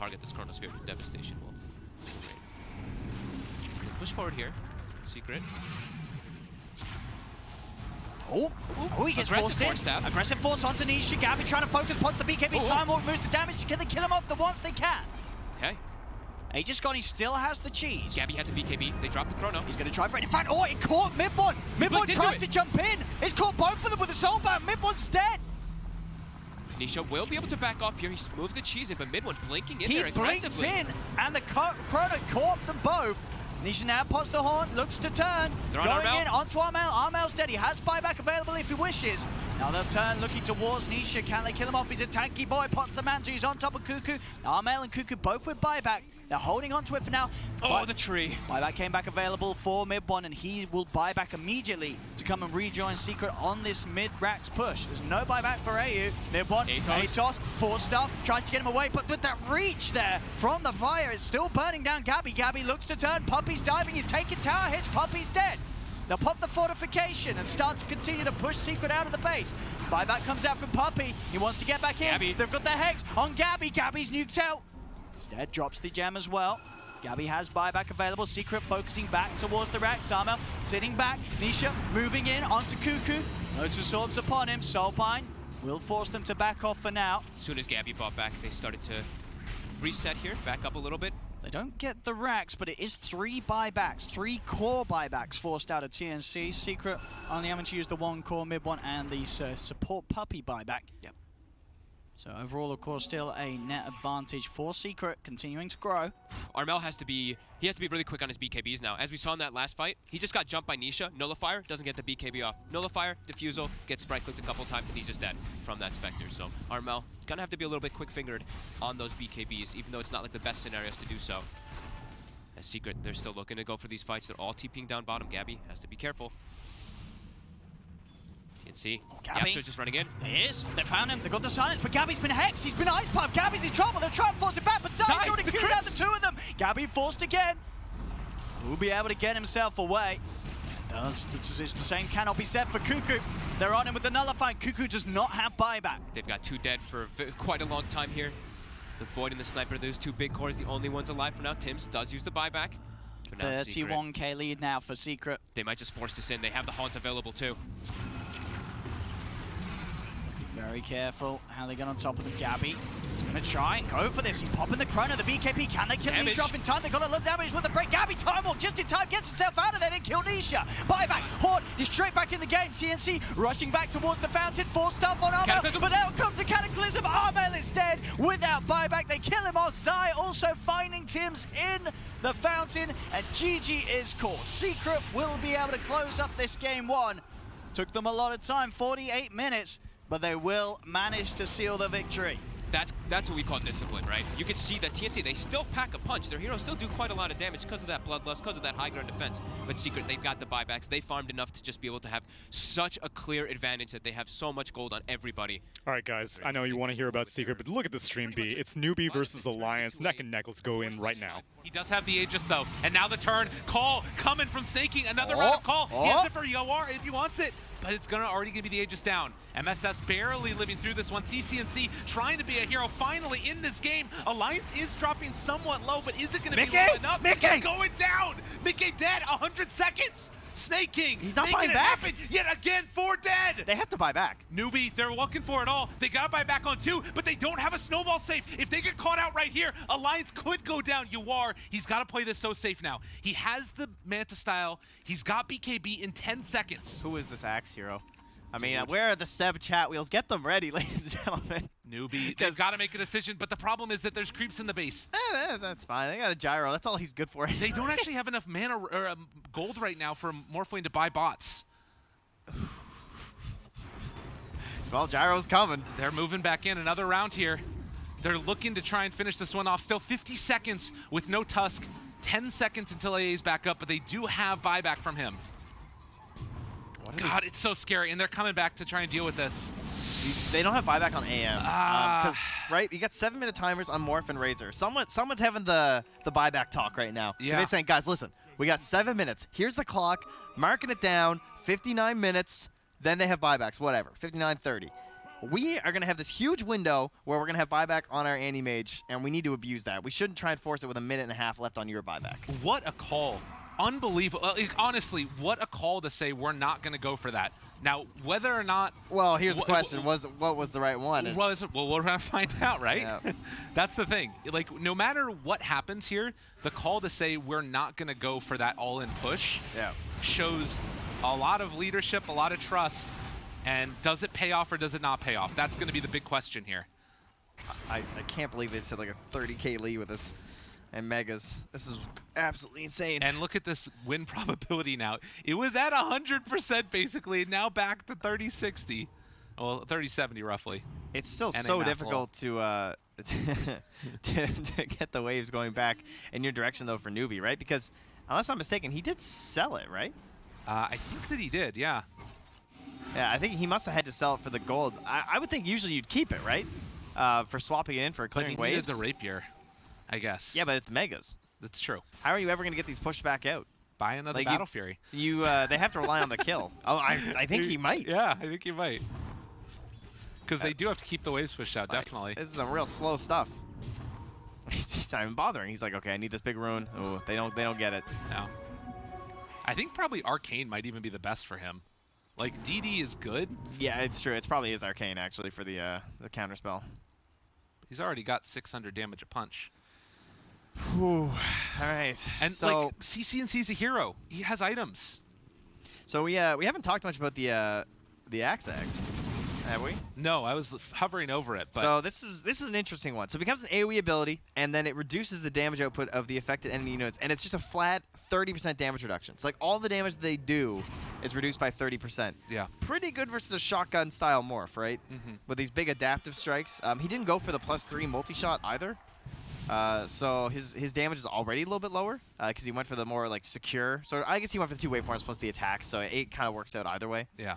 target this Chronosphere with Devastation will be great. Push forward here. Secret. Oh, he gets forced in. Aggressive force onto Nisha. Gabby trying to focus, pots the BKB. Time Warp moves the damage. Can they kill him off the ones they can? Okay. Aegiscon, he still has the cheese. Gabby had the BKB. They dropped the Chrono. He's going to try for it. In fact, it caught Mid-One. Mid-One tried to jump in. It's caught both of them with a soulbound. Mid-One's dead. Nisha will be able to back off here. He moves the cheese in, but Mid-One blinking in there aggressively. He blinks in, and the Chrono caught them both. Nisha now pots the horn, looks to turn. Going in onto Armel. Armel's dead. He has buyback available if he wishes. Now they'll turn, looking towards Nisha. Can they kill him off? He's a tanky boy. Pots the Manzu. He's on top of Cuckoo. Armel and Cuckoo both with buyback. They're holding on to it for now. Oh, the tree. Buyback came back available for Mid-One, and he will buy back immediately to come and rejoin Secret on this mid-Rax push. There's no buyback for AU. Mid-One, Atos, force stuff, tries to get him away, but with that reach there from the fire, it's still burning down Gabby. Gabby looks to turn. Puppy's diving. He's taking tower hits. Puppy's dead. They'll pop the fortification and start to continue to push Secret out of the base. Buyback comes out from Puppy. He wants to get back in. Gabby. They've got their Hex on Gabby. Gabby's nuked out. Instead, drops the gem as well. Gabby has buyback available. Secret focusing back towards the Rax. Armel sitting back. Nisha moving in onto Cuckoo. Lotus Orbs upon him. Soulpine will force them to back off for now. As soon as Gabby bought back, they started to reset here, back up a little bit. They don't get the Rax, but it is 3 buybacks, 3 core buybacks forced out of TNC. Secret only having to use the 1 core Mid-One and the support Puppy buyback. Yep. So overall, of course, still a net advantage for Secret, continuing to grow. Armel has to be really quick on his BKBs now. As we saw in that last fight, he just got jumped by Nisha. Nullifier, doesn't get the BKB off. Nullifier, Diffusal, gets right-clicked a couple times, and he's just dead from that Spectre. So Armel gonna have to be a little bit quick-fingered on those BKBs, even though it's not like the best scenarios to do so. As Secret, they're still looking to go for these fights. They're all TPing down bottom. Gabby has to be careful. You can see, Gabby's just running in. He is. They found him. They got the silence, but Gabby's been hexed. He's been ice pumped. Gabby's in trouble. They're trying to force it back, but Zai's already killed down the 2 of them. Gabby forced again. Will be able to get himself away. The same cannot be said for Cuckoo. They're on him with the nullifying. Cuckoo does not have buyback. They've got 2 dead for quite a long time here. The Void and the Sniper, those 2 big cores, the only ones alive for now. Tims does use the buyback. 31k lead now for Secret. They might just force this in. They have the Haunt available too. Very careful how they get on top of the Gabby. He's going to try and go for this. He's popping the Chrono, the BKB. Can they kill Nisha off in time? They got a lot of damage with the break. Gabby, Time Walk just in time, gets himself out of there and kill Nisha. Buyback, Horde, he's straight back in the game. TNC rushing back towards the fountain. Force stuff on Armel, but out comes the Cataclysm. Armel is dead without buyback. They kill him off. Zai also finding Tims in the fountain, and GG is caught. Secret will be able to close up this game 1. Took them a lot of time, 48 minutes. But they will manage to seal the victory. That's what we call discipline, right? You can see that TNC, they still pack a punch. Their heroes still do quite a lot of damage because of that bloodlust, because of that high ground defense. But Secret, they've got the buybacks. They farmed enough to just be able to have such a clear advantage that they have so much gold on everybody. All right, guys, I know you want to hear about Secret, but look at the stream B. It's Newbee versus Alliance, neck and neck. Let's go in right now. He does have the Aegis, though. And now the turn. Call coming from Snaking. Another round of call. He has it for Yawar if he wants it. But it's already going to be the Aegis down. MSS barely living through this one. CCNC trying to be a hero finally in this game. Alliance is dropping somewhat low, but is it going to be low enough? Mickey going down. Mickey dead. 100 seconds. Snake King. He's not buying back. Yet again, 4 dead. They have to buy back. Newbee, they're looking for it all. They got to buy back on 2, but they don't have a snowball safe. If they get caught out right here, Alliance could go down. Yawar, he's got to play this so safe now. He has the Manta style. He's got BKB in 10 seconds. Who is this Axe hero? I mean, where are the Seb chat wheels? Get them ready, ladies and gentlemen. Newbee, they've got to make a decision, but the problem is that there's creeps in the base. That's fine. They got a gyro. That's all he's good for. They don't actually have enough mana or gold right now for Morphling to buy bots. Well, gyro's coming. They're moving back in. Another round here. They're looking to try and finish this one off. Still 50 seconds with no Tusk. 10 seconds until AA is back up, but they do have buyback from him. God, it's so scary, and they're coming back to try and deal with this. They don't have buyback on AM. Because, right, you got 7-minute timers on Morph and Razor. Someone's having the buyback talk right now. Yeah. They're saying, guys, listen, we got 7 minutes. Here's the clock, marking it down, 59 minutes, then they have buybacks, whatever, 59:30. we are going to have this huge window where we're going to have buyback on our anti-mage, and we need to abuse that. We shouldn't try and force it with a minute and a half left on your buyback. What a call. Unbelievable. Honestly, what a call to say we're not going to go for that. Now, whether or not... Well, here's the question. What was the right one? Well, we're going to find out, right? Yeah. That's the thing. Like, no matter what happens here, the call to say we're not going to go for that all-in push shows a lot of leadership, a lot of trust. And does it pay off or does it not pay off? That's going to be the big question here. I can't believe they just had like a 30K lead with us. And Megas. This is absolutely insane. And look at this win probability now. It was at 100% basically, now back to 30-60. Well, 30-70 roughly. It's still so difficult to get the waves going back in your direction, though, for Newbee, right? Because, unless I'm mistaken, he did sell it, right? I think that he did, yeah. Yeah, I think he must have had to sell it for the gold. I would think usually you'd keep it, right? For swapping it in for clearing waves. But he needed the rapier, I guess. Yeah, but it's Megas. That's true. How are you ever going to get these pushed back out? Buy another like Battle Fury. They have to rely on the kill. Oh, I think he might. Yeah, I think he might. Because they do have to keep the waves pushed out, definitely. This is some real slow stuff. He's just not even bothering. He's like, okay, I need this big rune. Oh, they don't get it. No. I think probably Arcane might even be the best for him. Like, DD is good. Yeah, it's true. It's probably his Arcane, actually, for the counterspell. He's already got 600 damage a punch. Whew. All right. And, so, like, CCNC's a hero. He has items. So we haven't talked much about the Axe, have we? No, I was hovering over it. But so this is an interesting one. So it becomes an AoE ability, and then it reduces the damage output of the affected enemy units, and it's just a flat 30% damage reduction. So like all the damage they do is reduced by 30%. Yeah. Pretty good versus a shotgun style morph, right? Mm-hmm. With these big adaptive strikes. He didn't go for the +3 multi-shot either. So his damage is already a little bit lower because he went for the more like secure. So I guess he went for the 2 waveforms plus the attack. So it kind of works out either way. Yeah.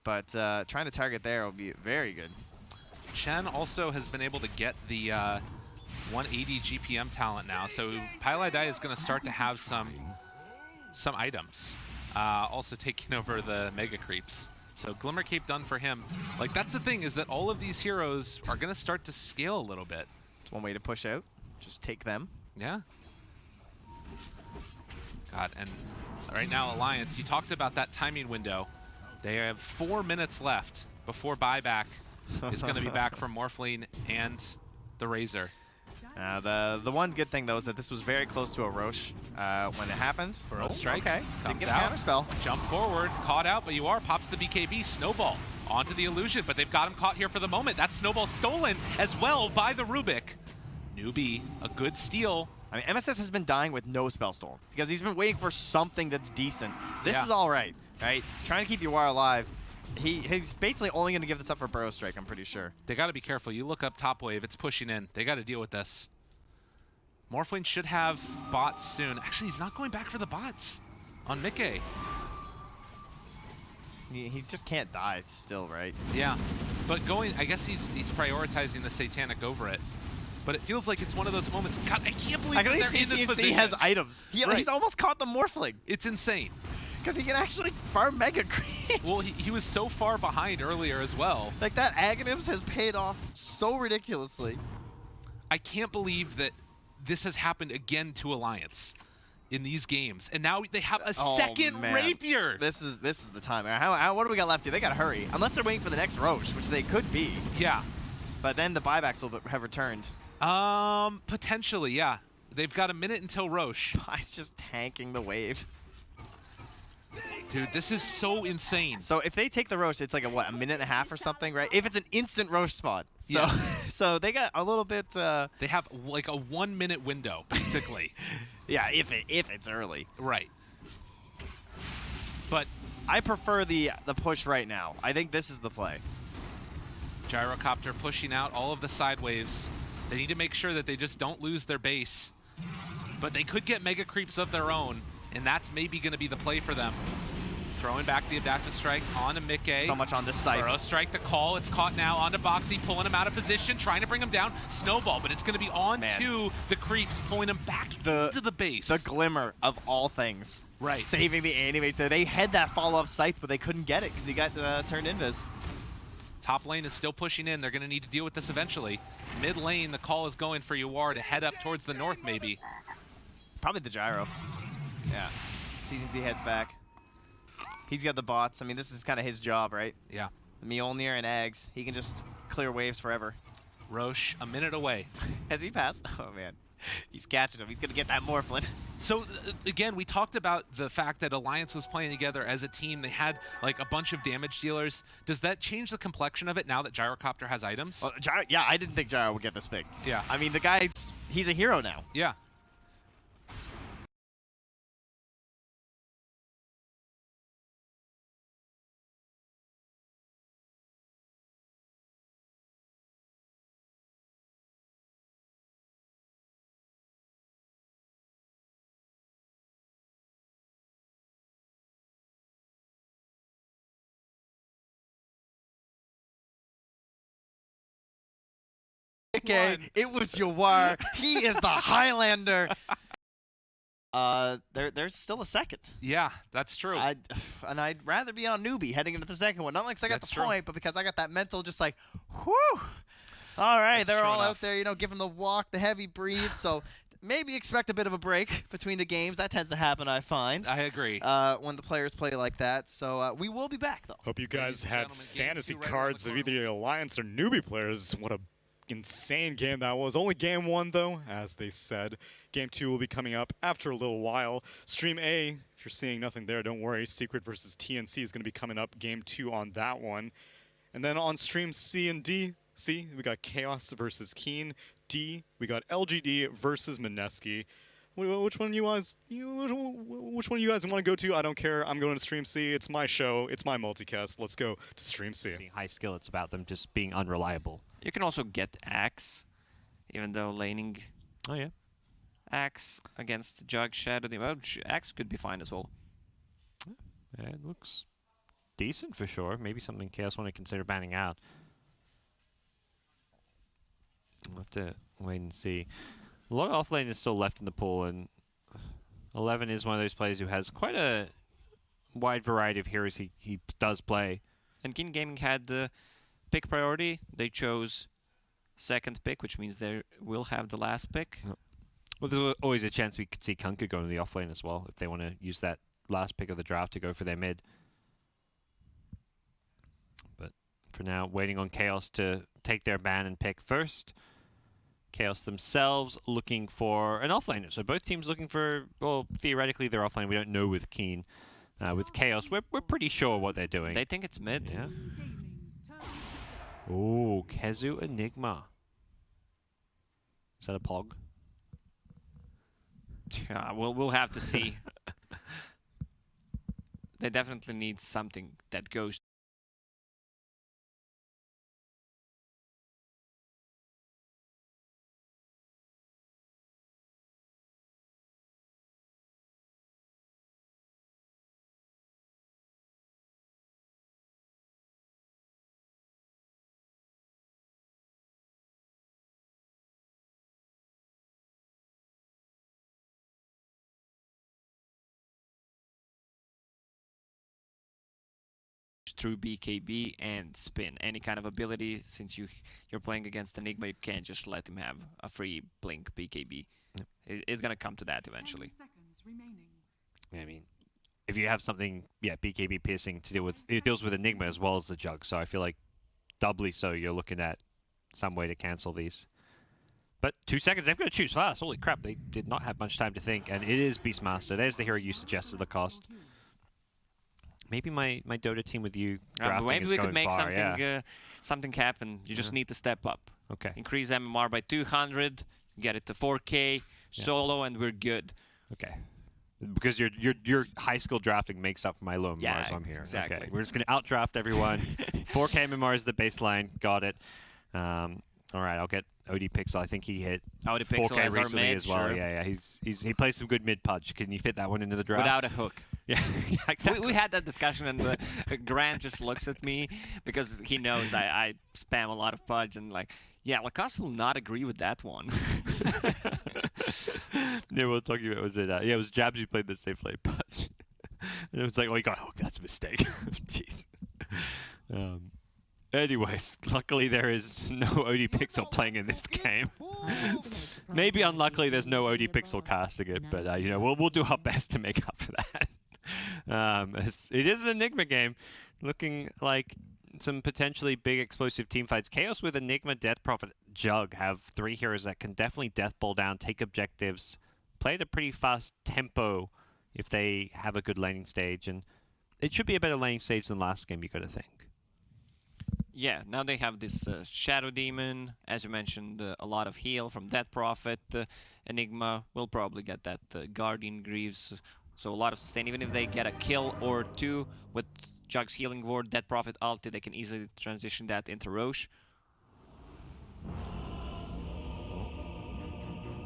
But trying to target there will be very good. Chen also has been able to get the 180 GPM talent now, so Pylai Dai is going to start to have some items. Also taking over the Mega Creeps. So Glimmer Cape done for him. Like, that's the thing, is that all of these heroes are going to start to scale a little bit. It's one way to push out. Just take them. Yeah. God, and right now, Alliance, you talked about that timing window. They have 4 minutes left before buyback is going to be back from Morphling and the Razor. The one good thing, though, is that this was very close to a Roche when it happened. Burrow Strike. Okay. Didn't Comes get a out. counterspell. Jump forward. Caught out, but you are. Pops the BKB. Snowball onto the illusion, but they've got him caught here for the moment. That Snowball stolen as well by the Rubik. Newbee, a good steal. I mean, MSS has been dying with no spell stolen because he's been waiting for something that's decent. This is all right, right? Trying to keep your wire alive. He's basically only going to give this up for Burrow Strike, I'm pretty sure. They got to be careful. You look up top wave, it's pushing in. They got to deal with this. Morphling should have bots soon. Actually, he's not going back for the bots on Mickey. He just can't die still, right? Yeah, but I guess he's prioritizing the Satanic over it. But it feels like it's one of those moments. God, I can't believe that they're in this position. He has items. He's almost caught the Morphling. It's insane. Because he can actually farm Mega Creeps. Well, he was so far behind earlier as well. Like, that Aghanims has paid off so ridiculously. I can't believe that this has happened again to Alliance in these games. And now they have a second Rapier. This is the time. What do we got left here? They got to hurry. Unless they're waiting for the next Roche, which they could be. Yeah. But then the buybacks will have returned. Potentially, yeah. They've got a minute until Roche. He's just tanking the wave. Dude, this is so insane. So if they take the Roche, it's like a minute and a half or something, right? If it's an instant Roche spot. So, yeah. So they got a little bit... They have like a 1 minute window, basically. Yeah, if it's early. Right. But I prefer the push right now. I think this is the play. Gyrocopter pushing out all of the side waves. They need to make sure that they just don't lose their base. But they could get Mega Creeps of their own, and that's maybe going to be the play for them. Throwing back the Adaptive Strike onto Mickey. So much on this side. Burrow Strike, the call. It's caught now onto Boxy, pulling him out of position, trying to bring him down. Snowball, but it's going to be on to the Creeps, pulling him back into the base. The Glimmer of all things. Right. Saving the animates there. They had that follow-up scythe, but they couldn't get it because he got turned invis. Top lane is still pushing in. They're going to need to deal with this eventually. Mid lane, the call is going for Yawar to head up towards the north, maybe. Probably the gyro. Yeah. CCNC heads back. He's got the bots. I mean, this is kind of his job, right? Yeah. Mjolnir and Eggs. He can just clear waves forever. Roche, a minute away. Has he passed? Oh, man. He's catching him. He's going to get that Morphlin. So, again, we talked about the fact that Alliance was playing together as a team. They had, like, a bunch of damage dealers. Does that change the complexion of it now that Gyrocopter has items? Well, yeah, I didn't think Gyro would get this big. Yeah. I mean, the guy's, he's a hero now. Yeah. Okay, it was Yawar. He is the Highlander. There's still a second. Yeah, that's true. And I'd rather be on Newbee heading into the second one. Not like 'cause I got That's the true. point, but because I got that mental just like, whew. All right, That's they're true all out enough. there, you know, giving the walk, the heavy breathe. So maybe expect a bit of a break between the games. That tends to happen, I find. I agree. When the players play like that. So we will be back, though. Hope you Ladies guys and had gentlemen, game fantasy 2 right around cards the of corner. either the Alliance or Newbie players. What a insane game that was. Only game 1 though, as they said. Game 2 will be coming up after a little while. Stream A, if you're seeing nothing there, don't worry. Secret versus TNC is going to be coming up. Game 2 on that one. And then on stream C and D, C, we got Chaos versus Keen. D, we got LGD versus Mineski. Which one you guys? Which one you guys want to go to? I don't care. I'm going to stream C. It's my show. It's my multicast. Let's go to stream C. Being high skill, it's about them just being unreliable. You can also get Axe, even though laning Oh yeah. Axe against Jug, Shadow, well, Axe could be fine as well. Yeah, it looks decent for sure. Maybe something Chaos want to consider banning out. We'll have to wait and see. A lot of offlane is still left in the pool, and 11 is one of those players who has quite a wide variety of heroes he does play. And King Gaming had the pick priority. They chose second pick, which means they will have the last pick. Well, there's always a chance we could see Kunkka go in the offlane as well, if they want to use that last pick of the draft to go for their mid. But for now, waiting on Chaos to take their ban and pick first. Chaos themselves looking for an offlaner. So both teams looking for, well, theoretically they're offlane. We don't know with Keen. With Chaos, we're pretty sure what they're doing. They think it's mid. Yeah. Ooh, Kezu Enigma. Is that a pog? Yeah, we'll have to see. They definitely need something that goes. Through BKB and spin. Any kind of ability, since you're playing against Enigma, you can't just let him have a free blink BKB. Yep. It's gonna come to that eventually. Yeah, I mean, if you have something, yeah, BKB piercing to deal with, it deals with Enigma as well as the Jug. So I feel like doubly so you're looking at some way to cancel these. But 2 seconds, they've got to choose fast. Holy crap, they did not have much time to think. And it is Beastmaster. There's the hero you suggested the cost. Maybe my Dota team with you drafting Maybe is we going could make far, something yeah. something happen. You just need to step up. Okay. Increase MMR by 200, get it to 4K, solo, and we're good. Okay. Because your high skill drafting makes up for my low MMR, Yeah, so I'm here. exactly. Okay. We're just gonna outdraft everyone. 4K MMR is the baseline. Got it. All right, I'll get OD Pixel. I think he hit OD Pixel 4K as our recently mid, as well. sure. Yeah. He plays some good mid pudge. Can you fit that one into the draft? Without a hook. Yeah, exactly. We had that discussion, and Grant just looks at me because he knows I spam a lot of pudge, and like, yeah, Lacoste will not agree with that one. Yeah, we're talking about, was it? Yeah, it was Jabs who played the safe lane pudge. And it was like, oh, you got hooked. That's a mistake. Jeez. Anyways, luckily there is no OD Pixel playing in this game. Maybe unluckily there's no OD Pixel casting it, but you know, we'll do our best to make up for that. It is an Enigma game, looking like some potentially big explosive team fights. Chaos with Enigma, Death Prophet, Jug have 3 heroes that can definitely death ball down, take objectives, play at a pretty fast tempo if they have a good laning stage, and it should be a better laning stage than last game, you gotta think. Yeah, now they have this Shadow Demon, as you mentioned, a lot of heal from Death Prophet. Enigma will probably get that Guardian Greaves, so a lot of sustain. Even if they get a kill or 2 with Jug's Healing Ward, Death Prophet ulti, they can easily transition that into Roche.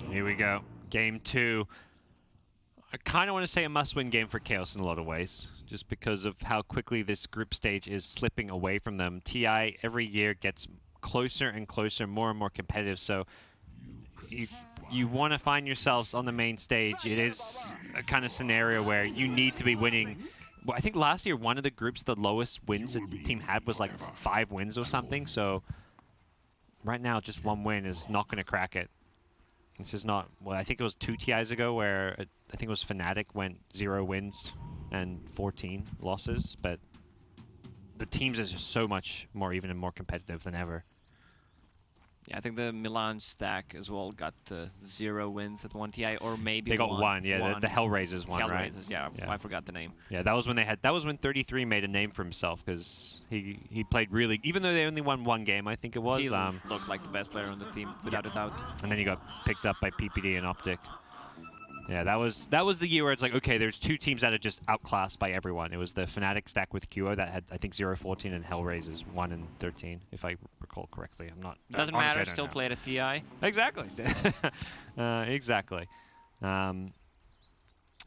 Here we go. Game 2. I kind of want to say a must-win game for Chaos in a lot of ways, just because of how quickly this group stage is slipping away from them. TI every year gets closer and closer, more and more competitive, so you want to find yourselves on the main stage. It is a kind of scenario where you need to be winning. Well, I think last year one of the groups, the lowest wins a team had was like 5 wins or something, so right now just 1 win is not going to crack it. This is not, well, I think it was 2 TIs ago where I think it was Fnatic went 0 wins and 14 losses, but the teams are just so much more even and more competitive than ever. Yeah, I think the Milan stack as well got 0 wins at 1 TI, or maybe they got one. Yeah, one. The Hellraisers one, right? Hellraisers, yeah, I forgot the name. Yeah, that was when they had. That was when 33 made a name for himself because he played really. Even though they only won 1 game, I think it was. He looked like the best player on the team, without a doubt. And then he got picked up by PPD and Optic. Yeah, that was the year where it's like, okay, there's 2 teams that are just outclassed by everyone. It was the Fnatic stack with QO that had, I think, 0-14 and Hellraisers 1 and 13, if I recall correctly. I'm not. Doesn't matter. Still played at TI. Exactly. Exactly.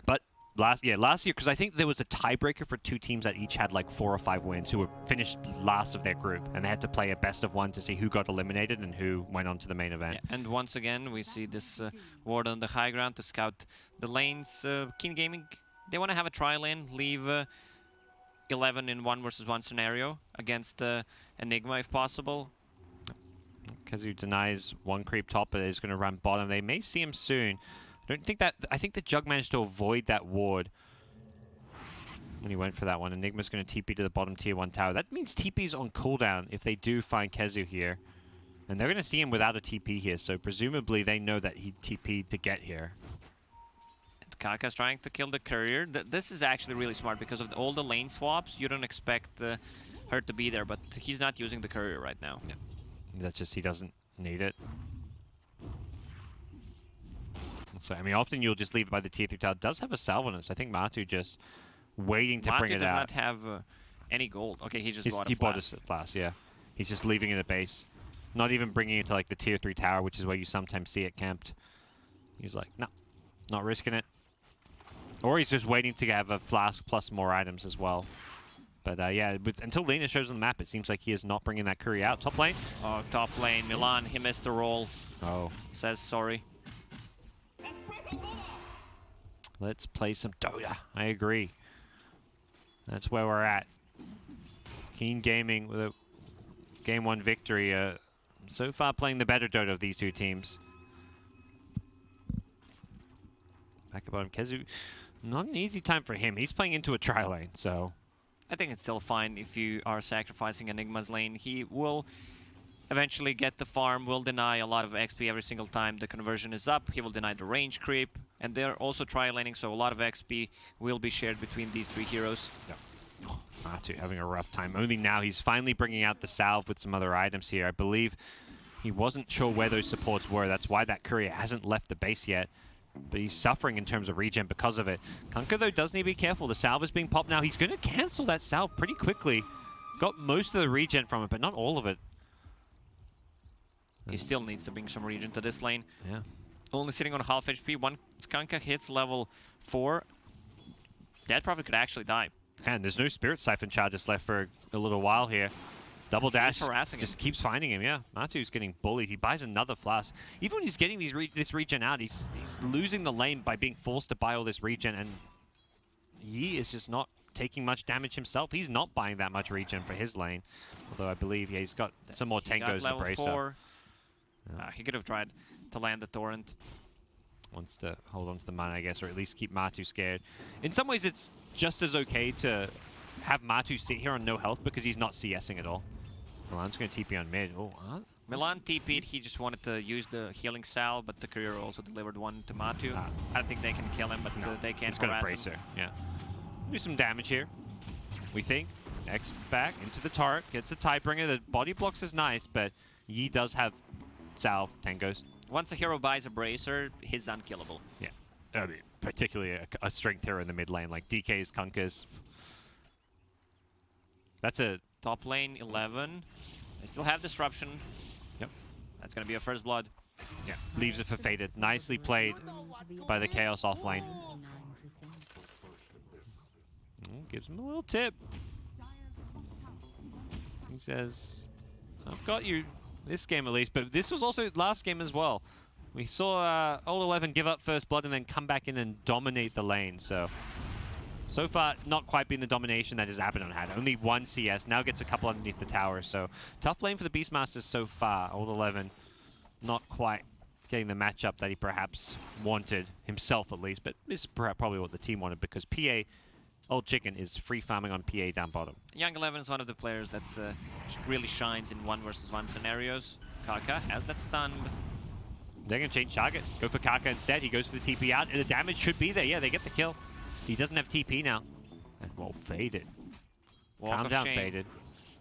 But last year, because I think there was a tiebreaker for 2 teams that each had like 4 or 5 wins who were finished last of their group, and they had to play a best of 1 to see who got eliminated and who went on to the main event. Yeah, and once again, we see this ward on the high ground to scout the lanes. Keen Gaming, they want to have a try lane, leave 11 in 1 versus 1 scenario against Enigma if possible. Kazu denies 1 creep top, but is going to run bottom. They may see him soon. I think the Jug managed to avoid that ward when he went for that one. Enigma's going to TP to the bottom tier 1 tower. That means TP's on cooldown if they do find Kezu here. And they're going to see him without a TP here, so presumably they know that he TP'd to get here. And Kaka's trying to kill the courier. This is actually really smart because of all the lane swaps. You don't expect her to be there, but he's not using the courier right now. Yeah. That's just, he doesn't need it. So, I mean, often you'll just leave it by the tier 3 tower. It does have a salve on it, so I think Matu just waiting to bring it out. Matu does not have any gold. Okay, he just bought a He flask. bought a flask, yeah. He's just leaving it at base. Not even bringing it to, like, the tier 3 tower, which is where you sometimes see it camped. He's like, no, not risking it. Or he's just waiting to have a flask plus more items as well. But, yeah, until Lena shows on the map, it seems like he is not bringing that courier out. Top lane? Oh, top lane. Milan, he missed the roll. Oh. Says sorry. Let's play some Dota. I agree. That's where we're at. Keen Gaming with a Game 1 victory. So far playing the better Dota of these 2 teams. Back about him. Kezu, not an easy time for him. He's playing into a tri lane, so... I think it's still fine if you are sacrificing Enigma's lane. He will eventually get the farm, will deny a lot of XP every single time the conversion is up. He will deny the range creep, and they're also tri-laning, so a lot of XP will be shared between these 3 heroes. Yeah. Oh, Matu having a rough time. Only now he's finally bringing out the salve with some other items here. I believe he wasn't sure where those supports were. That's why that courier hasn't left the base yet. But he's suffering in terms of regen because of it. Kunkka, though, does need to be careful. The salve is being popped now. He's going to cancel that salve pretty quickly. Got most of the regen from it, but not all of it. He still needs to bring some regen to this lane. Yeah. Only sitting on half HP. Once Kunkka hits level 4, Dead Prophet could actually die. And there's no Spirit Siphon charges left for a little while here. Double dash harassing just him. keeps finding him, yeah. Matu's getting bullied. He buys another flask. Even when he's getting this regen out, he's losing the lane by being forced to buy all this regen, and Yi is just not taking much damage himself. He's not buying that much regen for his lane. Although I believe he's got some more Tangos in the Bracer. 4. He could have tried to land the Torrent. Wants to hold on to the mana, I guess, or at least keep Matu scared. In some ways, it's just as okay to have Matu sit here on no health because he's not CSing at all. Milan's going to TP on mid. Oh, huh? Milan TP'd, he just wanted to use the healing salve, but the courier also delivered one to Matu. I don't think they can kill him, but they can He's got a harass Bracer, him. yeah. Do some damage here, we think. X back into the turret, gets a Tidebringer. The body blocks is nice, but Yi does have salve, Tangos. Once a hero buys a Bracer, he's unkillable. Yeah, I mean, particularly a strength hero in the mid lane, like DK's, Kunkka's. That's a... Top lane, 11. They still have Disruption. Yep. That's going to be a first blood. Yeah, leaves it for Faded. Nicely played by the Chaos off lane. Gives him a little tip. He says, I've got you this game at least, but this was also last game as well. We saw Old 11 give up first blood and then come back in and dominate the lane. So far, not quite been the domination that his Abaddon had. Only 1 CS, now gets a couple underneath the tower. So tough lane for the Beastmasters so far. Old 11 not quite getting the matchup that he perhaps wanted himself at least, but this is probably what the team wanted because PA, Old Chicken, is free farming on PA down bottom. Young 11 is one of the players that really shines in 1v1 scenarios. Kaka has that stun. They're going to change target. Go for Kaka instead. He goes for the TP out, and the damage should be there. Yeah, they get the kill. He doesn't have TP now. And, well, Faded. Calm down, Faded.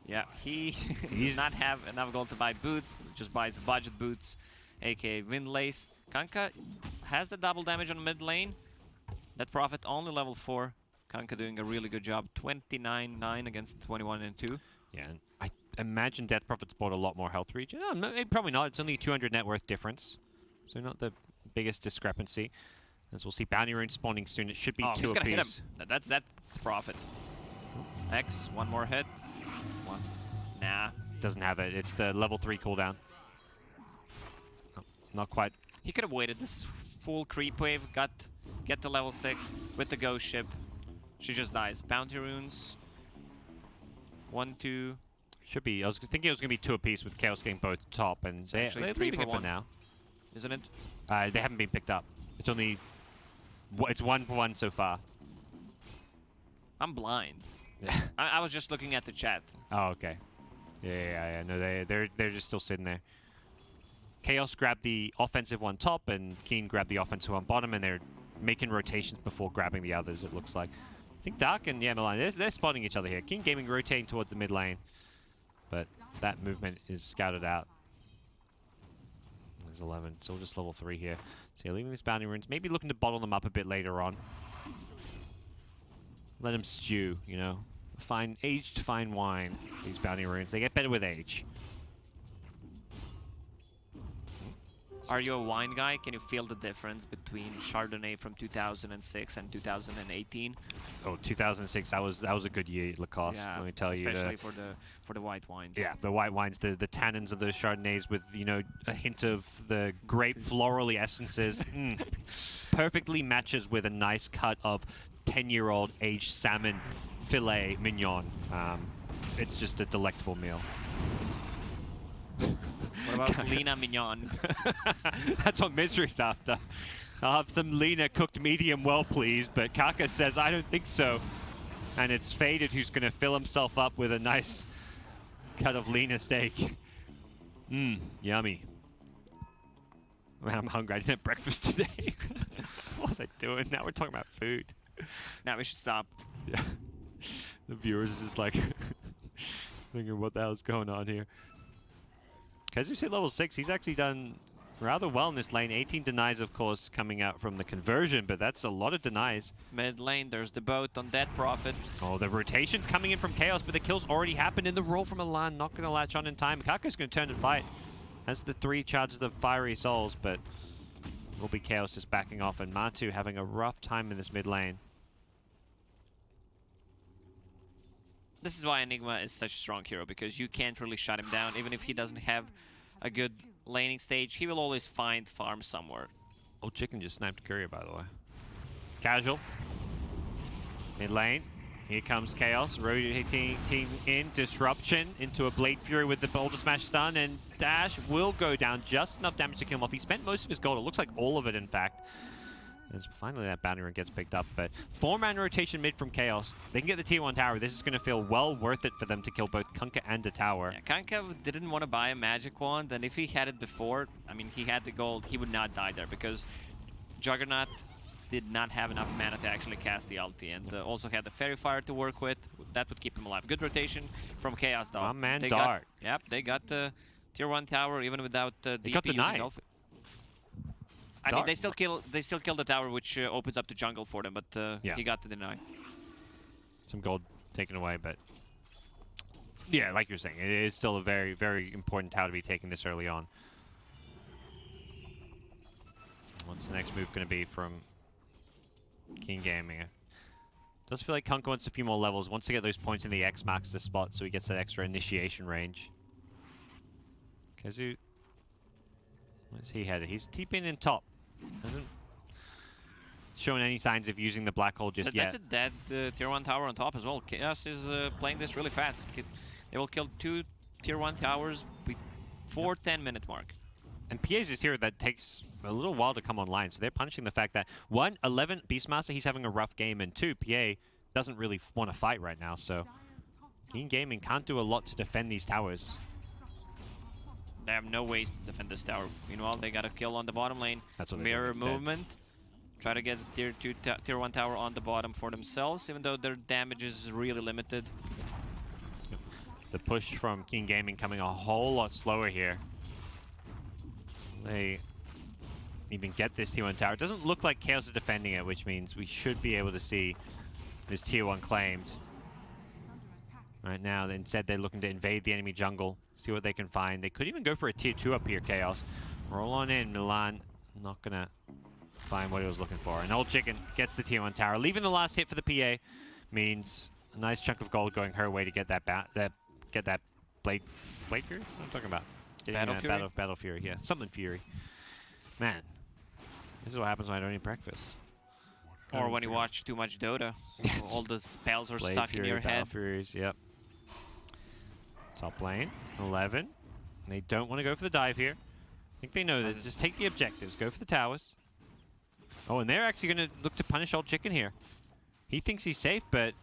Yeah, he does not have enough gold to buy boots. Just buys budget boots, aka Windlace. Kanka has the double damage on mid lane. That Prophet only level 4. Kanka doing a really good job. 29-9 against 21-2. Yeah, and I imagine Death Prophet's bought a lot more health regen. Oh, maybe, probably not. It's only 200 net worth difference. So not the biggest discrepancy. As we'll see Bounty Rune spawning soon. It should be 2 he's gonna hit him. apiece. That's that Prophet. X, one more hit. One. Nah. Doesn't have it. It's the level 3 cooldown. Oh, not quite. He could have waited this full creep wave, get to level 6 with the ghost ship. She just dies. Bounty runes. 1, 2. Should be. I was thinking it was going to be 2 apiece with Chaos getting both top, and they're 3 leaving for it 1 for now. Isn't it? They haven't been picked up. It's only... It's 1 for 1 so far. I'm blind. I was just looking at the chat. Oh, okay. Yeah. No, they're just still sitting there. Chaos grabbed the offensive one top, and Keen grabbed the offensive one bottom, and they're making rotations before grabbing the others, it looks like. I think Dark and Milan, they're spotting each other here. King Gaming rotating towards the mid lane, but that movement is scouted out. There's 11, still just level 3 here. So you're leaving these bounty runes, maybe looking to bottle them up a bit later on. Let them stew, you know. Aged fine wine, these bounty runes. They get better with age. Are you a wine guy? Can you feel the difference between Chardonnay from 2006 and 2018? Oh, 2006, that was a good year, Lacoste, Yeah, let me tell you. especially for the white wines. Yeah, the white wines, the tannins of those Chardonnays with, you know, a hint of the grape florally essences. Perfectly matches with a nice cut of 10-year-old aged salmon filet mignon. It's just a delectable meal. What about Lina Mignon? That's what Misery's after. I'll have some Lina cooked medium well, please, but Kaka says, I don't think so. And it's Faded who's going to fill himself up with a nice cut of Lina steak. Yummy. Man, I'm hungry. I didn't have breakfast today. What was I doing? Now we're talking about food. Now we should stop. Yeah. The viewers are just like thinking, what the hell's going on here? Kazu's hit level 6. He's actually done rather well in this lane. 18 denies, of course, coming out from the conversion, but that's a lot of denies. Mid lane, there's the boat on Dead Prophet. Oh, the rotation's coming in from Chaos, but the kill's already happened in the roll from Milan. Not going to latch on in time. Kaka's going to turn and fight. That's the 3 charges of Fiery Souls, but will be Chaos just backing off, and Matu having a rough time in this mid lane. This is why Enigma is such a strong hero, because you can't really shut him down. Even if he doesn't have a good laning stage, he will always find farm somewhere. Old Chicken just sniped Courier, by the way. Casual. Mid lane. Here comes Chaos, rotating in, Disruption into a Blade Fury with the Boulder Smash stun, and Dash will go down. Just enough damage to kill him off. He spent most of his gold. It looks like all of it, in fact. And finally that bounty run gets picked up, but 4-man rotation mid from Chaos. They can get the tier 1 tower. This is going to feel well worth it for them to kill both Kunkka and the tower. Yeah, Kunkka didn't want to buy a magic wand, and if he had it before, I mean, he had the gold, he would not die there, because Juggernaut did not have enough mana to actually cast the ulti, and also had the Fairy Fire to work with. That would keep him alive. Good rotation from Chaos, though. One-man dart. Yep, they got the tier 1 tower, even without DP. They got the knife. I mean, they still kill the tower, which opens up the jungle for them, but yeah. he got the deny. Some gold taken away, but yeah, like you're saying, it is still a very, very important tower to be taken this early on. What's the next move going to be from King Gaming? Does feel like Kunkka wants a few more levels. Wants to get those points in the X marks the spot, so he gets that extra initiation range. Kazu, where's he headed? He's keeping in top. Hasn't shown any signs of using the black hole just yet. That's a dead tier 1 tower on top as well. Chaos is playing this really fast. They will kill 2 tier 1 towers before 10-minute mark. And PA's is here that takes a little while to come online, so they're punishing the fact that 1, 11, Beastmaster, he's having a rough game, and 2, PA doesn't really want to fight right now, so King Gaming can't do a lot to defend these towers. They have no ways to defend this tower. Meanwhile, they got a kill on the bottom lane. That's what Mirror movement. Try to get the tier 1 tower on the bottom for themselves, even though their damage is really limited. The push from King Gaming coming a whole lot slower here. They even get this tier 1 tower. It doesn't look like Chaos is defending it, which means we should be able to see this tier 1 claimed. Right now, instead they're looking to invade the enemy jungle, see what they can find. They could even go for a tier 2 up here, Chaos. Roll on in, Milan. Not gonna find what he was looking for. And Old Chicken gets the tier 1 tower. Leaving the last hit for the PA means a nice chunk of gold going her way to get that Blade Fury? What am I talking about? Battle Fury? Battle Fury, yeah. Something Fury. Man, this is what happens when I don't eat breakfast. Or when you watch too much Dota. All the spells are Blade stuck Fury, in your Battle head. Furies, yep. Top lane, 11. They don't want to go for the dive here. I think they know that. Just take the objectives. Go for the towers. Oh, and they're actually going to look to punish Old Chicken here. He thinks he's safe, but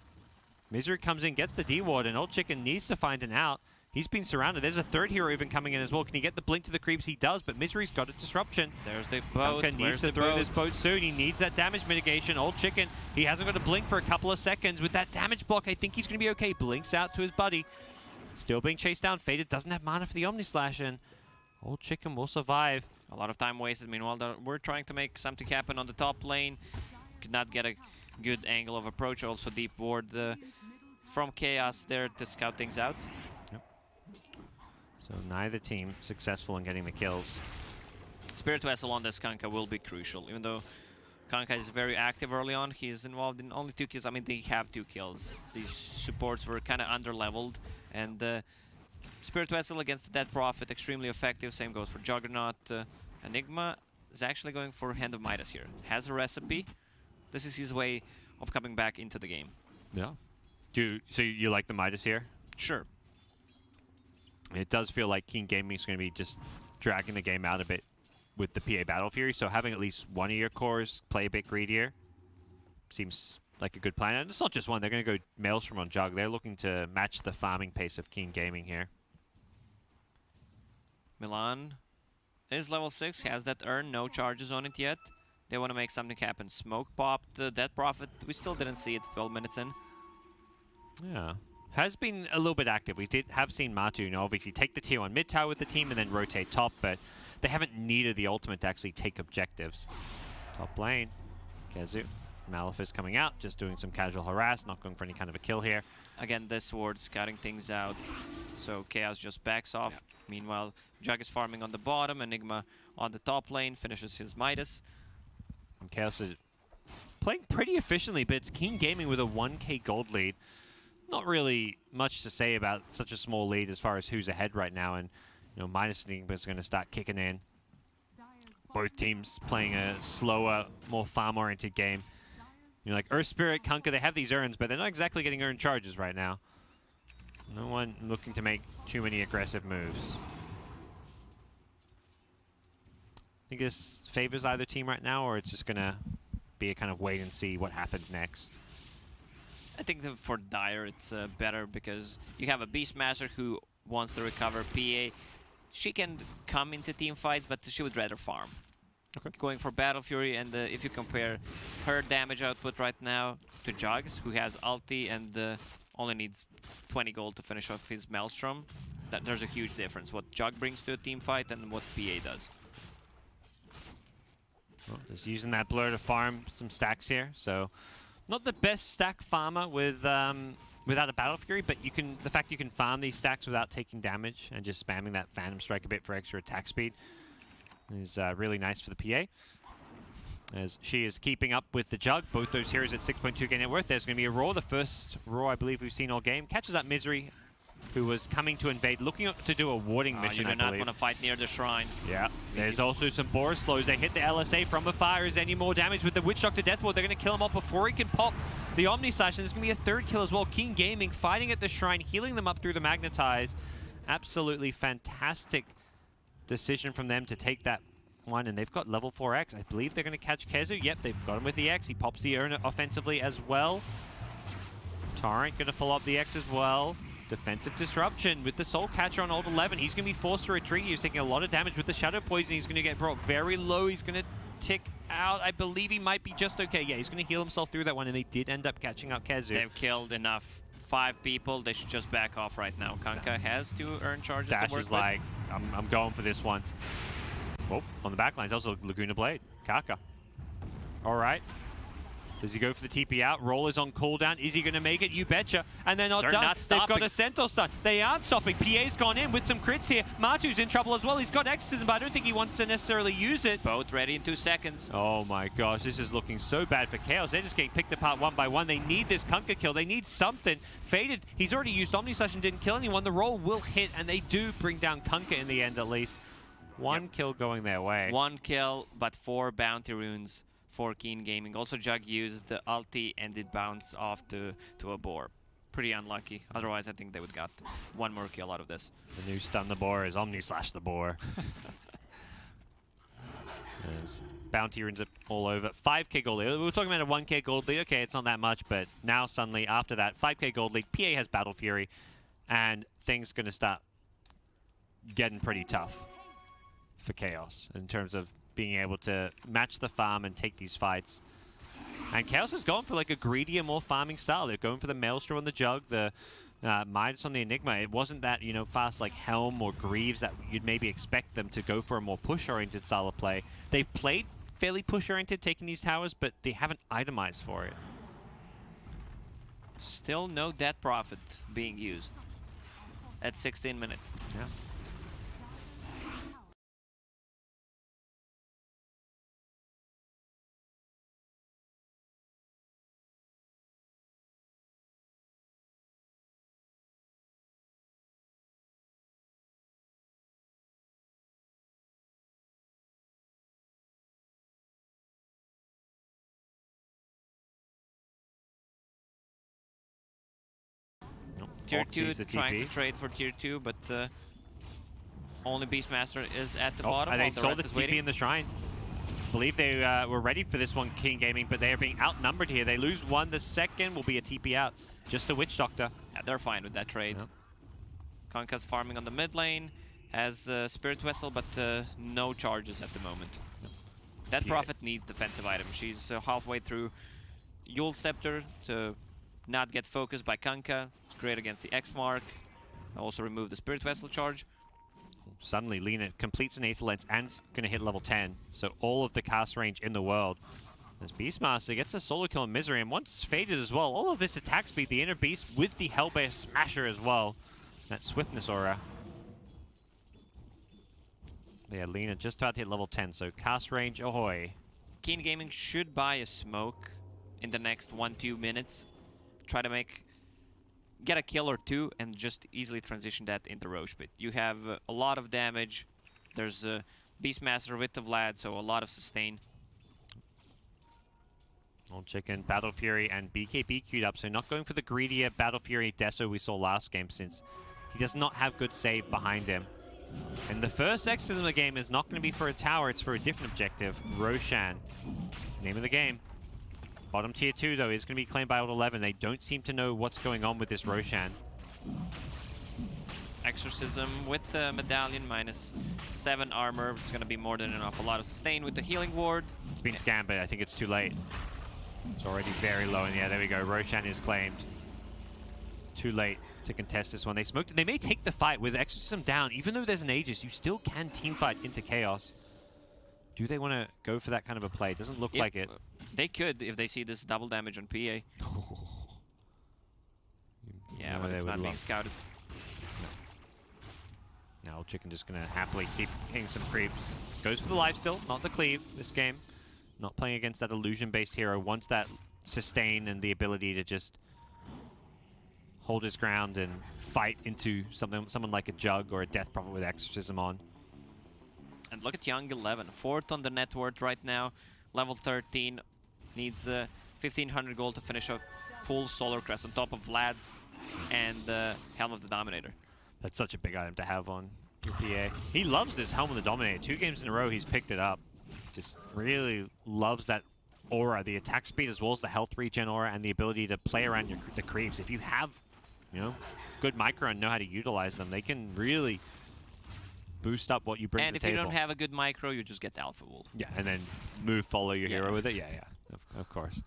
Misery comes in, gets the D-Ward, and Old Chicken needs to find an out. He's been surrounded. There's a third hero even coming in as well. Can he get the blink to the creeps? He does, but Misery's got a disruption. There's the boat. Kunkka needs to throw this boat soon. He needs that damage mitigation. Old Chicken, he hasn't got a blink for a couple of seconds. With that damage block, I think he's going to be okay. Blinks out to his buddy. Still being chased down. Faded doesn't have mana for the Omni Slash, and Old Chicken will survive. A lot of time wasted. Meanwhile, we're trying to make something happen on the top lane. Could not get a good angle of approach. Also deep ward from Chaos there to scout things out. So neither team successful in getting the kills. Spirit Vessel on this Kunkka will be crucial. Even though Kunkka is very active early on, he's involved in only 2 kills. I mean, they have 2 kills. These supports were kind of under-leveled. And Spirit Vessel against the Dead Prophet, extremely effective. Same goes for Juggernaut. Enigma is actually going for Hand of Midas here. Has a recipe. This is his way of coming back into the game. Yeah. So you like the Midas here? Sure. It does feel like King Gaming is going to be just dragging the game out a bit with the PA Battle Fury, so having at least one of your cores play a bit greedier seems like a good plan. And it's not just one, they're going to go Maelstrom on Jug. They're looking to match the farming pace of King Gaming here. Milan is level 6, has that urn, no charges on it yet. They want to make something happen. Smoke popped, Dead Prophet, we still didn't see it 12 minutes in. Yeah. Has been a little bit active. We have seen Matu, obviously take the tier 1 mid tower with the team and then rotate top, but they haven't needed the ultimate to actually take objectives. Top lane, Kazu. Malefice coming out, just doing some casual harass, not going for any kind of a kill here. Again, this ward scouting things out, so Chaos just backs off. Yeah. Meanwhile, Jug is farming on the bottom, Enigma on the top lane, finishes his Midas. And Chaos is playing pretty efficiently, but it's King Gaming with a 1k gold lead. Not really much to say about such a small lead as far as who's ahead right now, and Midas Enigma is going to start kicking in. Both teams playing a slower, more farm-oriented game. You know, like Earth Spirit, Kunkka, they have these urns, but they're not exactly getting urn charges right now. No one looking to make too many aggressive moves. I think this favors either team right now, or it's just going to be a kind of wait and see what happens next. I think that for Dire it's better because you have a Beastmaster who wants to recover PA. She can come into team fights, but she would rather farm. Okay. Going for Battle Fury, and if you compare her damage output right now to Jugs, who has ulti and only needs 20 gold to finish off his Maelstrom, there's a huge difference what Jug brings to a team fight and what PA does. Well, just using that blur to farm some stacks here, so not the best stack farmer with without a Battle Fury, but you can the fact you can farm these stacks without taking damage and just spamming that Phantom Strike a bit for extra attack speed is really nice for the PA. As she is keeping up with the Jug, both those heroes at 6.2k net worth. There's going to be a Roar, the first Roar I believe we've seen all game. Catches up Misery, who was coming to invade, looking to do a warding mission, You do not want to fight near the shrine. Yeah. There's also some Boris slows. They hit the LSA from afar. Is any more damage with the Witch Doctor Death Ward? They're going to kill him off before he can pop the Omni Slash. And there's going to be a third kill as well. King Gaming fighting at the shrine, healing them up through the Magnetize. Absolutely fantastic decision from them to take that one. And they've got level 4X. I believe they're going to catch Kezu. Yep, they've got him with the X. He pops the Urn offensively as well. Torrent going to follow up the X as well. Defensive disruption with the Soul Catcher on ult 11. He's going to be forced to retreat. He's taking a lot of damage with the Shadow Poison. He's going to get brought very low. He's going to tick out. I believe he might be just okay. Yeah, he's going to heal himself through that one, and they did end up catching up Kezu. They've killed enough. 5 people. They should just back off right now. Kunkka has to earn charges Dash to work is like, I'm going for this one. Oh, on the back lines, also Laguna Blade. Kaka. All right. Does he go for the TP out? Roll is on cooldown. Is he going to make it? You betcha. And they're not done. They've got a Centaur stun. They aren't stopping. PA's gone in with some crits here. Matu's in trouble as well. He's got X, but I don't think he wants to necessarily use it. Both ready in 2 seconds. Oh my gosh, this is looking so bad for Chaos. They're just getting picked apart one by one. They need this Kunkka kill. They need something. Faded, he's already used Omni Slash and didn't kill anyone. The roll will hit, and they do bring down Kunkka in the end at least. One kill going their way. 1 kill, but 4 bounty runes for Keen Gaming. Also, Jug used the ulti and it bounced off to a boar. Pretty unlucky. Otherwise, I think they would got 1 more kill out of this. The new stun the boar is Omni Slash the boar. There's bounty runes all over. 5k gold lead. We were talking about a 1k gold lead. Okay, it's not that much, but now suddenly after that, 5k gold lead. PA has Battle Fury, and things going to start getting pretty tough for Chaos in terms of being able to match the farm and take these fights. And Chaos is going for like a greedier, more farming style. They're going for the Maelstrom on the Jug, the Midas on the Enigma. It wasn't that, you know, fast like Helm or Greaves that you'd maybe expect them to go for a more push-oriented style of play. They've played fairly push-oriented, taking these towers, but they haven't itemized for it. Still no Death Prophet being used at 16 minutes. Yeah. Tier Orc 2 sees the trying TP. to trade for Tier 2, but only Beastmaster is at the Oh, bottom. and they while the saw rest the is TP waiting. in the shrine. Believe they were ready for this one, King Gaming, but they are being outnumbered here. They lose one. The second will be a TP out. Just a Witch Doctor. Yeah, they're fine with that trade. Yep. Kunkka's farming on the mid lane, has Spirit Vessel, but no charges at the moment. That PA. Prophet needs defensive items. She's halfway through Yule Scepter to not get focused by Kunkka. It's great against the X Mark. Also remove the Spirit Vessel charge. Suddenly, Lena completes an Aether Lens and going to hit level 10. So all of the cast range in the world. As Beastmaster gets a solo kill on Misery, and once faded as well. All of this attack speed, the Inner Beast with the Hellbear Smasher as well. That swiftness aura. Yeah, Lena just about to hit level 10, so cast range, ahoy. Keen Gaming should buy a smoke in the next 1-2 minutes. Try to get a kill or 2 and just easily transition that into Roche Pit. You have a lot of damage. There's Beastmaster with the Vlad, so a lot of sustain. Old Chicken, Battle Fury, and BKB queued up, so not going for the greedier Battle Fury Deso we saw last game, since he does not have good save behind him. And the first exorcism of the game is not going to be for a tower, it's for a different objective. Roshan. Name of the game. Bottom tier 2, though, is going to be claimed by Old 11. They don't seem to know what's going on with this Roshan. Exorcism with the medallion, -7 armor. It's going to be more than enough. A lot of sustain with the healing ward. It's been scanned, but I think it's too late. It's already very low in the air. There we go. Roshan is claimed. Too late to contest this one. They smoked it. They may take the fight with Exorcism down. Even though there's an Aegis, you still can teamfight into Chaos. Do they want to go for that kind of a play? Doesn't look like it. They could if they see this double damage on PA. Yeah, No, but they it's would not being love- scouted. Now Old Chicken just going to happily keep hitting some creeps. Goes for the lifesteal, not the cleave this game. Not playing against that illusion-based hero. Wants that sustain and the ability to just hold his ground and fight into someone like a Jug or a Death Prophet with Exorcism on. And look at Young 11, 4th on the net worth right now, level 13, needs 1500 gold to finish a full Solar Crest on top of Vlad's and Helm of the Dominator. That's such a big item to have on your PA. He loves this Helm of the Dominator. 2 games in a row he's picked it up. Just really loves that aura, the attack speed as well as the health regen aura and the ability to play around the creeps. If you have, you know, good micro and know how to utilize them, they can really boost up what you bring And to the if table. you don't have a good micro, you just get Alpha Wolf. Yeah, and then follow your hero with it. Yeah, of course.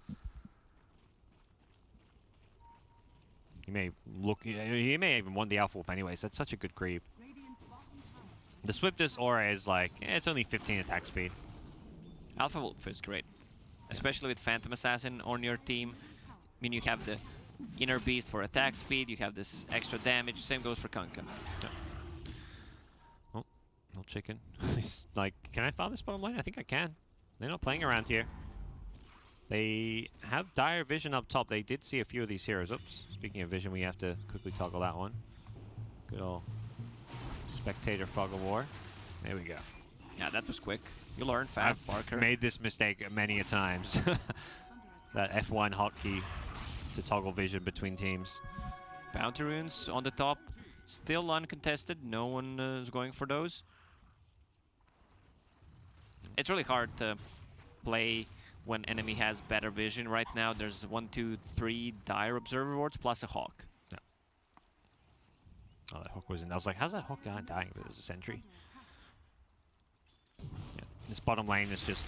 He may even want the Alpha Wolf anyways. That's such a good creep. The Swiftest aura is like, it's only 15 attack speed. Alpha Wolf is great, especially with Phantom Assassin on your team. I mean, you have the Inner Beast for attack speed, you have this extra damage, same goes for Kunkka. Oh, Old Chicken. He's like, can I farm this bottom lane? I think I can. They're not playing around here. They have dire vision up top. They did see a few of these heroes. Oops, speaking of vision, we have to quickly toggle that one. Good old Spectator Fog of War. There we go. Yeah, that was quick. You learn fast, Barker. Made this mistake many a times. That F1 hotkey to toggle vision between teams. Bounty runes on the top, still uncontested. No one is going for those. It's really hard to play when enemy has better vision. Right now, there's 1, 2, 3 dire observer wards plus a hawk. Yeah. Oh, that hawk was in. I was like, how's that hawk not dying if there's a sentry? Yeah. This bottom lane is just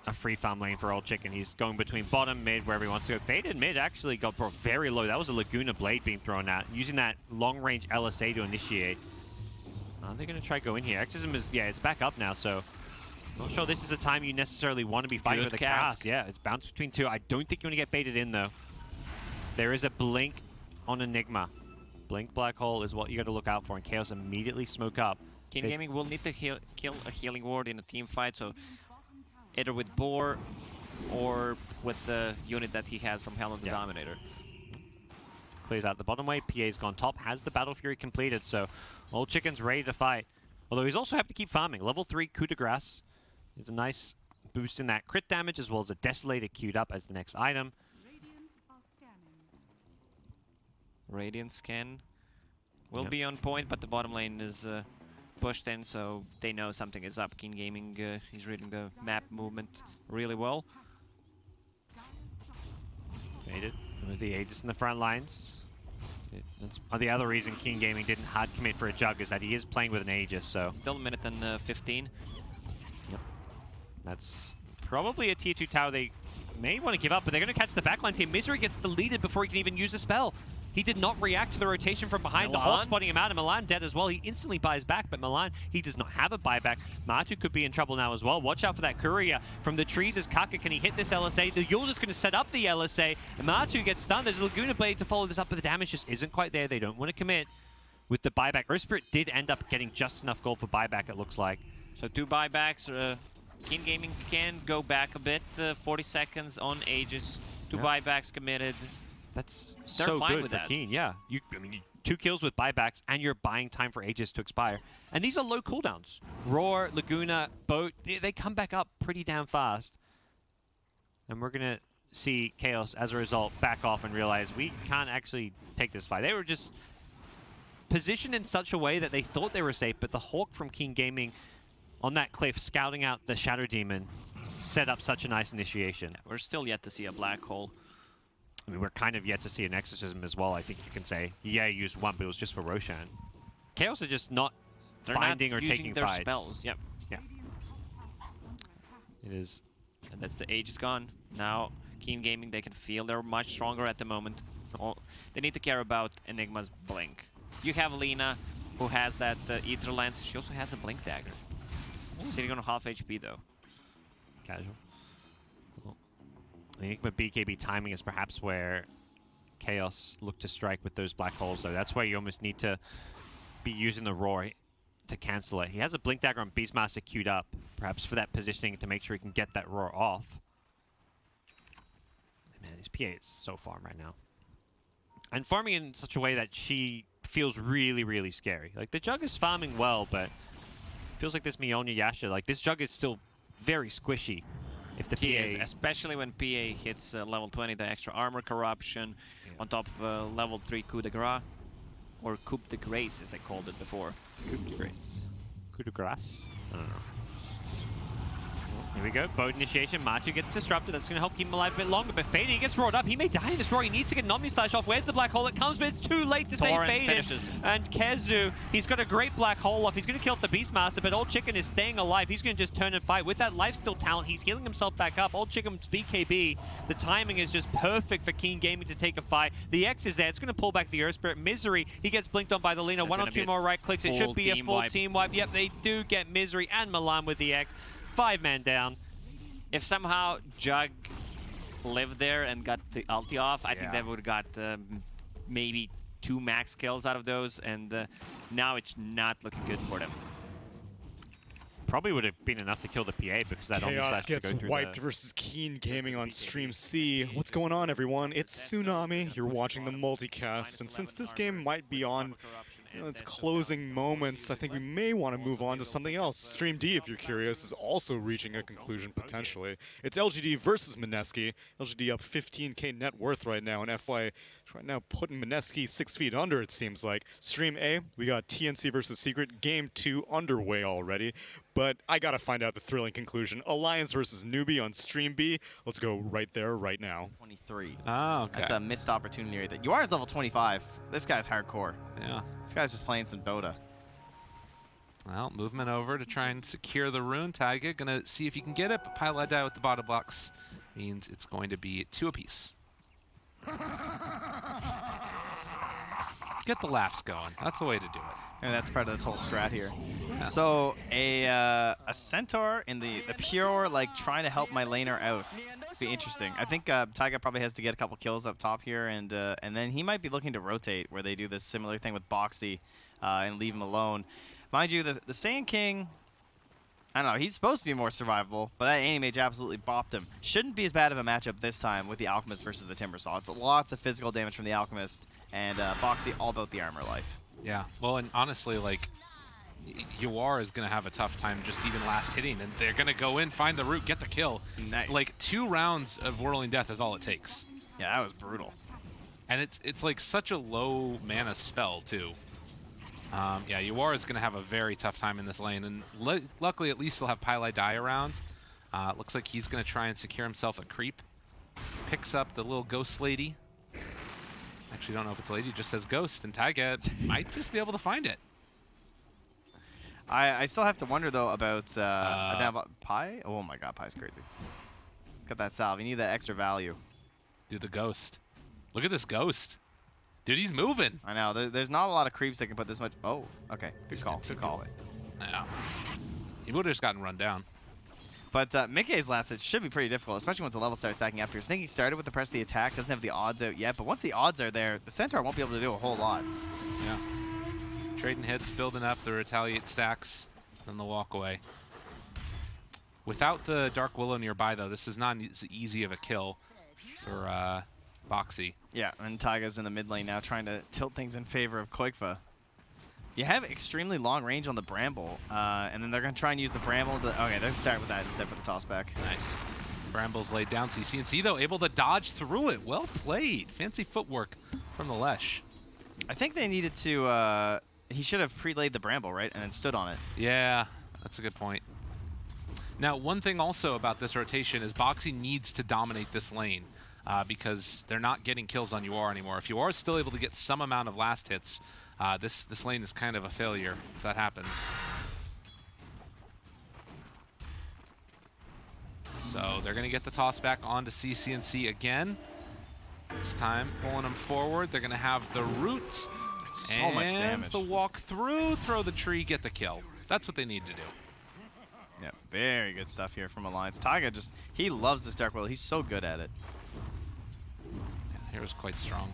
a free farm lane for Old Chicken. He's going between bottom, mid, wherever he wants to go. Faded mid actually got brought very low. That was a Laguna Blade being thrown out. Using that long-range LSA to initiate. They're going to try go in here. Exorcism is, yeah, it's back up now, so not sure this is a time you necessarily want to be fighting Good with a cast. cast. Yeah, it's bounced between 2. I don't think you want to get baited in, though. There is a blink on Enigma. Blink Black Hole is what you got to look out for, and Chaos immediately smoke up. King Gaming will need to kill a healing ward in a team fight, so either with Boar or with the unit that he has from Helm of the Dominator. Clears out the bottom way. PA's gone top, has the Battle Fury completed, so Old Chicken's ready to fight. Although he's also happy to keep farming. Level 3 Coup de Grace is a nice boost in that crit damage, as well as a Desolator queued up as the next item. Radiant Scan will be on point, but the bottom lane is pushed in, so they know something is up. King Gaming is reading the map movement really well. Made it with the Aegis in the front lines. That's the other reason King Gaming didn't hard commit for a Jug, is that he is playing with an Aegis, so... Still a minute and 15. Yep. That's probably a tier 2 tower they may want to give up, but they're going to catch the backline team. Misery gets deleted before he can even use a spell. He did not react to the rotation from behind. The Hawk spotting him out, and Milan dead as well. He instantly buys back, but Milan, he does not have a buyback. Matu could be in trouble now as well. Watch out for that courier from the trees as Kaka. Can he hit this LSA? The Yule's just going to set up the LSA, and Matu gets stunned. There's a Laguna Blade to follow this up, but the damage just isn't quite there. They don't want to commit with the buyback. Earth Spirit did end up getting just enough gold for buyback, it looks like. So 2 buybacks. King Gaming can go back a bit. 40 seconds on Aegis. 2 buybacks committed. That's They're so fine good with for that. Keen, yeah. I mean, 2 kills with buybacks, and you're buying time for Aegis to expire. And these are low cooldowns. Roar, Laguna, Boat, they come back up pretty damn fast. And we're going to see Chaos, as a result, back off and realize we can't actually take this fight. They were just positioned in such a way that they thought they were safe, but the Hawk from Keen Gaming on that cliff, scouting out the Shadow Demon, set up such a nice initiation. We're still yet to see a black hole. I mean, we're kind of yet to see an exorcism as well, I think you can say. Yeah, he used one, but it was just for Roshan. Chaos are just not finding or taking their fights. Spells. Yep. Yeah. It is. And that's the age is gone. Now, Keen Gaming, they can feel they're much stronger at the moment. They need to care about Enigma's blink. You have Lina, who has that Ether Lance. She also has a blink dagger. Sitting on half HP though. Casual. Cool. Enigma BKB timing is perhaps where Chaos look to strike with those black holes, though. That's where you almost need to be using the Roar to cancel it. He has a blink dagger on Beastmaster queued up, perhaps for that positioning to make sure he can get that Roar off. Man, his PA is so farm right now. And farming in such a way that she feels really, really scary. Like, the Jug is farming well, but feels like this Mionia Yasha, like, this Jug is still very squishy. If the PA... especially when PA hits level 20, the extra armor corruption, on top of level 3 coup de grace, or coup de grace as I called it before. Coup de grace. Coup de grace? I don't know. Here we go, boat initiation. Matu gets disrupted. That's going to help keep him alive a bit longer. But Faden gets roared up. He may die in this roar. He needs to get an Omni-Slash off. Where's the black hole? It comes, but it's too late to save Faden. And Kezu, he's got a great black hole off. He's going to kill the Beastmaster, but Old Chicken is staying alive. He's going to just turn and fight. With that lifesteal talent, he's healing himself back up. Old Chicken's BKB. The timing is just perfect for Keen Gaming to take a fight. The X is there. It's going to pull back the Earth Spirit. Misery, he gets blinked on by the Lina. One or two more right clicks. It should be a full team wipe. Yep, they do get Misery and Milan with the X. 5-man down. If somehow Jug lived there and got the ulti off, I think they would have got maybe 2 max kills out of those, and now it's not looking good for them. Probably would have been enough to kill the PA because that Chaos gets wiped versus Keen Gaming on Stream C. What's going on, everyone? It's Tsunami. You're watching the multicast, and since this game might be on its closing moments, I think we may want to move on to something else. Stream D, if you're curious, is also reaching a conclusion potentially. It's LGD versus Mineski. LGD up 15k net worth right now, and FY right now putting Mineski 6 feet under, it seems like. Stream A, we got TNC versus Secret. Game 2 underway already. But I gotta find out the thrilling conclusion. Alliance versus Newbee on Stream B. Let's go right there, right now. 23. Oh, okay. That's a missed opportunity right there. You are level 25. This guy's hardcore. Yeah. This guy's just playing some Dota. Well, movement over to try and secure the rune. Taiga gonna see if he can get it, but Pilot die with the bottom blocks means it's going to be 2 apiece. Get the laughs going. That's the way to do it. And that's part of this whole strat here. Yeah. So a centaur in the pure, like, trying to help my laner out. Be interesting. I think Taiga probably has to get a couple kills up top here, and then he might be looking to rotate, where they do this similar thing with Boxy and leave him alone. Mind you, the Saiyan King, I don't know, he's supposed to be more survivable, but that Anti-Mage absolutely bopped him. Shouldn't be as bad of a matchup this time with the Alchemist versus the Timbersaw. It's lots of physical damage from the Alchemist, and Boxy all about the armor life. Yeah, well, and honestly, like, Yawar is going to have a tough time just even last hitting, and they're going to go in, find the root, get the kill. Nice. Like, 2 rounds of Whirling Death is all it takes. Yeah, that was brutal. And it's like such a low mana spell, too. Yeah, Yawar is going to have a very tough time in this lane, and luckily at least he'll have Pylai die around. Looks like he's going to try and secure himself a creep. Picks up the little ghost lady. Actually, don't know if it's a lady, it just says ghost, and Taiga might just be able to find it. I still have to wonder, though, about Pi. Oh my god, Pi's crazy. Got that salve. You need that extra value. Dude, the ghost. Look at this ghost. Dude, he's moving. I know. There's not a lot of creeps that can put this much. Oh, okay. Good call. Good call. Yeah. He would have just gotten run down. But Mickey's last hit should be pretty difficult, especially once the level starts stacking after. I think he started with the press of the attack, doesn't have the odds out yet, but once the odds are there, the Centaur won't be able to do a whole lot. Yeah. Trading hits, building up the retaliate stacks, then the walk away. Without the Dark Willow nearby, though, this is not as easy of a kill for Boxy. Yeah, and Taiga's in the mid lane now trying to tilt things in favor of Koikfa. You have extremely long range on the Bramble, and then they're going to try and use the Bramble to... Okay, they're starting with that instead for the tossback. Nice. Brambles laid down. CCNC, though, able to dodge through it. Well played. Fancy footwork from the Lesh. I think they needed to, he should have pre-laid the Bramble, right? And then stood on it. Yeah, that's a good point. Now, one thing also about this rotation is Boxy needs to dominate this lane because they're not getting kills on UR anymore. If UR is still able to get some amount of last hits, this lane is kind of a failure if that happens. So they're going to get the toss back onto CCNC again. This time, pulling them forward. They're going to have the roots So much damage. the walk through, throw the tree, get the kill. That's what they need to do. Yeah, very good stuff here from Alliance. Taiga just, he loves this Dark World. He's so good at it. Hero's quite strong.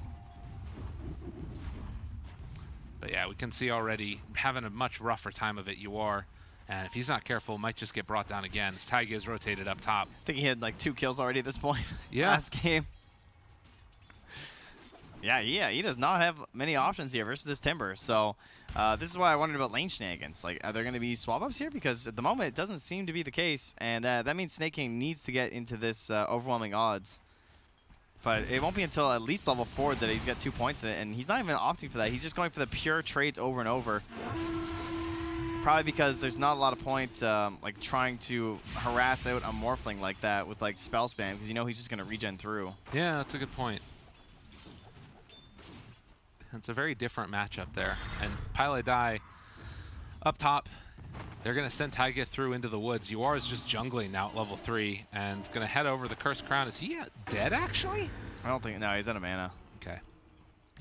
But yeah, we can see already having a much rougher time of it, UR. And if he's not careful, might just get brought down again as Taiga is rotated up top. I think he had like 2 kills already at this point. Yeah. Last game. Yeah, he does not have many options here versus this Timber. So this is why I wondered about lane shenanigans. Like, are there going to be swap ups here? Because at the moment, it doesn't seem to be the case. And that means Snake King needs to get into this overwhelming odds. But it won't be until at least level 4 that he's got 2 points in it. And he's not even opting for that. He's just going for the pure trades over and over. Probably because there's not a lot of point like trying to harass out a Morphling like that with like spell spam. Because you know he's just going to regen through. Yeah, that's a good point. It's a very different matchup there. And Pile Die up top. They're going to send Taiga through into the woods. UR is just jungling now at level 3 and going to head over the Cursed Crown. Is he dead, actually? I don't think, no, he's out of mana. Okay.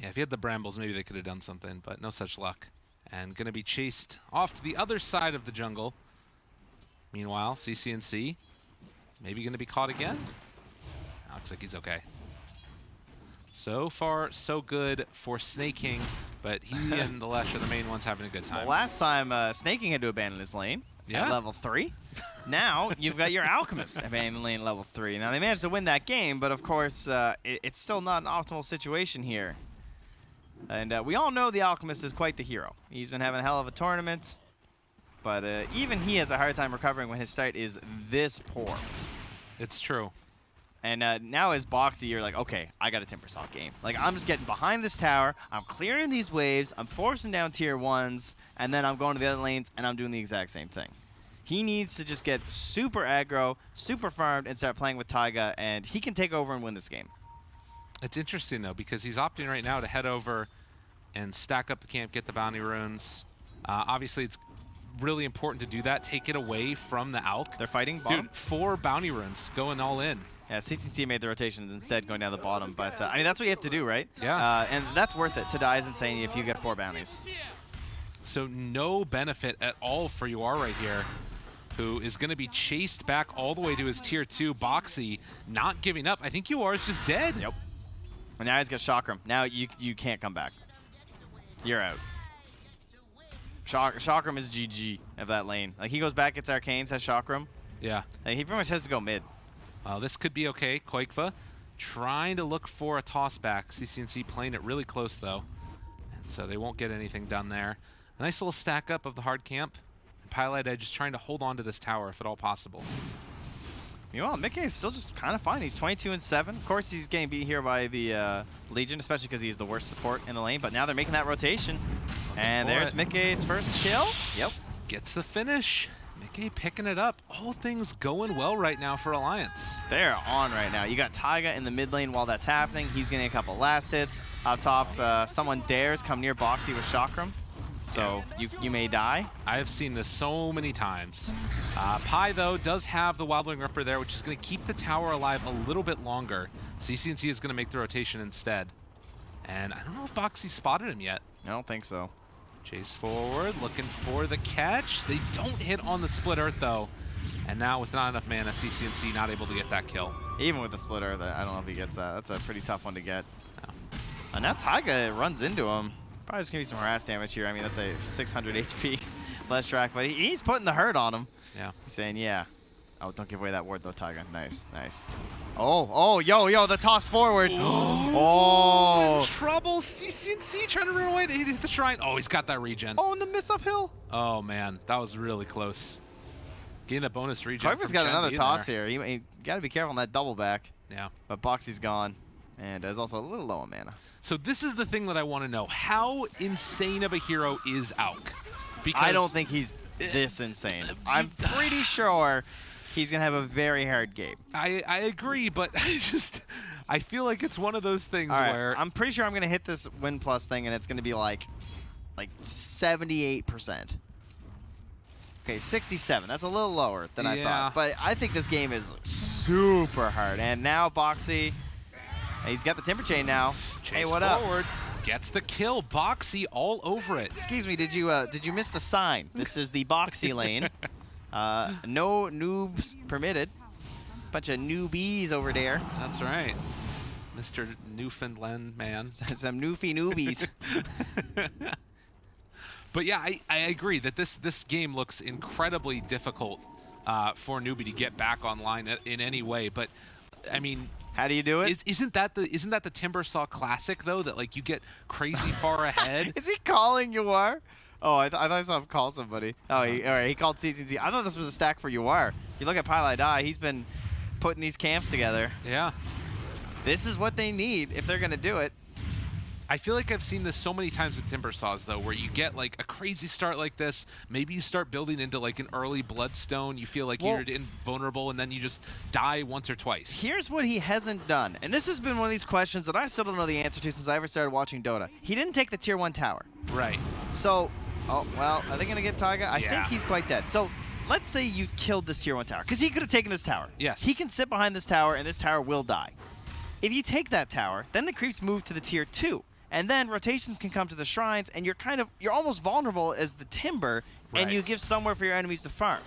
Yeah, if he had the Brambles, maybe they could have done something, but no such luck. And going to be chased off to the other side of the jungle. Meanwhile, CCNC maybe going to be caught again. Looks like he's okay. So far, so good for Snake King, but he and the Lesh are the main ones having a good time. Well, last time, Snake King had to abandon his lane at level 3. Now, you've got your Alchemist abandoning lane at level 3. Now, they managed to win that game, but of course, it's still not an optimal situation here. And we all know the Alchemist is quite the hero. He's been having a hell of a tournament, but even he has a hard time recovering when his start is this poor. It's true. And now as Boxy, you're like, okay, I got a Timbersaw game. Like, I'm just getting behind this tower, I'm clearing these waves, I'm forcing down tier 1s, and then I'm going to the other lanes, and I'm doing the exact same thing. He needs to just get super aggro, super farmed, and start playing with Taiga, and he can take over and win this game. It's interesting, though, because he's opting right now to head over and stack up the camp, get the bounty runes. Obviously, it's really important to do that. Take it away from the Alk. They're fighting bottom? Dude, 4 bounty runes going all in. Yeah, CCC made the rotations instead going down the bottom, but I mean, that's what you have to do, right? Yeah. And that's worth it. To die is insane if you get 4 bounties. So no benefit at all for UR right here, who is going to be chased back all the way to his tier 2. Boxy not giving up. I think UR is just dead. Yep. And now he's got Chakram. Now you can't come back. You're out. Chakram is GG of that lane. Like, he goes back, gets Arcanes, has Chakram. Yeah. Like, he pretty much has to go mid. This could be okay. Koikva trying to look for a toss back. CCNC playing it really close, though. And so they won't get anything done there. A nice little stack up of the hard camp. And Pilot Edge is trying to hold on to this tower if at all possible. Meanwhile, Mickey is still just kind of fine. He's 22-7. Of course, he's getting beat here by the Legion, especially because he's the worst support in the lane. But now they're making that rotation. And there's Mickey's first kill. Yep. Gets the finish. Mickey picking it up. All things going well right now for Alliance. They're on right now. You got Taiga in the mid lane while that's happening. He's getting a couple last hits. Up top, someone dares come near Boxy with Chakram. So you may die. I have seen this so many times. Pi, though, does have the Wildwing Ripper there, which is going to keep the tower alive a little bit longer. CCNC is going to make the rotation instead. And I don't know if Boxy spotted him yet. I don't think so. Chase forward, looking for the catch. They don't hit on the Split Earth, though. And now with not enough mana, CCNC not able to get that kill. Even with the Split Earth, I don't know if he gets that. That's a pretty tough one to get. No. And now Taiga runs into him. Probably just going to be some harass damage here. I mean, that's a 600 HP less track, but he's putting the hurt on him. Yeah. He's saying, yeah. Oh, don't give away that ward, though, Taiga. Nice, nice. Oh, yo, the toss forward. Oh. Trouble. CCNC trying to run away. He hit the shrine. Oh, he's got that regen. Oh, and the miss uphill. Oh, man. That was really close. Getting the bonus regen. Cobra's got another toss here. You got to be careful on that double back. Yeah. But Boxy's gone. And is also a little low on mana. So this is the thing that I want to know. How insane of a hero is Auk? Because I don't think he's this insane. I'm pretty sure he's going to have a very hard game. I agree, but I feel like it's one of those things where... I'm pretty sure I'm going to hit this win plus thing, and it's going to be like 78%. Okay, 67. That's a little lower than I thought. But I think this game is super hard. And now Boxy, he's got the Timber Chain now. Chase hey, what forward. up? Gets the kill. Boxy all over it. Excuse me, did you miss the sign? This is the Boxy lane. No noobs permitted. Bunch of newbies over there. That's right. Mr. Newfoundland man. Some newbies. But yeah, I agree that this game looks incredibly difficult for Newbee to get back online in any way. But I mean, how do you do it? Isn't that the Timbersaw classic though? That like you get crazy far ahead. Is he calling UR? Oh, I thought I saw him call somebody. Oh, all right, he called CCC. I thought this was a stack for UR. You look at Pile Die, he's been putting these camps together. Yeah. This is what they need if they're gonna do it. I feel like I've seen this so many times with Timbersaws, though, where you get like a crazy start like this. Maybe you start building into like an early Bloodstone. You feel like you're invulnerable, and then you just die once or twice. Here's what he hasn't done, and this has been one of these questions that I still don't know the answer to since I ever started watching Dota. He didn't take the Tier 1 tower. Right. So, oh, well, are they going to get Taiga? I think he's quite dead. So, let's say you killed this Tier 1 tower, because he could have taken this tower. Yes. He can sit behind this tower, and this tower will die. If you take that tower, then the creeps move to the Tier 2. And then rotations can come to the shrines, and you're almost vulnerable as the Timber, and you give somewhere for your enemies to farm.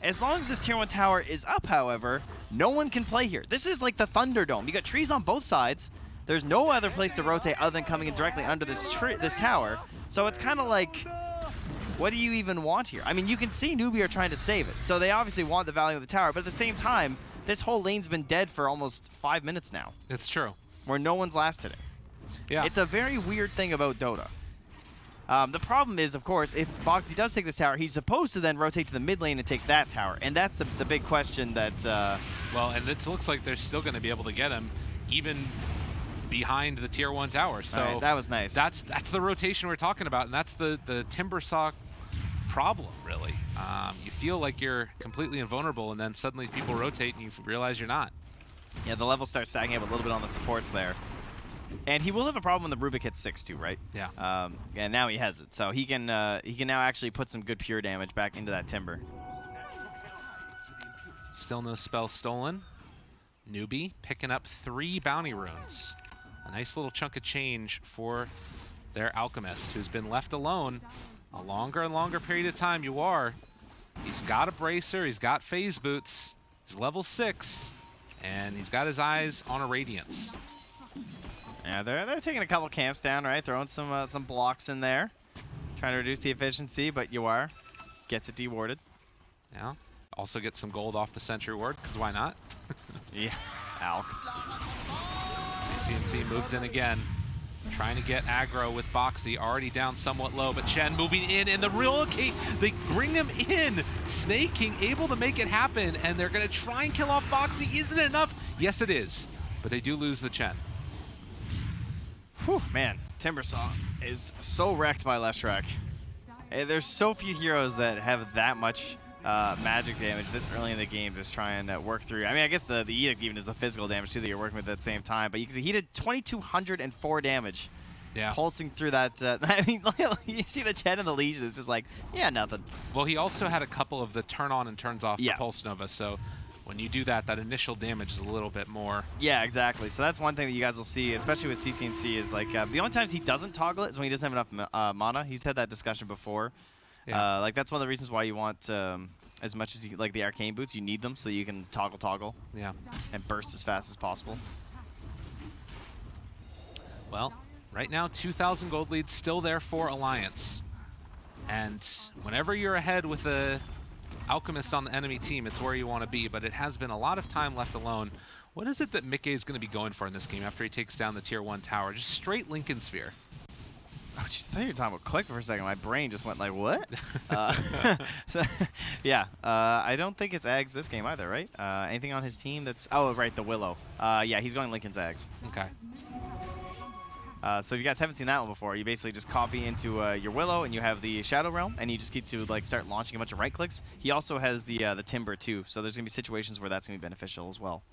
As long as this Tier 1 tower is up, however, no one can play here. This is like the Thunderdome. You got trees on both sides. There's no other place to rotate other than coming in directly under this tower. So it's kind of like, what do you even want here? I mean, you can see Newbee are trying to save it. So they obviously want the value of the tower, but at the same time, this whole lane's been dead for almost 5 minutes now. It's true. Where no one's lasted it. Yeah. It's a very weird thing about Dota. The problem is, of course, if Boxy does take this tower, he's supposed to then rotate to the mid lane and take that tower. And that's the big question that... well, and it looks like they're still going to be able to get him even behind the Tier 1 tower. So right, that was nice. That's the rotation we're talking about, and that's the Timbersaw problem, really. You feel like you're completely invulnerable, and then suddenly people rotate, and you realize you're not. Yeah, the level starts stacking up a little bit on the supports there. And he will have a problem when the Rubik hits 6 too, right? Yeah. And now he has it, so he can now actually put some good pure damage back into that Timber. Still no spell stolen. Newbee picking up 3 bounty runes. A nice little chunk of change for their alchemist, who's been left alone a longer and longer period of time. He's got a bracer, he's got phase boots, he's level 6, and he's got his eyes on a radiance. Yeah, they're taking a couple camps down, right? Throwing some blocks in there, trying to reduce the efficiency, but UR gets it dewarded. Yeah. Also get some gold off the sentry ward, because why not? Yeah, Alk. CNC moves in again, trying to get aggro with Boxy, already down somewhat low, but Chen moving in, and the relocate, they bring him in. Snaking able to make it happen, and they're going to try and kill off Boxy. Is it enough? Yes, it is, but they do lose the Chen. Whew, man, Timbersaw is so wrecked by Leshrac. There's so few heroes that have that much magic damage this early in the game, just trying to work through. I mean, I guess the Edict even is the physical damage too that you're working with at the same time, but you can see he did 2,204 damage. Yeah. Pulsing through that. I mean, you see the Chen and the Legion, it's just like, yeah, nothing. Well, he also had a couple of the turn on and turns off for Pulse Nova, so when you do that, that initial damage is a little bit more. Yeah, exactly. So that's one thing that you guys will see, especially with CCNC, is like the only times he doesn't toggle it is when he doesn't have enough mana. He's had that discussion before. Yeah. Like that's one of the reasons why you want, as much as you like the arcane boots, you need them so you can toggle. Yeah. And burst as fast as possible. Well, right now 2,000 gold lead still there for Alliance, and whenever you're ahead with a Alchemist on the enemy team, it's where you want to be, but it has been a lot of time left alone. What is it that Mickey is going to be going for in this game after he takes down the Tier 1 tower? Just straight Lincoln Sphere. Oh, jeez, I thought you were talking about Quick for a second. My brain just went like, what? So, yeah, I don't think it's Ags this game either, right? Anything on his team that's... Oh, right, the Willow. Yeah, he's going Lincoln's Ags. Okay. So if you guys haven't seen that one before, you basically just copy into your Willow, and you have the Shadow Realm, and you just get to like start launching a bunch of right clicks. He also has the Timber too, so there's gonna be situations where that's gonna be beneficial as well.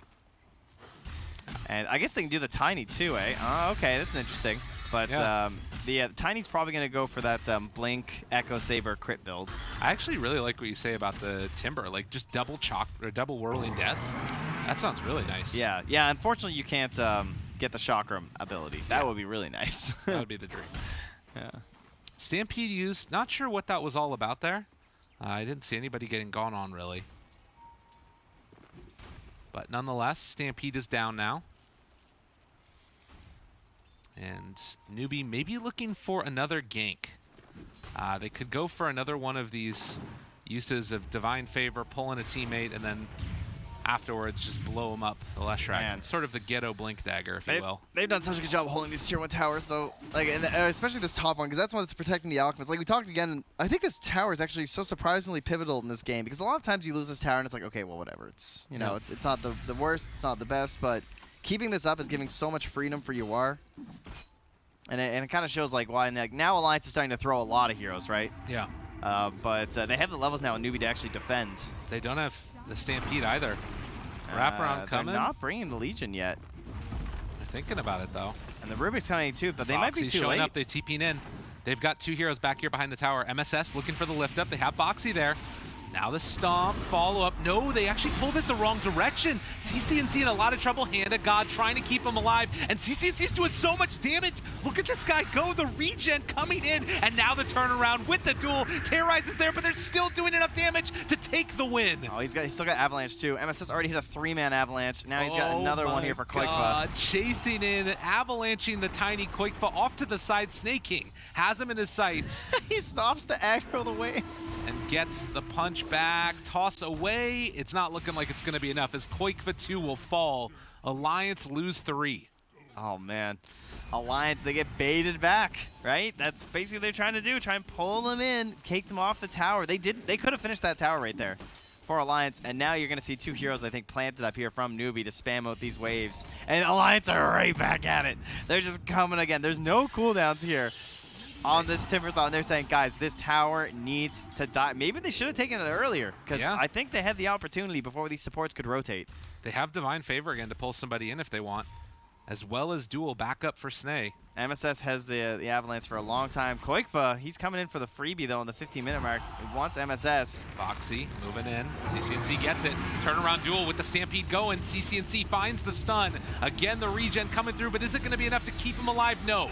And I guess they can do the Tiny too, eh? Oh, okay, this is interesting. But yeah. The Tiny's probably gonna go for that Blink Echo Saber crit build. I actually really like what you say about the Timber, like just double chalk or double whirling death. That sounds really nice. Yeah, yeah. Unfortunately, you can't get the Chakram ability. That would be really nice. That would be the dream. Yeah. Stampede used. Not sure what that was all about there. I didn't see anybody getting gone on really. But nonetheless, Stampede is down now. And Newbee maybe looking for another gank. They could go for another one of these uses of Divine Favor, pull in a teammate, and then afterwards just blow him up the Leshrac. It's sort of the ghetto Blink Dagger, if you will. They've done such a good job holding these tier 1 towers, though. Like, and especially this top one, because that's one that's protecting the Alchemist. Like we talked again, I think this tower is actually so surprisingly pivotal in this game, because a lot of times you lose this tower and it's like, okay, well, whatever. It's, you know, it's not the worst, it's not the best, but keeping this up is giving so much freedom for UR. And it kind of shows like why now Alliance is starting to throw a lot of heroes, right? Yeah. But they have the levels now in Newbee to actually defend. They don't have the Stampede either. Wraparound coming. They're not bringing the Legion yet. They're thinking about it though. And the Rubik's coming too, but they might be too showing late. up. They TP'ing in. They've got 2 heroes back here behind the tower. MSS looking for the lift up. They have Boxy there. Now the stomp, follow up. No, they actually pulled it the wrong direction. CCNC in a lot of trouble. Hand of God trying to keep him alive. And CCNC's doing so much damage. Look at this guy go. The regen coming in. And now the turnaround with the duel. Terrorize is there, but they're still doing enough damage to take the win. Oh, he's still got Avalanche too. MSS already hit a 3-man Avalanche. Now he's got another one here for Koikfa. Chasing in, avalanching the tiny Koikfa off to the side. Snake King has him in his sights. He stops to aggro the wave. And gets the punch back, toss away. It's not looking like it's going to be enough as Koikfa 2 will fall. Alliance lose 3. Oh, man. Alliance, they get baited back, right? That's basically what they're trying to do. Try and pull them in, cake them off the tower. They could have finished that tower right there for Alliance. And now you're going to see 2 heroes, I think, planted up here from Newbee to spam out these waves. And Alliance are right back at it. They're just coming again. There's no cooldowns here on this Timber Saw, and they're saying, guys, this tower needs to die. Maybe they should have taken it earlier, because I think they had the opportunity before these supports could rotate. They have Divine Favor again to pull somebody in if they want, as well as dual backup for Snay. MSS has the Avalanche for a long time. Koikfa, he's coming in for the freebie, though, on the 15-minute mark. He wants MSS. Boxy moving in. CCNC gets it. Turnaround duel with the Stampede going. CCNC finds the stun. Again, the regen coming through, but is it going to be enough to keep him alive? No.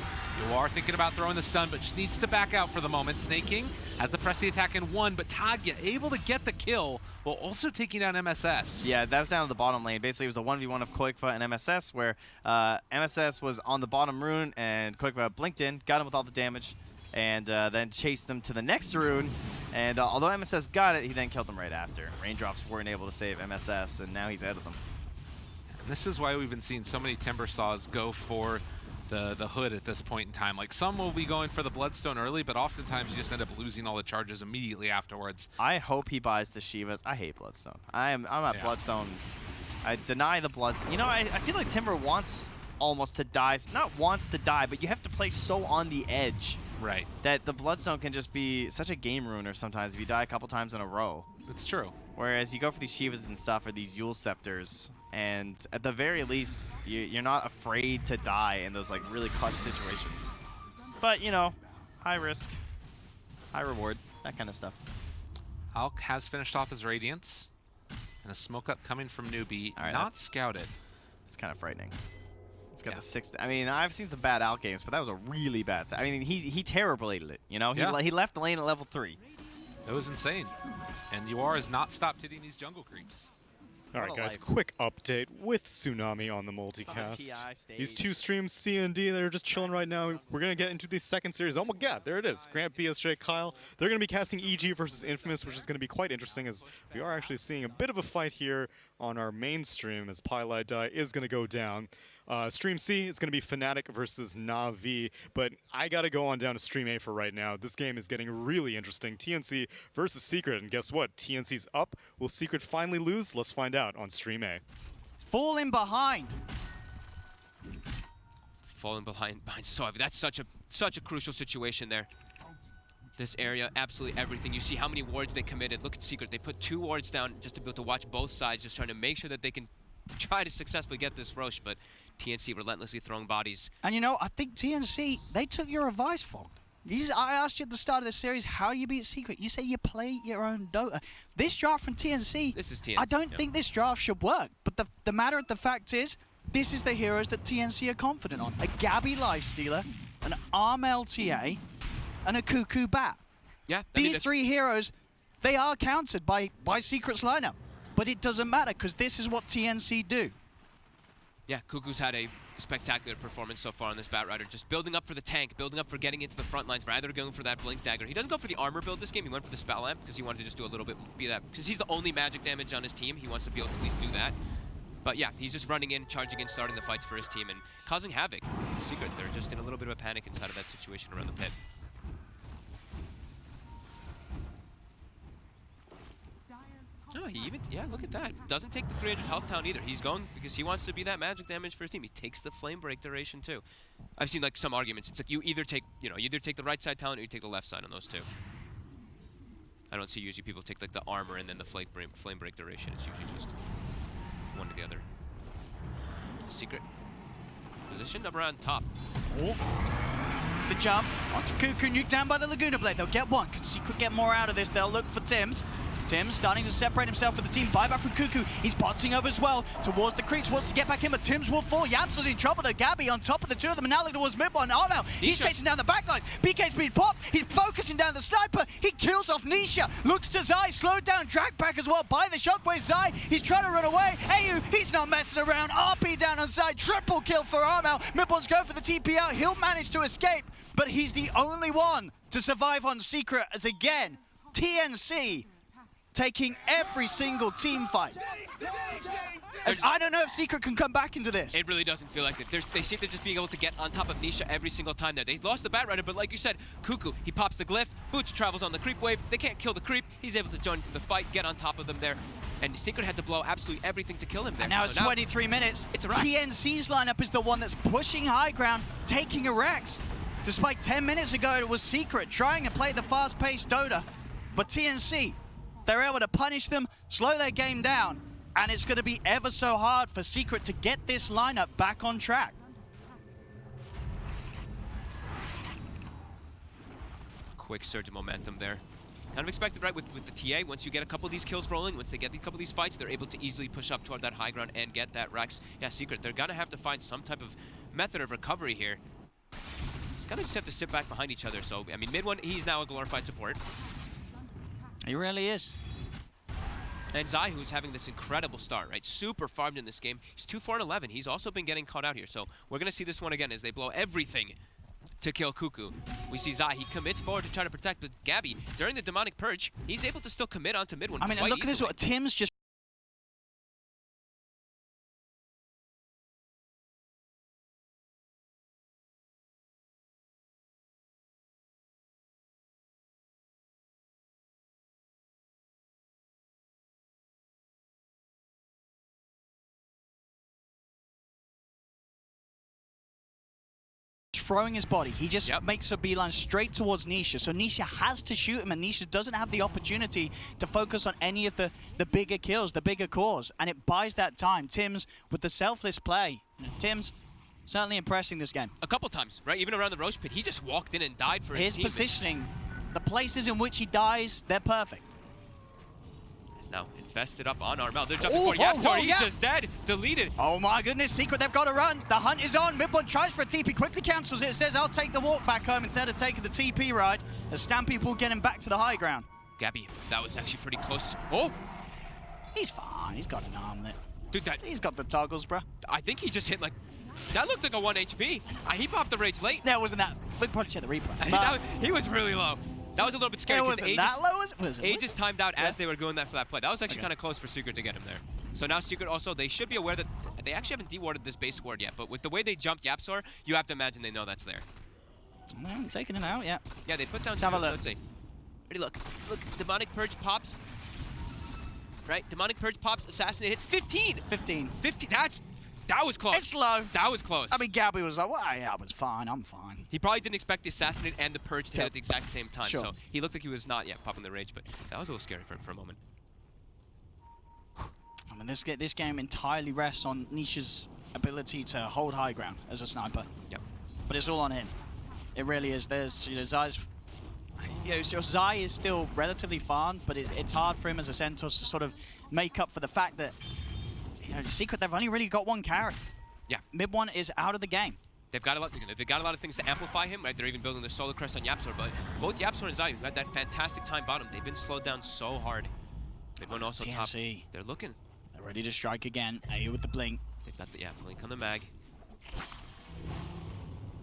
You are thinking about throwing the stun, but just needs to back out for the moment. Snake King has the press the attack in 1, but Tagya able to get the kill while also taking down MSS. Yeah, that was down to the bottom lane. Basically, it was a 1v1 of Koikfa and MSS, where MSS was on the bottom rune, and Koikfa blinked in, got him with all the damage, and then chased them to the next rune. And although MSS got it, he then killed him right after. Raindrops weren't able to save MSS, and now he's out of them. And this is why we've been seeing so many Timber Saws go for the hood at this point in time. Like, some will be going for the Bloodstone early, but oftentimes you just end up losing all the charges immediately afterwards. I hope he buys the Shivas. I hate Bloodstone. I'm at Bloodstone. I deny the Bloodstone. You know, I feel like Timber wants almost to die. Not wants to die, but you have to play so on the edge. Right. That the Bloodstone can just be such a game ruiner sometimes if you die a couple times in a row. It's true. Whereas you go for these Shivas and stuff, or these Yule Scepters, and at the very least, you're not afraid to die in those like really clutch situations. But, you know, high risk, high reward, that kind of stuff. Alk has finished off his Radiance, and a smoke up coming from Newbee, right, not scouted. It's kind of frightening. It's got the 6th. I mean, I've seen some bad Alk games, but that was a really bad. I mean, he terror-bladed it. You know, he left the lane at level 3. It was insane. And UR has not stopped hitting these jungle creeps. All right, guys, quick update with Tsunami on the multicast. These 2 streams, C and D, they're just chilling right now. We're going to get into the second series. Oh my god, there it is. Grant, BSJ, Kyle. They're going to be casting EG versus Infamous, which is going to be quite interesting, as we are actually seeing a bit of a fight here on our main stream as Pylite Die is going to go down. Stream C is going to be Fnatic versus Na'Vi, but I got to go on down to Stream A for right now. This game is getting really interesting. TNC versus Secret, and guess what? TNC's up. Will Secret finally lose? Let's find out on Stream A. Falling behind. Falling behind so that's such a crucial situation there. This area, absolutely everything. You see how many wards they committed. Look at Secret. They put 2 wards down just to be able to watch both sides, just trying to make sure that they can try to successfully get this Roche, but TNC relentlessly throwing bodies. And you know, I think TNC, they took your advice, Fogged. I asked you at the start of the series, how do you beat Secret? You say you play your own Dota. This draft from TNC, This is TNC. I don't think this draft should work. But the matter of the fact is, this is the heroes that TNC are confident on. A Gabby Lifestealer, an Arm LTA, and a Cuckoo Bat. Yeah, These 3 heroes, they are countered by Secret's lineup. But it doesn't matter, because this is what TNC do. Yeah, Cuckoo's had a spectacular performance so far on this Batrider, just building up for the tank, building up for getting into the front lines, rather than going for that Blink Dagger. He doesn't go for the armor build this game, he went for the Spell Amp, because he wanted to just do a little bit, because he's the only magic damage on his team, he wants to be able to at least do that. But yeah, he's just running in, charging in, starting the fights for his team, and causing havoc. Secret, they're just in a little bit of a panic inside of that situation around the pit. No, he even, yeah, look at that. Doesn't take the 300 health down either. He's going because he wants to be that magic damage for his team. He takes the flame break duration too. I've seen like some arguments. It's like you either take, you either take the right side talent or you take the left side on those two. I don't see usually people take like the armor and then the flame break duration. It's usually just one or the other. Secret position up around top. Oh. The jump onto Cuckoo, nuked down by the Laguna Blade. They'll get one. Can Secret get more out of this? They'll look for Tims. Tims starting to separate himself with the team. Buyback from Cuckoo. He's boxing over as well towards the creeps. Wants to get back in, but Tims will fall. Yapsa's in trouble though. Gabby on top of the 2 of them. And now looking towards mid one. Armel, he's chasing down the backline. BK's being popped. He's focusing down the sniper. He kills off Nisha. Looks to Zai. Slowed down. Drag back as well by the shockwave. Zai, he's trying to run away. Ayu, he's not messing around. RP down on Zai. Triple kill for Armel. Mid one's going for the TP out. He'll manage to escape, but he's the only one to survive on Secret as again, TNC taking every single team fight. I don't know if Secret can come back into this. It really doesn't feel like it. They seem to just being able to get on top of Nisha every single time there. They lost the Batrider, but like you said, Cuckoo, he pops the glyph, Boots travels on the creep wave, they can't kill the creep, he's able to join the fight, get on top of them there, and Secret had to blow absolutely everything to kill him there. And now it's 23 minutes. It's a Rex. TNC's lineup is the one that's pushing high ground, taking a Rex. Despite 10 minutes ago, it was Secret trying to play the fast-paced Dota, but TNC, they're able to punish them, slow their game down, and it's going to be ever so hard for Secret to get this lineup back on track. Quick surge of momentum there. Kind of expected, right, with the TA. Once you get a couple of these kills rolling, once they get a couple of these fights, they're able to easily push up toward that high ground and get that Rex. Yeah, Secret, they're going to have to find some type of method of recovery here. Kind of just have to sit back behind each other. So, I mean, mid one, he's now a glorified support. He really is. And Zai, who's having this incredible start, right? Super farmed in this game. He's 2-4-11. He's also been getting caught out here. So we're going to see this one again as they blow everything to kill Cuckoo. We see Zai, he commits forward to try to protect, but Gabby, during the Demonic Purge, he's able to still commit onto mid one. I mean, and look at this, what Tim's just throwing his body. He just makes a beeline straight towards Nisha. So Nisha has to shoot him, and Nisha doesn't have the opportunity to focus on any of the bigger kills, the bigger cores, and it buys that time. Tims with the selfless play. Tims certainly impressing this game. A couple times, right? Even around the Roche pit, he just walked in and died for his team. His positioning, the places in which he dies, they're perfect. He's now invested up on Armel. They're jumping for Yaptor. He's just dead. Deleted. Oh my goodness, Secret, they've got to run. The hunt is on. Midbone tries for a TP, quickly cancels it. It says, I'll take the walk back home instead of taking the TP ride. As Stampede will get him back to the high ground. Gabby, that was actually pretty close. Oh! He's fine. He's got an armlet. Dude, he's got the toggles, bro. I think he just hit like... That looked like a 1 HP. He popped the rage late. That wasn't that. We probably check the replay. He was really low. That was a little bit scary. It wasn't that low, was it? Aegis timed out as they were going for that play. That was actually kind of close for Secret to get him there. So now Secret also, they should be aware that they actually haven't dewarded this base ward yet, but with the way they jumped YapzOr, you have to imagine they know that's there. I'm taking it out, yeah. Yeah, they put down. Let's have a look. Let's see. Ready, look, Demonic Purge pops. Right, Demonic Purge pops, Assassinate hits 15. 15. 15. That was close. It's low. That was close. I mean, Gabby was like, well, yeah, I was fine. I'm fine. He probably didn't expect the Assassinate and the Purge to hit at the exact same time, Sure. so he looked like he was not yet popping the Rage, but that was a little scary for a moment. I mean, this game entirely rests on Nisha's ability to hold high ground as a sniper. Yep. But it's all on him. It really is. There's, Zai's, so Zai is still relatively farmed, but it's hard for him as a Centos to sort of make up for the fact that, Secret, they've only really got one carry. Yeah. Mid one is out of the game. They've got a lot of things to amplify him, right? They're even building their Solar Crest on YapzOr, but both YapzOr and Zai, who had that fantastic time bottom, they've been slowed down so hard. They've been also top. TNC. They're looking. They're ready to strike again. AU with the blink. They've got the blink on the mag.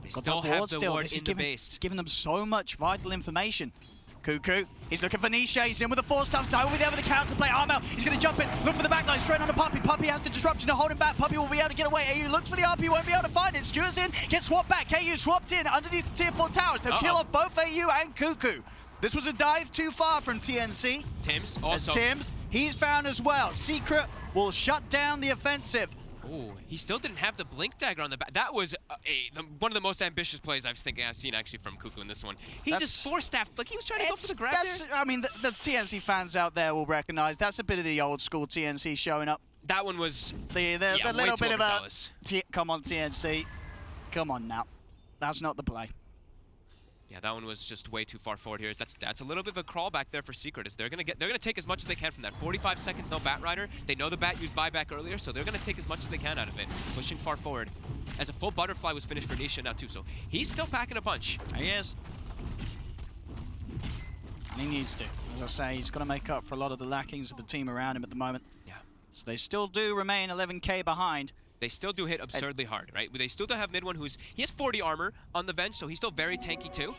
They Got still that have ward the still. ward This in is the base. It's giving them so much vital information. Cuckoo, he's looking for Nisha, he's in with a 4-star, Zai will be there with the counterplay. Armel, he's going to jump in, look for the backline, straight on the Puppey. Puppey has the disruption to hold him back. Puppey will be able to get away. AU looks for the RP, won't be able to find it. Stewart's in, gets swapped back. KU swapped in underneath the tier 4 towers. They'll kill off both AU and Cuckoo. This was a dive too far from TNC. Tims As also. Tims, he's found as well. Secret will shut down the offensive. Ooh, he still didn't have the blink dagger on the back. That was one of the most ambitious plays I've seen actually from Cuckoo in this one. He just force-staffed, like he was trying to go for the grab there. I mean, the TNC fans out there will recognize that's a bit of the old school TNC showing up. That one was The way little too bit of a overzealous. come on TNC, come on now, that's not the play. Yeah, that one was just way too far forward here. That's a little bit of a crawl back there for Secret. They're gonna take as much as they can from that. 45 seconds, no Bat Rider. They know the Bat used buyback earlier, so they're gonna take as much as they can out of it. Pushing far forward. As a full butterfly was finished for Nisha now too, so he's still packing a punch. He is. And he needs to. As I say, he's got to make up for a lot of the lackings of the team around him at the moment. Yeah. So they still do remain 11k behind. They still do hit absurdly hard, right? They still do have mid one he has 40 armor on the bench, so he's still very tanky too.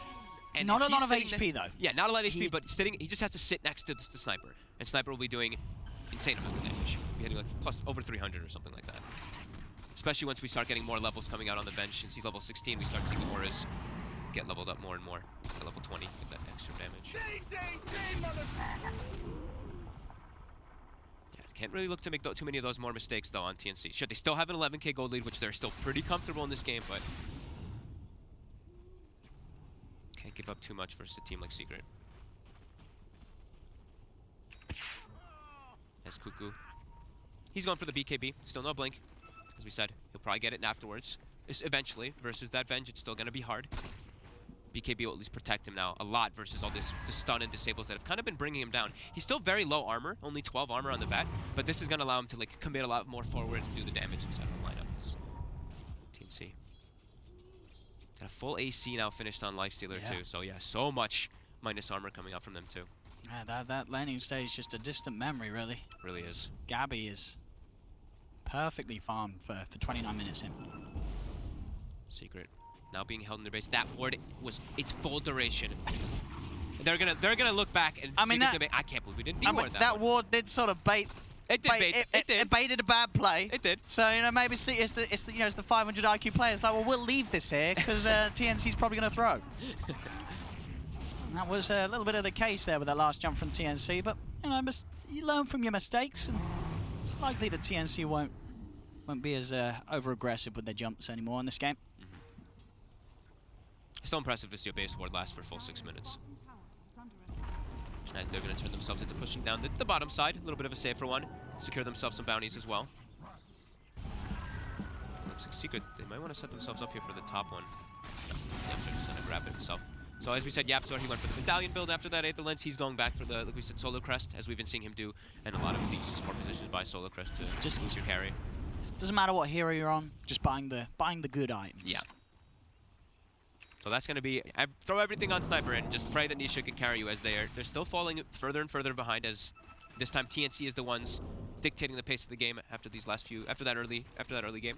And Not a he's lot of sitting HP though. Yeah, not a lot of HP, but he just has to sit next to the sniper. And sniper will be doing insane amounts of damage. Be hitting like plus over 300 or something like that. Especially once we start getting more levels coming out on the bench. Since he's level 16, we start seeing the auras get leveled up more and more. To level 20, get that extra damage. Yeah, can't really look to make too many of those more mistakes though on TNC. Sure, they still have an 11k gold lead, which they're still pretty comfortable in this game, but can't give up too much versus a team like Secret. As Cuckoo, he's going for the BKB. Still no blink. As we said, he'll probably get it afterwards. Eventually, versus that Venge, it's still going to be hard. BKB will at least protect him now a lot versus all the stun and disables that have kind of been bringing him down. He's still very low armor, only 12 armor on the bat, but this is going to allow him to like commit a lot more forward and do the damage inside of the lineup. TNC. Got a full AC now finished on Lifestealer too, so yeah, so much minus armor coming out from them too. Yeah, that landing stage is just a distant memory, really. Really is. Gabby is perfectly farmed for 29 minutes in. Secret now being held in their base. That ward was its full duration. They're gonna look back and I can't believe we didn't deward that ward did sort of bait. It did bait. It did. It baited a bad play. It did. So maybe see it's the 500 IQ players like, well, we'll leave this here because TNC's probably gonna throw. And that was a little bit of the case there with that last jump from TNC, but you learn from your mistakes, and it's likely that TNC won't be as over-aggressive with their jumps anymore in this game. It's still impressive to see a base ward last for a full 6 minutes. As they're going to turn themselves into pushing down the bottom side, a little bit of a safer one, secure themselves some bounties as well. Looks like Secret, they might want to set themselves up here for the top one. Yep, they're just going to grab it himself. So as we said, YapzOr, he went for the medallion build after that Aether Lens. He's going back for the, like we said, Solo Crest, as we've been seeing him do, and a lot of these support positions by Solo Crest to just boost your carry. It doesn't matter what hero you're on, just buying the good items. Yeah. So that's going to be, throw everything on Sniper and just pray that Nisha can carry you, as they're still falling further and further behind, as this time TNC is the ones dictating the pace of the game after that early game.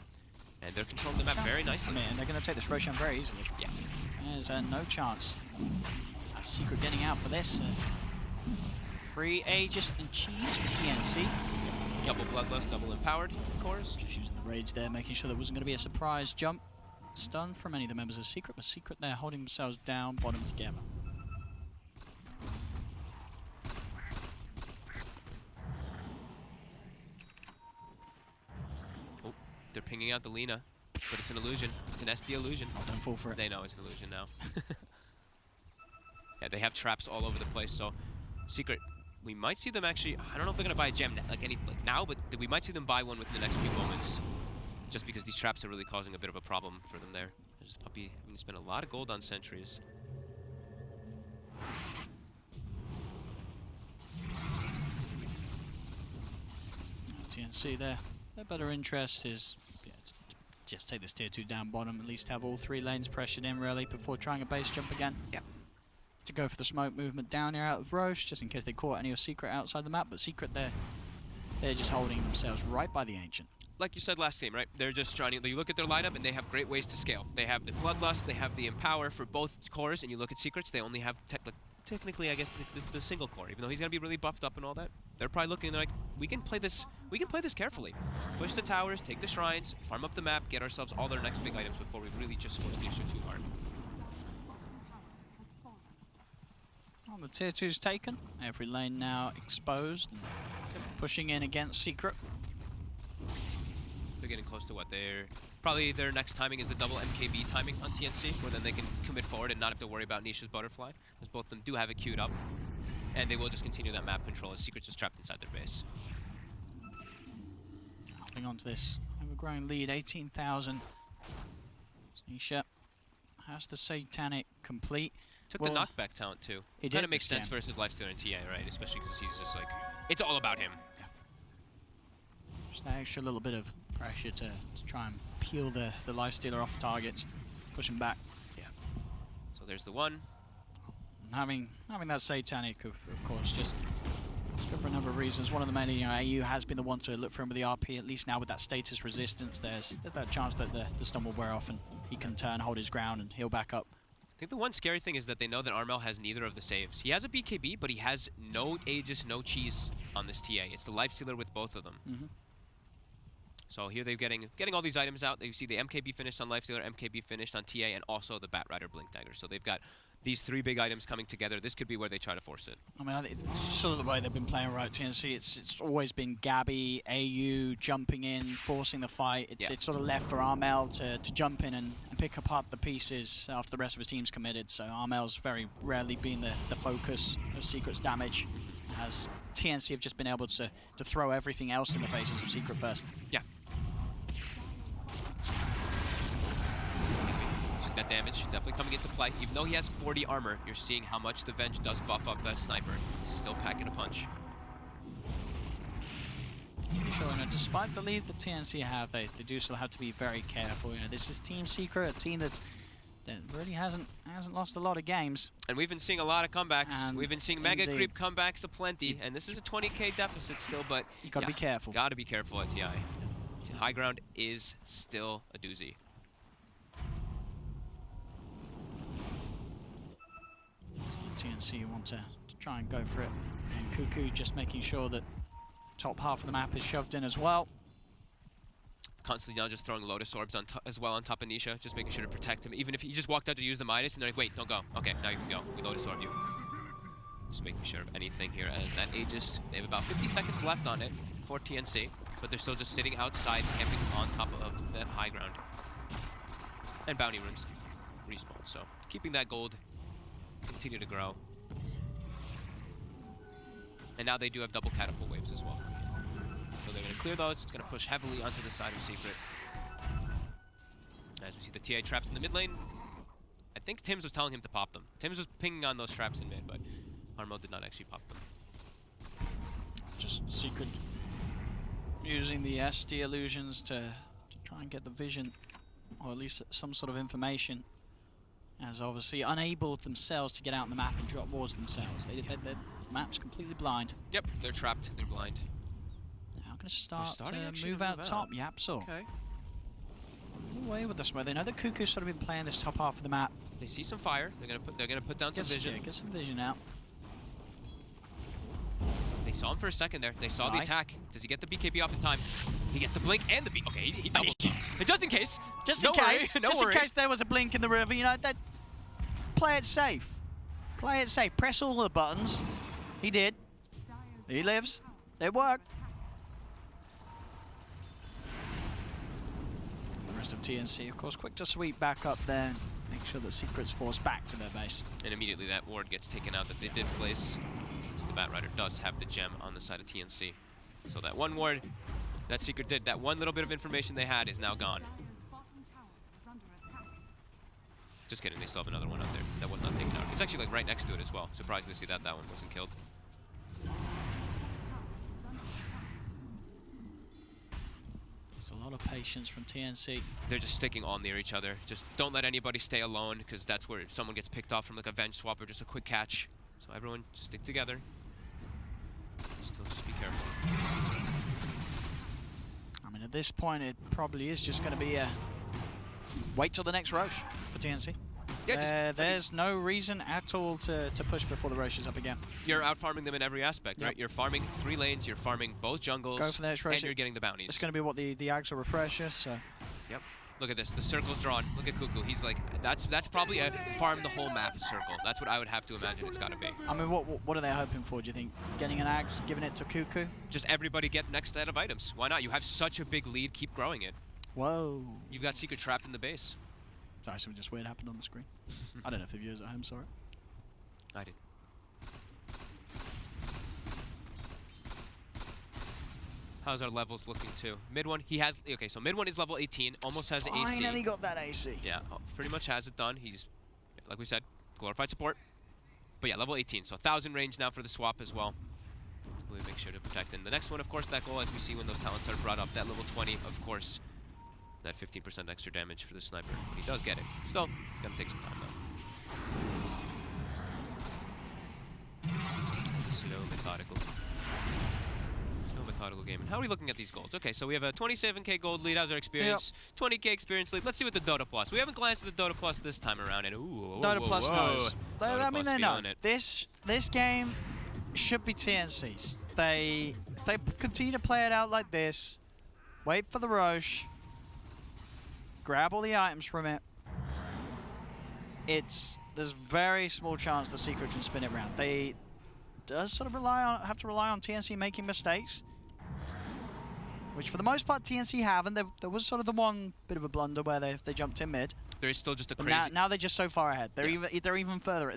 And they're controlling the map very nicely. I mean, they're going to take this Roshan very easily. Yeah. There's no chance. Secret getting out for this. Free Aegis and Cheese for TNC. Double Bloodlust, double Empowered cores. Just using the rage there, making sure there wasn't going to be a surprise jump stun from any of the members of Secret, but Secret there holding themselves down, bottom together. Oh, they're pinging out the Lina, but it's an illusion. It's an SD illusion. Oh, don't fall for it. They know it's an illusion now. Yeah, they have traps all over the place, so Secret, we might see them actually, I don't know if they're going to buy a gem now, but we might see them buy one within the next few moments, just because these traps are really causing a bit of a problem for them there. This puppy having to spend a lot of gold on sentries. TNC there. Their better interest is just take this tier 2 down bottom, at least have all 3 lanes pressured in really before trying a base jump again. Yeah. To go for the smoke movement down here out of Roche, just in case they caught any of Secret outside the map, but Secret there, they're just holding themselves right by the Ancient. Like you said last game, right? They're just trying to, you look at their lineup and they have great ways to scale. They have the Bloodlust, they have the Empower for both cores, and you look at Secrets, they only have technically, I guess, the single core. Even though he's gonna be really buffed up and all that, they're probably looking, they're like, we can play this carefully. Push the towers, take the shrines, farm up the map, get ourselves all their next big items before we really just force the issue too hard. Well, the tier 2's taken, every lane now exposed, and pushing in against Secret. They're getting close to what probably their next timing is the double MKB timing on TNC, where then they can commit forward and not have to worry about Nisha's butterfly, because both of them do have it queued up, and they will just continue that map control as Secret's just trapped inside their base. Holding on to this ever-growing lead, 18,000. Nisha has the Satanic complete. Took the knockback talent too. It kind of makes sense versus Lifestealer and TA, right? Especially because he's just like, it's all about him. Just that extra little bit of pressure to try and peel the Lifestealer off targets, push him back. Yeah. So there's the one. And having that Satanic, of course, just good for a number of reasons. One of them mainly, AU has been the one to look for him with the RP. At least now with that status resistance, there's that chance that the stun will wear off and he can turn, hold his ground, and heal back up. I think the one scary thing is that they know that Armel has neither of the saves. He has a BKB, but he has no Aegis, no cheese on this TA. It's the Lifestealer with both of them. So here they're getting all these items out. You see the MKB finished on Lifestealer, MKB finished on TA, and also the Batrider Blink Dagger. So they've got these 3 big items coming together. This could be where they try to force it. I mean, it's sort of the way they've been playing right TNC. It's always been Gabby, AU jumping in, forcing the fight. It's sort of left for Armel to jump in and pick apart the pieces after the rest of his team's committed. So Armel's very rarely been the focus of Secret's damage, as TNC have just been able to throw everything else in the faces of Secret first. Yeah. That damage definitely coming into play. Even though he has 40 armor, you're seeing how much the Venge does buff up that sniper. He's still packing a punch. Sure, despite the lead that TNC have, they do still have to be very careful. This is Team Secret, a team that really hasn't lost a lot of games. And we've been seeing a lot of comebacks. And we've been seeing Mega Creep comebacks aplenty, and this is a 20k deficit still, but you gotta be careful. Gotta be careful at TI. High ground is still a doozy. TNC want to try and go for it, and Cuckoo just making sure that top half of the map is shoved in as well. Constantly now just throwing Lotus Orbs on as well on top of Nisha, just making sure to protect him. Even if he just walked out to use the Midas and they're like, wait, don't go. Okay, now you can go. We Lotus Orb you. Just making sure of anything here as that Aegis. They have about 50 seconds left on it for TNC, but they're still just sitting outside, camping on top of that high ground. And bounty runes respawn, so keeping that gold continue to grow. And now they do have double catapult waves as well. So they're going to clear those. It's going to push heavily onto the side of Secret. As we see the TA traps in the mid lane. I think Tims was telling him to pop them. Tims was pinging on those traps in mid, but Armo did not actually pop them. Just Secret using the SD illusions to try and get the vision, or at least some sort of information, as obviously unable themselves to get out on the map and drop wards themselves. The map's completely blind. Yep, they're trapped. They're blind. Now going to start to move out top. Yapsor. Okay. Away with the smoke. They know that Cuckoo's sort of been playing this top half of the map. They see some fire. They're gonna put down some vision. Yeah, get some vision out. They saw him for a second there. They saw the Zai. attack. Does he get the BKB off in time? He gets the blink and the B. Okay, he double. Just in case. Just no in case. Worry, no just worry. in case there was a blink in the river, you know, play it safe. Play it safe. Press all the buttons. He did. He lives. It worked. The rest of TNC, of course, quick to sweep back up there. Make sure that Secret's forced back to their base. And immediately that ward gets taken out that they did place, since the Batrider does have the gem on the side of TNC. So that one ward that Secret did, that one little bit of information they had is now gone. Just kidding, they still have another one out there that was not taken out. It's actually like right next to it as well. Surprised to see that one wasn't killed. Just a lot of patience from TNC. They're just sticking all near each other. Just don't let anybody stay alone, because that's where someone gets picked off from like a venge swap or just a quick catch. So everyone just stick together. Still just be careful. I mean, at this point, it probably is just going to be a wait till the next Roche for TNC. Yeah, there's no reason at all to push before the Roche is up again. You're out farming them in every aspect, right? You're farming 3 lanes, you're farming both jungles, Go for the next Roche. and you're getting the bounties. It's going to be what the Ags will refresh us, so. Yep. Look at this, the circle's drawn. Look at Cuckoo. He's like, that's probably a farm the whole map circle. That's what I would have to imagine it's got to be. I mean, what are they hoping for, do you think? Getting an Ags, giving it to Cuckoo? Just everybody get next set of items. Why not? You have such a big lead, keep growing it. Whoa. You've got Secret trapped in the base. Sorry, something just weird happened on the screen. I don't know if the viewers at home saw it. I did. How's our levels looking too? Mid one, he has, okay, so mid one is level 18, almost has AC. Finally got that AC. Yeah, pretty much has it done. He's, like we said, glorified support. But yeah, level 18, so 1,000 range now for the swap as well. So we make sure to protect. And the next one, of course, that goal, as we see when those talents are brought up, that level 20, of course, that 15% extra damage for the sniper. But he does get it. Still, gonna take some time though. It's a slow, methodical game. And how are we looking at these golds? Okay, so we have a 27k gold lead. How's our experience? 20k experience lead. Let's see what the Dota Plus. We haven't glanced at the Dota Plus this time around. And ooh, Dota Plus knows. I mean, they know. It. This game should be TNC's. They continue to play it out like this. Wait for the Roche. Grab all the items from it. There's very small chance the Secret can spin it around. They does sort of have to rely on TNC making mistakes, which for the most part TNC have, and there was sort of the one bit of a blunder where they jumped in mid. There is still just a but crazy. Now they're just so far ahead. They're even further.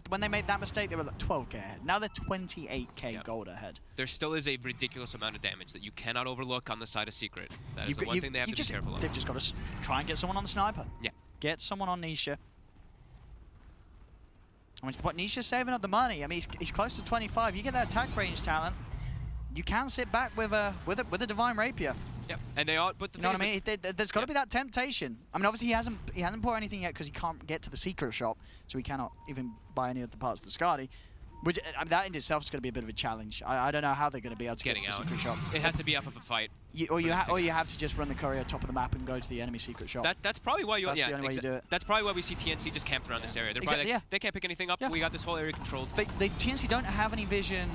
When they made that mistake, they were like 12k ahead. Now they're 28k gold ahead. There still is a ridiculous amount of damage that you cannot overlook on the side of Secret. That is the one thing they have to be careful of. They've just got to try and get someone on the sniper. Yeah. Get someone on Nisha. I mean, what Nisha's saving up the money. I mean, he's close to 25. You get that attack range talent, you can sit back with a divine rapier. Yep. And they all. But the you know what I mean? There's got to be that temptation. I mean, obviously he hasn't bought anything yet because he can't get to the Secret shop, so he cannot even buy any of the parts of the Skadi. Which, I mean, that in itself is going to be a bit of a challenge. I don't know how they're going to be able to get to the Secret shop. It has to be off of a fight. Or you have to just run the courier top of the map and go to the enemy Secret shop. That's probably why you. That's the only way you do it. That's probably why we see TNC just camped around this area. They're probably like, they can't pick anything up. We got this whole area controlled. TNC don't have any vision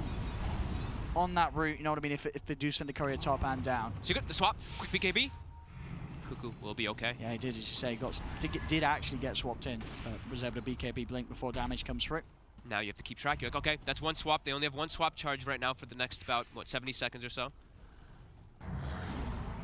on that route. You know what I mean? If they do send the courier top and down. So you got the swap. Quick BKB. Cuckoo will be okay. Yeah, he did. As you say, did actually get swapped in. Was able to BKB blink before damage comes through. Now you have to keep track. You're like, okay, that's one swap. They only have one swap charge right now for the next about, what, 70 seconds or so.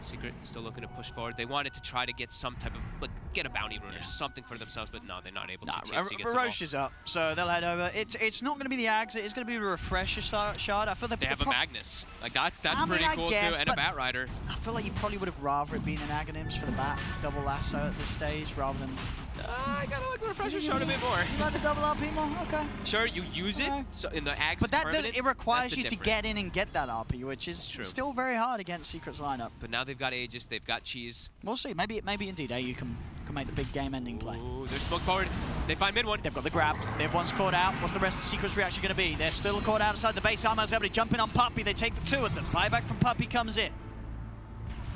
Secret still looking to push forward. They wanted to try to get some type of, like, get a bounty rune or something for themselves, but no, they're not able to. Roche is up, so they'll head over. It's not going to be the Ags. It's going to be a refresher shard. I feel they have a Magnus. Like that's pretty cool too, and a Batrider. I feel like you probably would have rather it been an Aghanims for the bat double lasso at this stage rather than. I gotta like the refresher shard a bit more. You like the double RP more? Okay. Sure, you use it so in the Ags. But it requires you to get in and get that RP, which is still very hard against Secret's lineup. But now they've got Aegis, they've got Cheese. We'll see. Maybe indeed, you can make the big game-ending play. Ooh, they're smoked forward. They find mid one. They've got the grab. Mid one's caught out. What's the rest of Secret's reaction going to be? They're still caught outside the base. Armor's able to jump in on Puppy. They take the two of them. Buyback from Puppy comes in.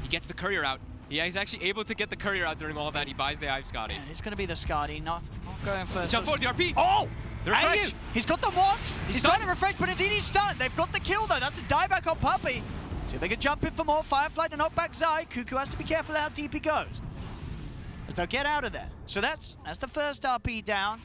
He gets the courier out. Yeah, he's actually able to get the courier out during all of that. He buys the Hive Skadi. And it's going to be the Skadi, not going for... Jump forward, the RP! Oh! They're fresh. AU, he's got them once. He's trying to refresh, but indeed he's stunned. They've got the kill though. That's a dieback on Puppey. See if they can jump in for more. Firefly to knock back Zai. Cuckoo has to be careful how deep he goes, as they'll get out of there. So that's the first RP down.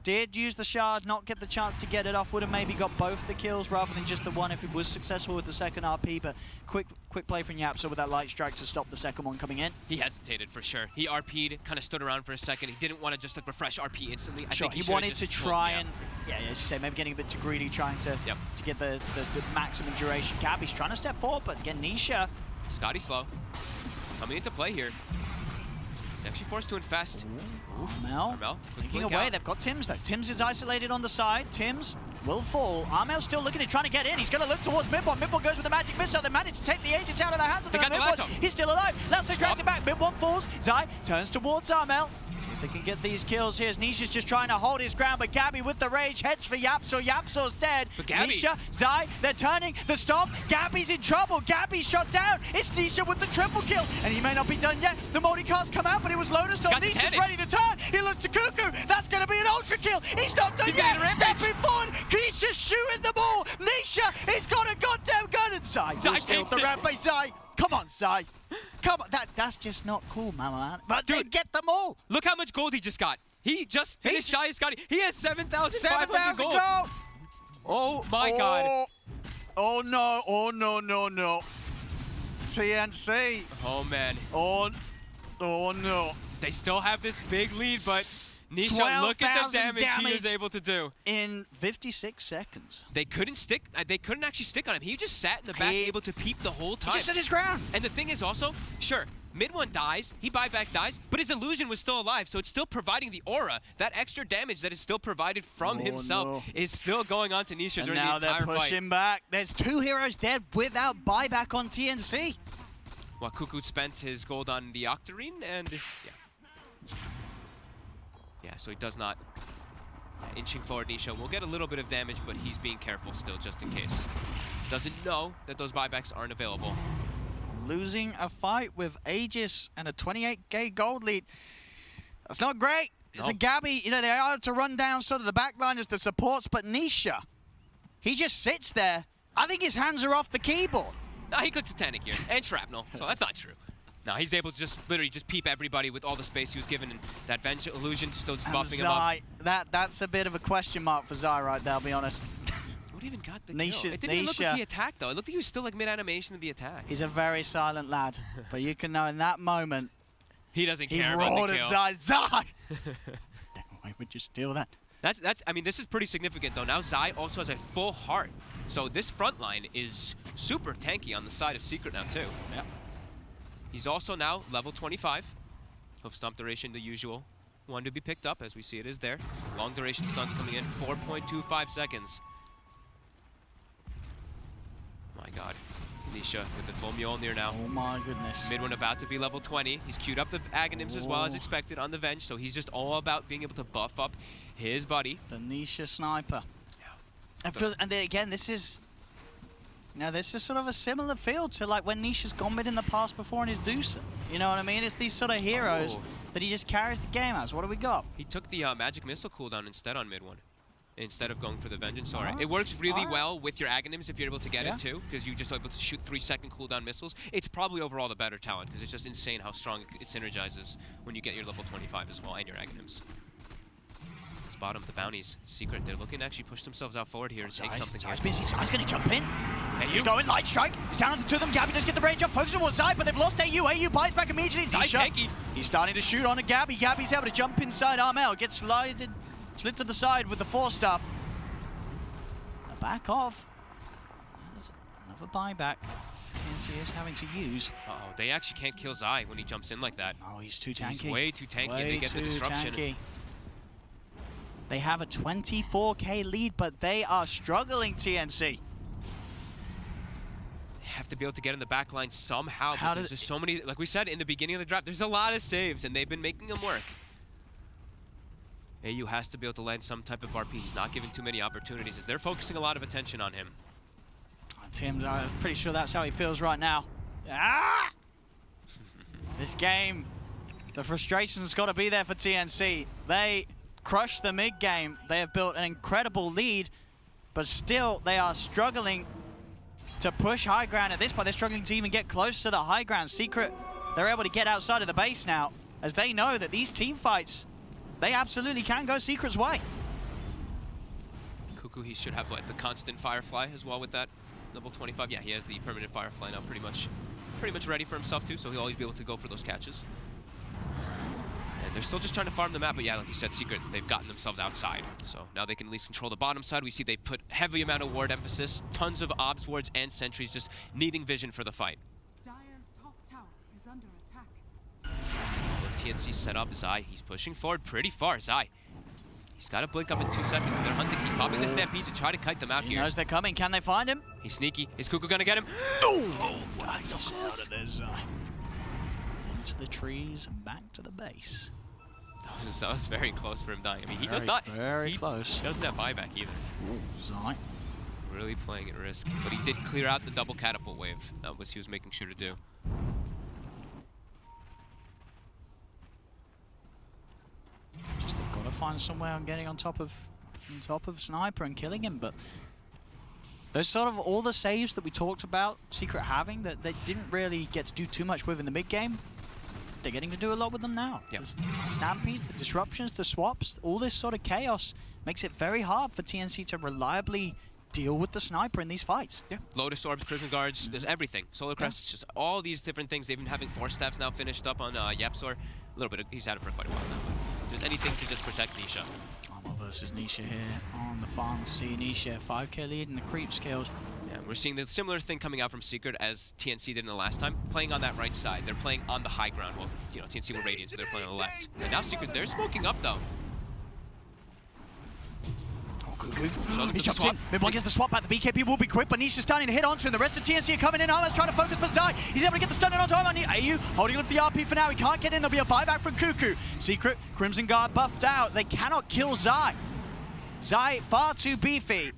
Did use the shard, not get the chance to get it off. Would have maybe got both the kills rather than just the one if it was successful with the second RP. But quick play from Yapso with that light strike to stop the second one coming in. He hesitated for sure. He RP'd, kind of stood around for a second. He didn't want to just like refresh RP instantly. Sure, I think he wanted to try pulled, and, as you say, maybe getting a bit too greedy, trying to get the maximum duration. Gabby's trying to step forward, but again, Nisha. Scotty slow. Coming into play here. He's actually forced to infest. Armel thinking away. They've got Tims though. Tims is isolated on the side. Tims will fall. Armel's still looking at trying to get in. He's going to look towards Mid1. Mid1 goes with the magic missile. They managed to take the agents out of their hands. Mid1, he's still alive. Lasso drags it back. Mid1 falls. Zai turns towards Armel. See if they can get these kills here. Nisha's just trying to hold his ground, but Gabby with the rage heads for Yapso. Yapso's dead. But Gabby. Nisha, Zai, they're turning the stomp. Gabby's in trouble. Gabby's shot down. It's Nisha with the triple kill, and he may not be done yet. The multicast come out, but it was Lotus. So Nisha's ready to turn. He looks to Cuckoo. That's going to be an ultra kill. He's not done yet. Stepping forward. He's just shooting the ball. Nisha, he's got a goddamn gun, and Zai takes the rampage. Zai, come on, Zai. Come on, that's just not cool, man. But dude, they get them all. Look how much gold he just got. He just finished shy as Scotty. He has 7,500 gold. Oh my god. Oh no, oh no. TNC. Oh man. Oh no. They still have this big lead, but Nisha, look at the damage he is able to do. In 56 seconds. They couldn't actually stick on him. He just sat in the back, able to peep the whole time. He just stood his ground. And the thing is also, sure, Mid1 dies, he buyback dies, but his illusion was still alive, so it's still providing the aura. That extra damage that is still provided from himself is still going on to Nisha during the entire fight. And now they're pushing back. There's 2 heroes dead without buyback on TNC. Well, Cuckoo spent his gold on the Octarine, and yeah, so he does not. Inching forward, Nisha will get a little bit of damage, but he's being careful still, just in case. Doesn't know that those buybacks aren't available. Losing a fight with Aegis and a 28k gold lead. That's not great. It's a Gabby, they are to run down sort of the back line as the supports, but Nisha, he just sits there. I think his hands are off the keyboard. No, he clicks Titanic here, and Shrapnel, so that's not true. No, he's able to just literally just peep everybody with all the space he was given, and that Venge illusion still just buffing him up. That's a bit of a question mark for Zai right there, I'll be honest. What even got the kill? It didn't even look like he attacked, though. It looked like he was still like mid-animation of the attack. He's a very silent lad, but you can know in that moment, he doesn't care about the kill. Zai! Why would you steal that? I mean, this is pretty significant, though. Now Zai also has a full heart. So this front line is super tanky on the side of Secret now, too. Yeah. He's also now level 25. Hoof stomp duration, the usual one to be picked up, as we see it is there. Long duration stunts coming in, 4.25 seconds. My god. Nisha with the full Mjolnir now. Oh my goodness. Mid1 about to be level 20. He's queued up the Aghanims as well as expected on the Venge, so he's just all about being able to buff up his buddy. The Nisha sniper. Yeah. And then again, this is sort of a similar feel to like when Nisha's gone mid in the past before in his Deucer. You know what I mean? It's these sort of heroes that he just carries the game as. What do we got? He took the magic missile cooldown instead on Mid1. Instead of going for the Vengeance. Sorry. It works really well with your Aghanims if you're able to get it too, because you're just able to shoot 3-second cooldown missiles. It's probably overall the better talent, because it's just insane how strong it synergizes when you get your level 25 as well and your Aghanims. Let's bottom the bounties. Secret, they're looking to actually push themselves out forward here and take something here. Zai's going to jump in. And you go in, light strike. He's down to them. Gabby does get the range up. Focus towards Zai, but they've lost AU. AU buys back immediately. He's starting to shoot on a Gabby. Gabby's able to jump inside Armel. Gets slid to the side with the 4-stuff. Back off. There's another buyback. TNC is having to use. Uh-oh, they actually can't kill Zai when he jumps in like that. Oh, he's too tanky. He's way too tanky, and they get the disruption. Tanky. They have a 24k lead, but they are struggling, TNC. They have to be able to get in the back line somehow, but there's just so many, like we said in the beginning of the draft, there's a lot of saves, and they've been making them work. AU has to be able to land some type of RP. He's not given too many opportunities as they're focusing a lot of attention on him. Tim's, I'm pretty sure that's how he feels right now. Ah! This game, the frustration's got to be there for TNC. They crushed the mid game. They have built an incredible lead, but still they are struggling to push high ground at this point. They're struggling to even get close to the high ground. Secret, they're able to get outside of the base now, as they know that these team fights, they absolutely can go Secret's way. Cuckoo, he should have what, the constant Firefly as well with that level 25. Yeah, he has the permanent Firefly now pretty much ready for himself too, so he'll always be able to go for those catches. And they're still just trying to farm the map, but yeah, like you said, Secret, they've gotten themselves outside. So now they can at least control the bottom side. We see they put heavy amount of ward emphasis, tons of obs wards and sentries just needing vision for the fight. Dire's top tower is under attack. With TNC set up, Zai, he's pushing forward pretty far. Zai, he's got to blink up in 2 seconds. They're hunting. He's popping the Stampede to try to kite them out He here. knows they're coming. Can they find him? He's sneaky. Is Cuckoo going to get him? Oh, that's so close. Out of there, Zai. Into the trees and back to the base. That was very close for him dying. I mean, he Very close. He doesn't have buyback either. Ooh, Zai. Really playing at risk. But he did clear out the double catapult wave. That was he was making sure to do. Just they've got to find some way on getting on top of Sniper and killing him, but there's sort of all the saves that we talked about Secret having that they didn't really get to do too much with in the mid game. They're getting to do a lot with them now. Yep. The stampedes, the disruptions, the swaps, all this sort of chaos makes it very hard for TNC to reliably deal with the Sniper in these fights. Yeah, Lotus Orbs, Prison Guards, there's everything. Solar Crests, just all these different things. They've been having Force Staffs now finished up on Yapsor. A little bit, he's had it for quite a while now. But if there's anything to just protect Nisha. Armor versus Nisha here on the farm. See Nisha, 5k lead and the creep skills. Yeah, we're seeing the similar thing coming out from Secret as TNC did in the last time, playing on that right side. They're playing on the high ground. Well, you know, TNC were Radiant, so they're playing on the left. And now Secret, they're smoking up though. He jumps in. Mid-1 gets the swap back. The BKB will be quick, but Nisha's starting to hit onto him. The rest of TNC are coming in. Armor's trying to focus for Zai. He's able to get the stun in on time on AU. Holding on to the RP for now. He can't get in. There'll be a buyback from Cuckoo. Secret, Crimson Guard buffed out. They cannot kill Zai. Zai, far too beefy.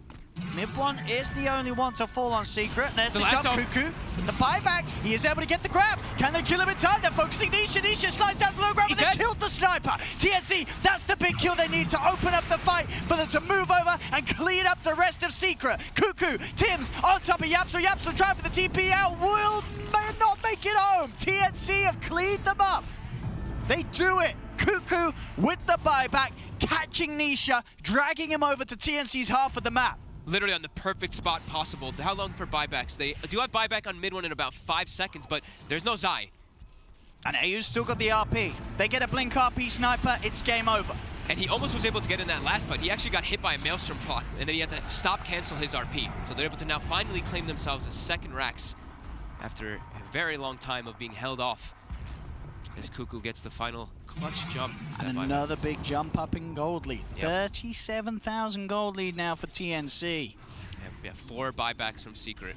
Mid-1 is the only one to fall on Secret. There's the jump, Cuckoo. With the buyback, he is able to get the grab. Can they kill him in time? They're focusing Nisha. Nisha slides down the low ground, but they killed the Sniper. TNC, that's the big kill they need to open up the fight for them to move over and clean up the rest of Secret. Cuckoo, Tim's on top of Yapso. Yapso trying for the TP out. Will not make it home. TNC have cleaned them up. They do it. Cuckoo with the buyback, catching Nisha, dragging him over to TNC's half of the map. Literally on the perfect spot possible. How long for buybacks? They do have buyback on mid-1 in about 5 seconds, but there's no Zai. And AU's still got the RP. They get a blink RP Sniper, it's game over. And he almost was able to get in that last fight. He actually got hit by a Maelstrom proc, and then he had to stop cancel his RP. So they're able to now finally claim themselves as second Rax after a very long time of being held off. As Cuckoo gets the final clutch jump. And another big jump up in gold lead. Yep. 37,000 gold lead now for TNC. Yeah, 4 buybacks from Secret.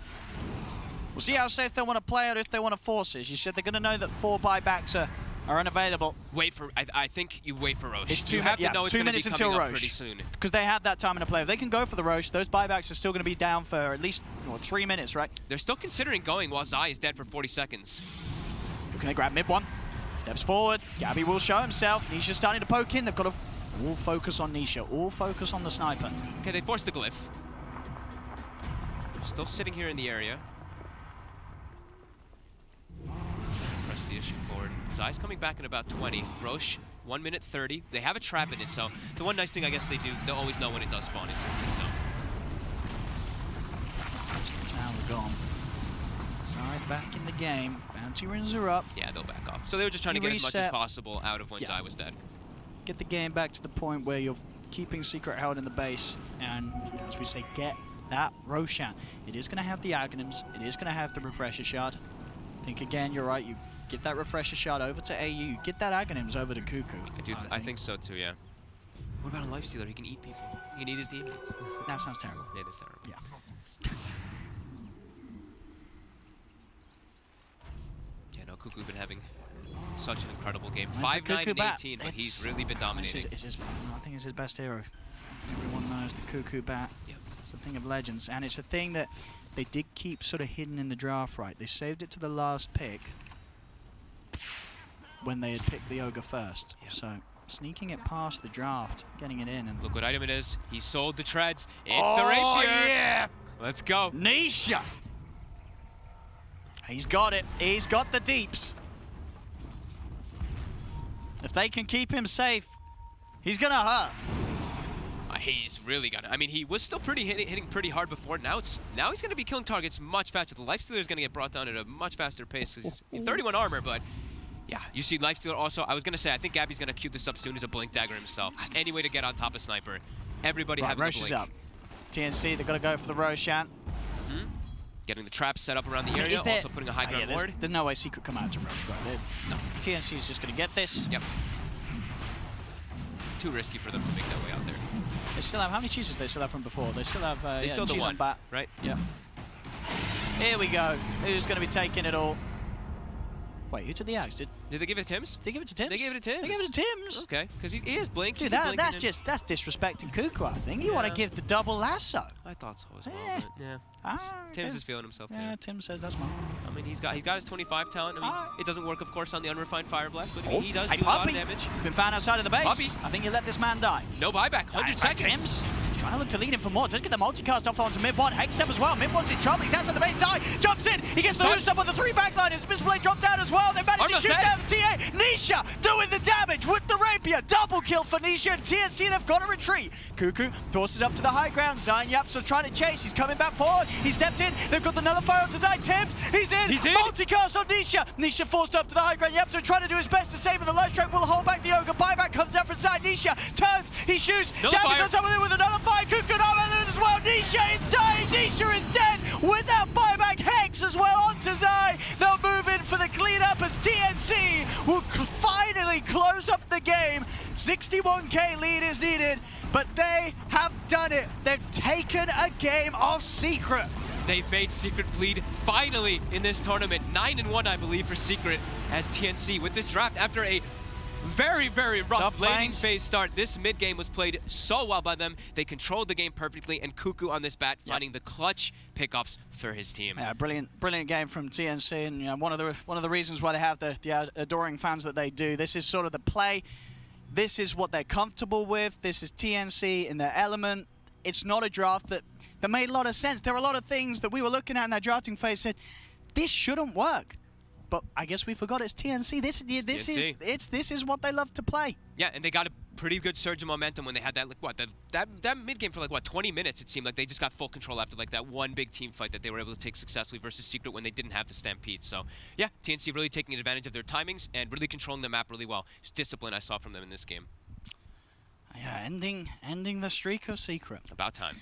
We'll see how safe they want to play it if they want to force it. You said they're going to know that 4 buybacks are unavailable. Wait for, I think you wait for Roche. It's you have to know it's 2 going to minutes be until coming up Roche. pretty soon. Because they have that time in the play. If they can go for the Roche, those buybacks are still going to be down for at least 3 minutes, right? They're still considering going while Zai is dead for 40 seconds. Who can they grab? Mid-1. Steps forward. Gabby will show himself. Nisha's starting to poke in. They've got to all focus on Nisha. All focus on the Sniper. Okay, they forced the glyph. Still sitting here in the area. Press the issue forward. Zai's coming back in about 20. Roche, 1 minute 30. They have a trap in it, so the one nice thing I guess they do, they'll always know when it does spawn instantly, so. That's how we're gone. Zai back in the game. Bounty runes are up. Yeah, they'll back off. So they were just trying to get as much as possible out of when Zai was dead. Get the game back to the point where you're keeping Secret held in the base, and as we say, get that Roshan. It is going to have the Aghanims. It is going to have the Refresher Shard. I think again, you're right. You get that Refresher Shard over to AU. You get that Aghanims over to Cuckoo. I think so too, yeah. What about a Lifestealer? He can eat people. He can eat his demons. That sounds terrible. Yeah, it is terrible. Yeah. Yeah, no, Cuckoo's been having such an incredible game. Nice 5-9 and bat. 18, but he's really been dominating. I think it's his best hero. Everyone knows the Cuckoo bat. Yep. It's a thing of legends, and it's a thing that they did keep sort of hidden in the draft, right? They saved it to the last pick when they had picked the Ogre first. Yep. So sneaking it past the draft, getting it in. And Look what item it is. He sold the treads. It's the rapier. Yeah! Let's go. Nisha! He's got it. He's got the deeps. If they can keep him safe, he's gonna hurt. He's really gonna. I mean, he was still pretty hitting pretty hard before. Now he's gonna be killing targets much faster. The Lifestealer is gonna get brought down at a much faster pace because he's 31 armor, but yeah, you see Lifestealer also. I was gonna say I think Gabby's gonna queue this up soon as a blink dagger himself. Just any way to get on top of Sniper. Everybody having Rosh a blink. is up. TNC, they're gonna go for the Roshan. Getting the traps set up around the area, also putting a high ground ward. There's no way Secret come out to Rosh, right? No. TNC is just gonna get this. Yep. Too risky for them to make their way out there. They still have, how many cheeses do they still have from before? They still have, They still have the cheese one, on bat. right? Yeah. Here we go. Who's going to be taking it all? Wait, who took the axe? Did Did they give it to Tims? they give it to Tims? They gave it to Tims. They gave it to Tims? Okay, because he is blink. Dude, He's blinking that's disrespecting Kuku, I think. You want to Yeah. give the double lasso. I thought so as well. Eh. But yeah. Ah, Tims okay. is feeling himself Yeah, too. Tim says that's mine. I mean, he's got his 25 talent. I mean, it doesn't work, of course, on the unrefined Fire Blast, but he does Hey, do a lot Puppy. of damage. He's been found outside of the base. Puppy. I think you let this man die. No buyback. 100 seconds. Tims trying to look to lead him for more. Does get the multicast off onto mid one. Hex step as well. Mid one's in trouble. He's outside the base side. Jumps in. He gets the hood step on the 3 backliners. Mistplay dropped down as well. They managed Almost to shoot dead. down the TA. Nisha doing the damage with the rapier. Double kill for Nisha and TNC. They've got a retreat. Cuckoo forces up to the high ground. Zion Yapso trying to chase. He's coming back forward. He stepped in. They've got the nullifier onto Zion. Tims. He's in. He's in. Multicast on Nisha. Nisha forced up to the high ground. Yapso trying to do his best to save him. The life strike will hold back the ogre. Buyback comes out from side. Nisha turns. He shoots. Nullifier. Gabby's on top of it with a nullifier. Cuckoo as well. Nisha is dying. Nisha is dead without buyback. Hex as well onto Zai. They'll move in for the cleanup as TNC will finally close up the game. 61k lead is needed, but they have done it. They've taken a game off Secret. They've made Secret bleed finally in this tournament. 9-1, I believe, for Secret as TNC with this draft after a very, very rough Tough laning lanes. phase start. This mid game was played so well by them. They controlled the game perfectly, and Cuckoo on this bat finding the clutch pickoffs for his team. Yeah, brilliant game from TNC, and you know, one of the reasons why they have the adoring fans that they do. This is sort of the play. This is what they're comfortable with. This is TNC in their element. It's not a draft that made a lot of sense. There are a lot of things that we were looking at in that drafting phase said, this shouldn't work. But I guess we forgot it's TNC. This is what they love to play. Yeah, and they got a pretty good surge of momentum when they had that, like, what, that mid game for like, what, 20 minutes it seemed like. They just got full control after like that one big team fight that they were able to take successfully versus Secret when they didn't have the Stampede. So yeah, TNC really taking advantage of their timings and really controlling the map really well. It's discipline I saw from them in this game. Yeah, ending the streak of Secret. About time.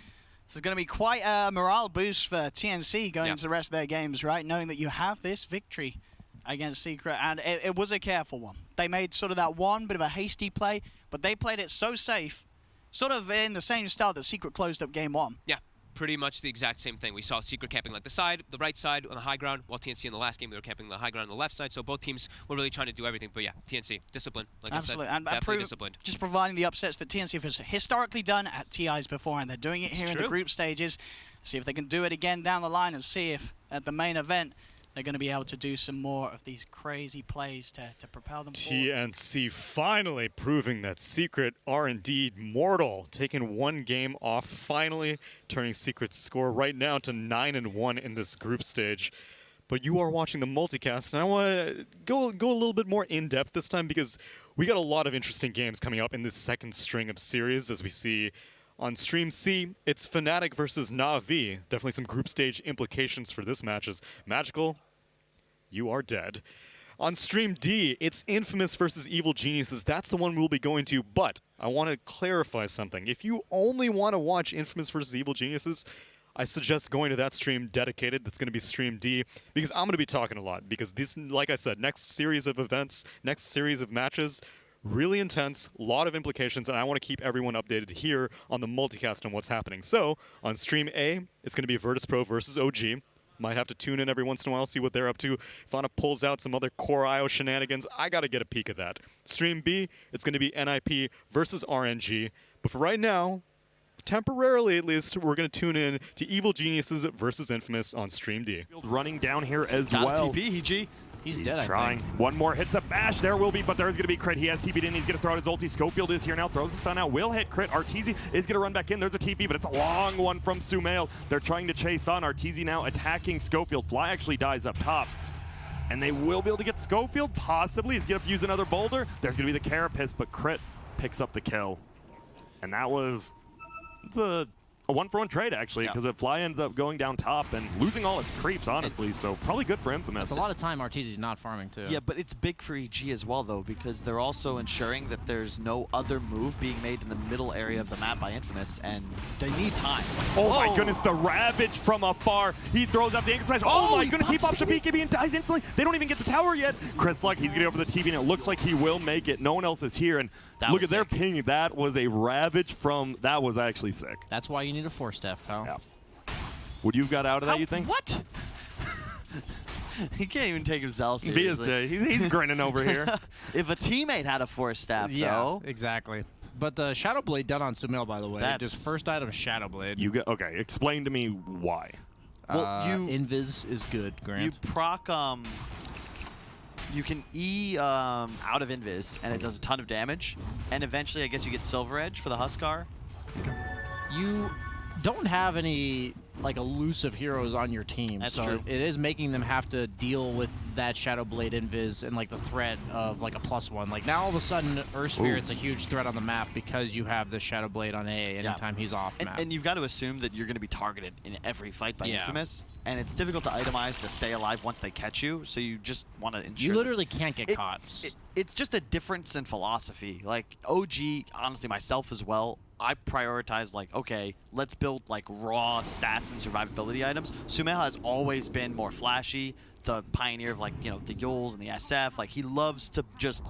This is going to be quite a morale boost for TNC going into the rest of their games, right? Knowing that you have this victory against Secret, and it was a careful one. They made sort of that one bit of a hasty play, but they played it so safe, sort of in the same style that Secret closed up game 1. Yeah, pretty much the exact same thing. We saw Secret camping like the right side on the high ground, while TNC in the last game they were camping the high ground on the left side. So both teams were really trying to do everything. But yeah, TNC discipline, like Absolutely, I said, and definitely disciplined. Just providing the upsets that TNC has historically done at TIs before, and they're doing it here in the group stages. See if they can do it again down the line, and see if at the main event they're going to be able to do some more of these crazy plays to propel them forward. TNC finally proving that Secret are indeed mortal, taking one game off, finally turning Secret's score right now to 9-1 in this group stage. But you are watching the multicast, and I want to go a little bit more in-depth this time because we got a lot of interesting games coming up in this second string of series. As we see on Stream C, it's Fnatic versus Na'Vi. Definitely some group stage implications for this match as Magical, you are dead. On Stream D, it's Infamous versus Evil Geniuses. That's the one we'll be going to, but I want to clarify something. If you only want to watch Infamous versus Evil Geniuses, I suggest going to that stream dedicated. That's going to be Stream D, because I'm going to be talking a lot. Because this, like I said, next series of events, next series of matches, really intense, a lot of implications, and I want to keep everyone updated here on the multicast on what's happening. So, on Stream A, it's going to be Virtus Pro versus OG. Might have to tune in every once in a while, see what they're up to. If Anna pulls out some other Core IO shenanigans, I got to get a peek of that. Stream B, it's going to be NIP versus RNG. But for right now, temporarily at least, we're going to tune in to Evil Geniuses versus Infamous on Stream D. Running down here as Got well. a TP, He's dead, trying. I think. One more hits a bash. There will be, but there's going to be crit. He has TP'd in. He's going to throw out his ulti. Schofield is here now. Throws the stun out. Will hit crit. Arteezy is going to run back in. There's a TP, but it's a long one from Sumail. They're trying to chase on. Arteezy now attacking Schofield. Fly actually dies up top. And they will be able to get Schofield, possibly. He's going to use another boulder. There's going to be the Carapace, but crit picks up the kill. And that was a one-for-one trade, actually, because Fly ends up going down top and losing all his creeps, honestly, so probably good for Infamous. It's a lot of time Arteezy's not farming, too. Yeah, but it's big for EG as well, though, because they're also ensuring that there's no other move being made in the middle area of the map by Infamous, and they need time. Oh my goodness, the Ravage from afar. He throws up the Anchor Smash. Oh my goodness, he pops the BKB and dies instantly. They don't even get the tower yet. Chris Luck, he's getting over the TV, and it looks like he will make it. No one else is here, and look at their ping. That was a Ravage from, that was actually sick. That's why you need a 4-staff, pal. Yeah. Would you have got out of that, you think? What? He can't even take himself seriously. BSJ, he's grinning over here. If a teammate had a 4-staff, though. Exactly. But the Shadow Blade done on Sumail, by the way. That's just first item, Shadow Blade. You get, okay, explain to me why. Well, Invis is good, Grant. You proc, you can E out of Invis, and it does a ton of damage. And eventually, I guess you get Silver Edge for the Huskar. You don't have any like elusive heroes on your team. That's so true. It is making them have to deal with that Shadow Blade Invis and like the threat of like a +1. Like now all of a sudden Earth Spirit's a huge threat on the map because you have the Shadow Blade on A anytime he's off map. And you've got to assume that you're going to be targeted in every fight by Infamous. And it's difficult to itemize to stay alive once they catch you, so you just want to ensure you literally can't get caught. It's just a difference in philosophy. Like OG, honestly, myself as well, I prioritize like, okay, let's build like raw stats and survivability items. Sumail has always been more flashy, the pioneer of like, you know, the Yules and the SF. Like he loves to just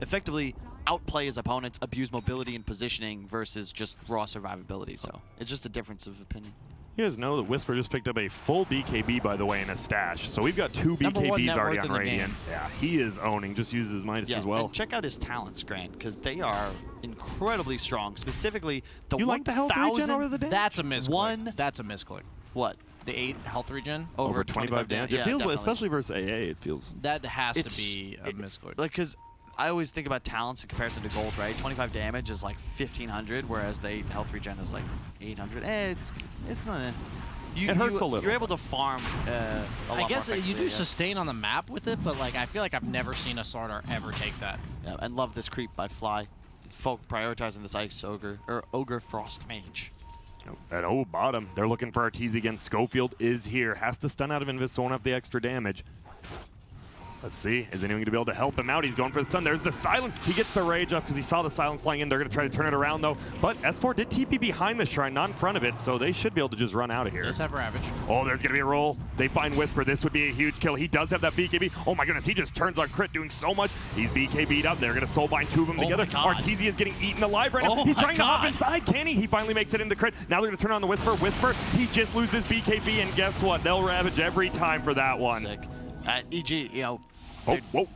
effectively outplay his opponents, abuse mobility and positioning versus just raw survivability. So it's just a difference of opinion. You guys know that Whisper just picked up a full BKB, by the way, in a stash. So we've got 2 BKBs already on Radiant. Yeah, he is owning. Just uses Midas as well. And check out his talents, Grant, because they are incredibly strong. Specifically, the you like the health regen over the damage? That's a misclick. That's a misclick. What? The 8 health regen? Over 25 damage. Yeah, it feels, definitely. especially versus AA, it feels. That has to be a misclick. Like, because I always think about talents in comparison to gold, right? 25 damage is like 1,500, whereas the 8 health regen is like 800. It's not. It hurts a little. You're able to farm a lot I guess more you do effectively, sustain on the map with it, but like I feel like I've never seen a Slardar ever take that. Yeah, and love this creep by Fly. Folk prioritizing this Ice Ogre, or Ogre Frost Mage. At bottom, they're looking for Arteezy again. Schofield is here. Has to stun out of Invis, so won't have the extra damage. Let's see. Is anyone going to be able to help him out? He's going for the stun. There's the silence. He gets the rage up because he saw the silence flying in. They're going to try to turn it around, though. But S4 did TP behind the shrine, not in front of it, so they should be able to just run out of here. Does have Ravage. Oh, there's going to be a roll. They find Whisper. This would be a huge kill. He does have that BKB. Oh, my goodness. He just turns on crit, doing so much. He's BKB'd up. They're going to soulbind 2 of them together. Arteezy is getting eaten alive right now. He's trying to hop inside. Can he? He finally makes it in the crit. Now they're going to turn on the Whisper. Whisper, he just loses BKB, and guess what? They'll Ravage every time for that one. Sick. EG, you know. Whoa.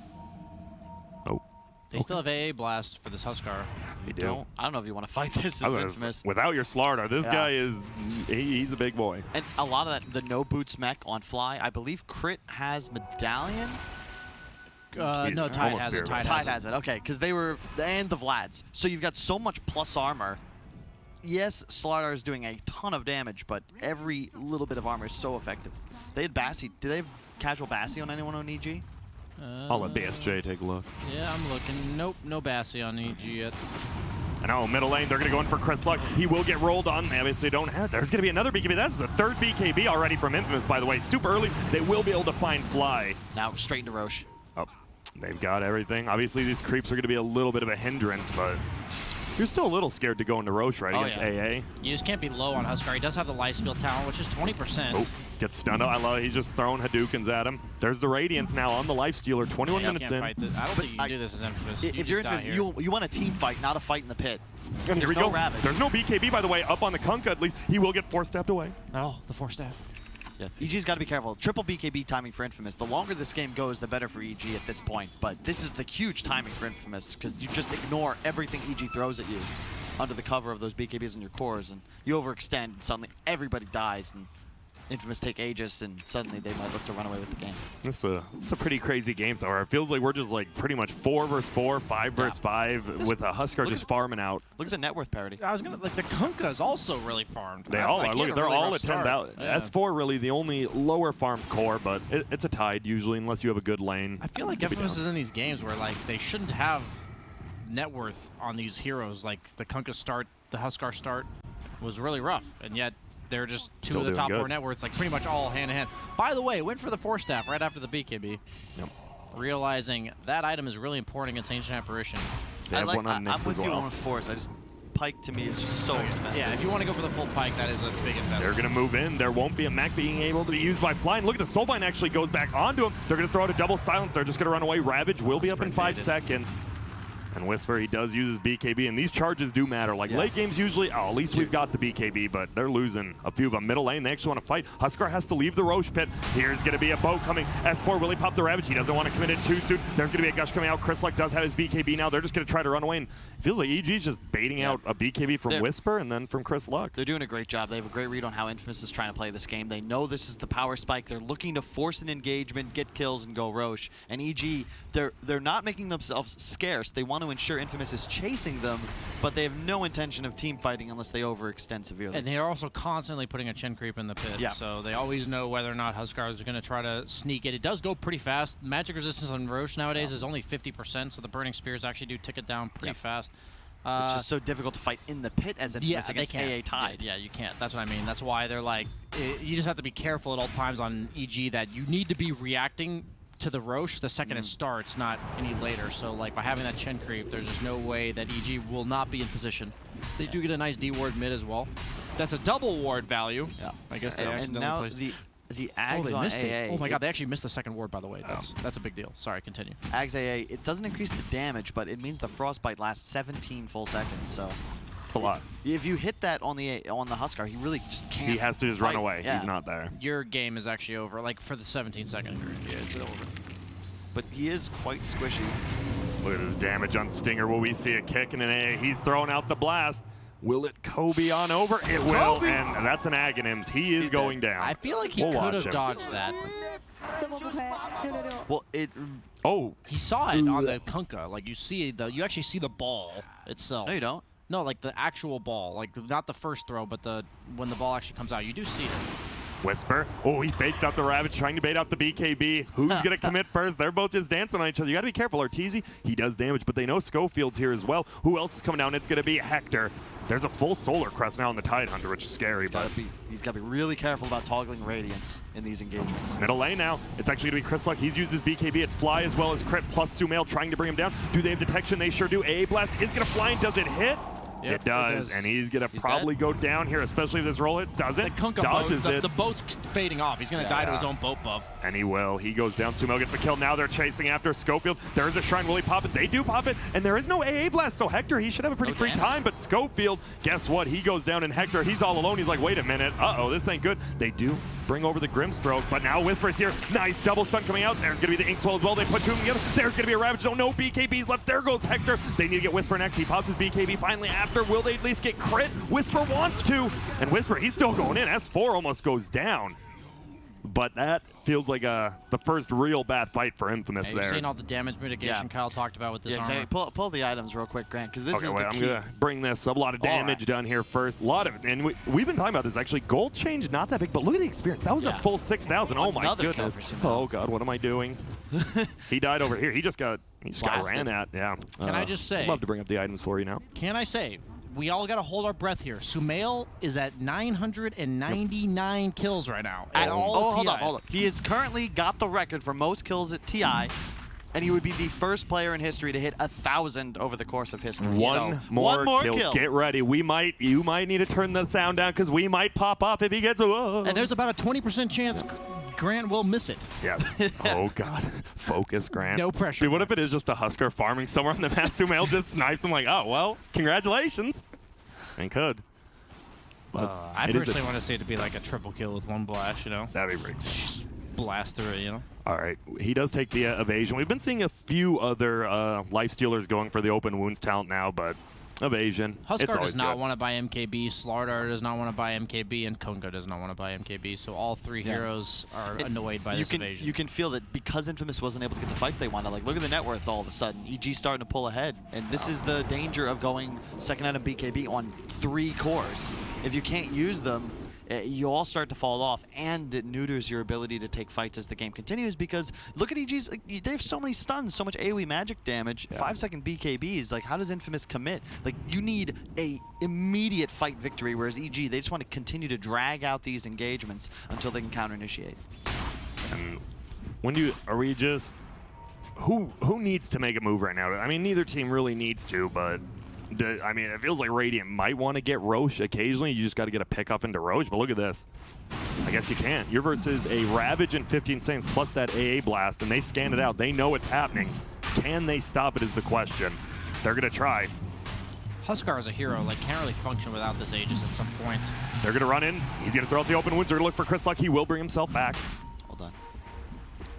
They still have AA Blast for this Huskar. They do. I don't know if you want to fight this as Infamous. Without your Slardar, this guy is, he's a big boy. And a lot of that, the no boots mech on Fly, I believe Crit has Medallion? No, Tide has it. Tide has it, okay, because they were, and the Vlads. So you've got so much plus armor. Yes, Slardar is doing a ton of damage, but every little bit of armor is so effective. They had Bassi. Do they have casual Bassi on anyone on EG? I'll let BSJ take a look. Yeah, I'm looking. Nope, no Bassi on EG yet. And middle lane, they're going to go in for Chris Luck. He will get rolled on. They obviously don't have. There's going to be another BKB. That's the 3rd BKB already from Infamous, by the way. Super early. They will be able to find Fly. Now straight into Roche. Oh, they've got everything. Obviously, these creeps are going to be a little bit of a hindrance, but you're still a little scared to go into Roche, right, against AA. You just can't be low on Huskar. He does have the lifesteal talent, which is 20%. Oh, gets stunned. I love it. He's just throwing Hadoukens at him. There's the Radiance now on the lifestealer. 21 minutes in. I don't think you can do this as Infamous. If you're Infamous, you want a team fight, not a fight in the pit. And here we go. Ravage. There's no BKB, by the way, up on the Kunkka at least. He will get 4-stepped away. Oh, the 4-staff. Yeah, EG's got to be careful. Triple BKB timing for Infamous. The longer this game goes, the better for EG at this point. But this is the huge timing for Infamous because you just ignore everything EG throws at you under the cover of those BKBs in your cores, and you overextend, and suddenly everybody dies. And Infamous take Aegis, and suddenly they might look to run away with the game. This is a pretty crazy game so far. It feels like we're just like pretty much 4 versus 4, 5 versus 5 with a Huskar just farming out. Look at the net worth parity. I was gonna like the Kunkka is also really farmed. They all are. Look, they're all at 10,000. Yeah. S4 really the only lower farmed core, but it's a tide usually unless you have a good lane. I feel like Infamous is in these games where like they shouldn't have net worth on these heroes. Like the Kunkka start, the Huskar start was really rough, and yet they're just two Still of the top doing good. 4 net worths, like pretty much all hand in hand. By the way, went for the 4-staff right after the BKB. Yep. Realizing that item is really important against Ancient Apparition. They have one on I'm Nyx with as you well. on Force. Pike to me is just so expensive. Yeah, if you want to go for the full Pike, that is a big investment. They're going to move in. There won't be a mech being able to be used by Flying. Look at the Soulbind actually goes back onto him. They're going to throw out a double silence. They're just going to run away. Ravage will be up in 5 seconds. And Whisper, he does use his BKB, and these charges do matter. Like late games usually, at least we've got the BKB, but they're losing a few of them. Middle lane, they actually want to fight. Huskar has to leave the Roche pit. Here's going to be a boat coming. S4 really popped the Ravage. He doesn't want to commit it too soon. There's going to be a gush coming out. Chris Luck does have his BKB now. They're just going to try to run away, and it feels like EG's just baiting out a BKB from Whisper and then from Chris Luck. They're doing a great job. They have a great read on how Infamous is trying to play this game. They know this is the power spike. They're looking to force an engagement, get kills, and go Roche. And EG, they're not making themselves scarce. They want to ensure Infamous is chasing them, but they have no intention of team fighting unless they overextend severely. And they're also constantly putting a chin creep in the pit, so they always know whether or not Huskar is going to try to sneak it. It does go pretty fast. Magic resistance on Roche nowadays is only 50%, so the Burning Spears actually do tick it down pretty fast. It's just so difficult to fight in the pit as Infamous against AA Tide. Yeah, you can't. That's what I mean. That's why they're like, you just have to be careful at all times on EG that you need to be reacting to the Roche the second it starts, not any later. So like by having that chin creep, there's just no way that EG will not be in position. They do get a nice D ward mid as well. That's a double ward value. Yeah. I guess they and accidentally now placed. the Ags on missed AA. it. Oh my god, they actually missed the second ward, by the way. That's a big deal. Sorry, continue. Ags AA, it doesn't increase the damage, but it means the Frostbite lasts 17 full seconds, so it's a lot. If you hit that on the Huskar, he really just can't. He has to just fight. run away. Yeah. He's not there. Your game is actually over, like for the 17-second period. Yeah, it's over. But he is quite squishy. Look at his damage on Stinger. Will we see a kick in an AA? He's throwing out the blast. Will it Kobe on over? It will, and that's an Aghanims. He is going down. I feel like he We'll could watch have him. dodged that. Well, he saw it on the Kunkka. Like you actually see the ball itself. No, you don't. No, like the actual ball, like not the first throw, but when the ball actually comes out, you do see it. Whisper. Oh, he baits out the Ravage, trying to bait out the BKB. Who's going to commit first? They're both just dancing on each other. You got to be careful. Arteezy, he does damage, but they know Schofield's here as well. Who else is coming down? It's going to be Hector. There's a full Solar Crest now on the Tidehunter, which is scary. He's got to be really careful about toggling Radiance in these engagements. Middle lane now. It's actually going to be Chris Luck. He's used his BKB. It's Fly as well as Crit plus Sumail trying to bring him down. Do they have detection? They sure do. AA Blast is going to fly, and does it hit? Yep, it does, and he's going to probably go down here, especially if this roll hit doesn't. The Kunkka dodges boat, it. the boat's fading off. He's going to die to his own boat buff. And he will. He goes down. Sumail gets the kill. Now they're chasing after Schofield. There is a Shrine. Will he pop it? They do pop it, and there is no AA Blast, so Hector, he should have a pretty free time, but Schofield, guess what? He goes down, and Hector, he's all alone. He's like, wait a minute. Uh-oh, this ain't good. They do bring over the Grimstroke, but now Whisper's here. Nice double stun coming out. There's going to be the Inkswell as well. They put two of them together. There's going to be a Ravage. Oh, no BKBs left. There goes Hector. They need to get Whisper next. He pops his BKB finally after. Will they at least get crit? Whisper wants to. And Whisper, he's still going in. S4 almost goes down. But that feels like the first real bad fight for Infamous You're there. seeing all the damage mitigation Kyle talked about with this armor. Exactly. Pull the items real quick, Grant, because this is the key. I'm going to bring this up. A lot of damage done here first. A lot of, and we've been talking about this actually. Gold change, not that big, but look at the experience. That was a full 6,000. Oh my goodness. Oh God, what am I doing? He died over here. He just got ran at. Yeah. Can I just say? I'd love to bring up the items for you now. Can I say? We all got to hold our breath here. Sumail is at 999 kills right now. Hold on. He has currently got the record for most kills at TI, and he would be the first player in history to hit 1,000 over the course of history. One more kill. Get ready. You might need to turn the sound down because we might pop off if he gets. Whoa. And there's about a 20% chance Grant will miss it. Yes. Oh God. Focus, Grant. No pressure. Dude, what if it is just a Huskar farming somewhere on the map? Sumail just snipes him like, oh well, congratulations. And could. I personally want to see it to be like a triple kill with one blast, you know? That'd be great. Blast through it, you know? All right. He does take the evasion. We've been seeing a few other life stealers going for the open wounds talent now, but Evasion. Huskar always does not good. want to buy MKB, Slardar does not want to buy MKB, and Kongo does not want to buy MKB, so all three heroes are annoyed by this evasion. You can feel that because Infamous wasn't able to get the fight they wanted. Like, look at the net worth all of a sudden. EG starting to pull ahead, and this is the danger of going second item BKB on 3 cores. If you can't use them, you all start to fall off, and it neuters your ability to take fights as the game continues, because look at EG's, like, they have so many stuns, so much AoE magic damage, 5-second BKBs. Like, how does Infamous commit? Like, you need a immediate fight victory, whereas EG, they just want to continue to drag out these engagements until they can counter-initiate. And when are we just, who needs to make a move right now? I mean, neither team really needs to, but I mean, it feels like Radiant might want to get Roche occasionally. You just got to get a pickup into Roche, but look at this. I guess you can't. You're versus a Ravage and 15 seconds plus that AA blast, and they scan it out. They know it's happening. Can they stop it is the question. They're going to try. Huskar as a hero, like, can't really function without this Aegis at some point. They're going to run in. He's going to throw out the open wounds. They're going to look for Chris Luck. He will bring himself back. Hold on.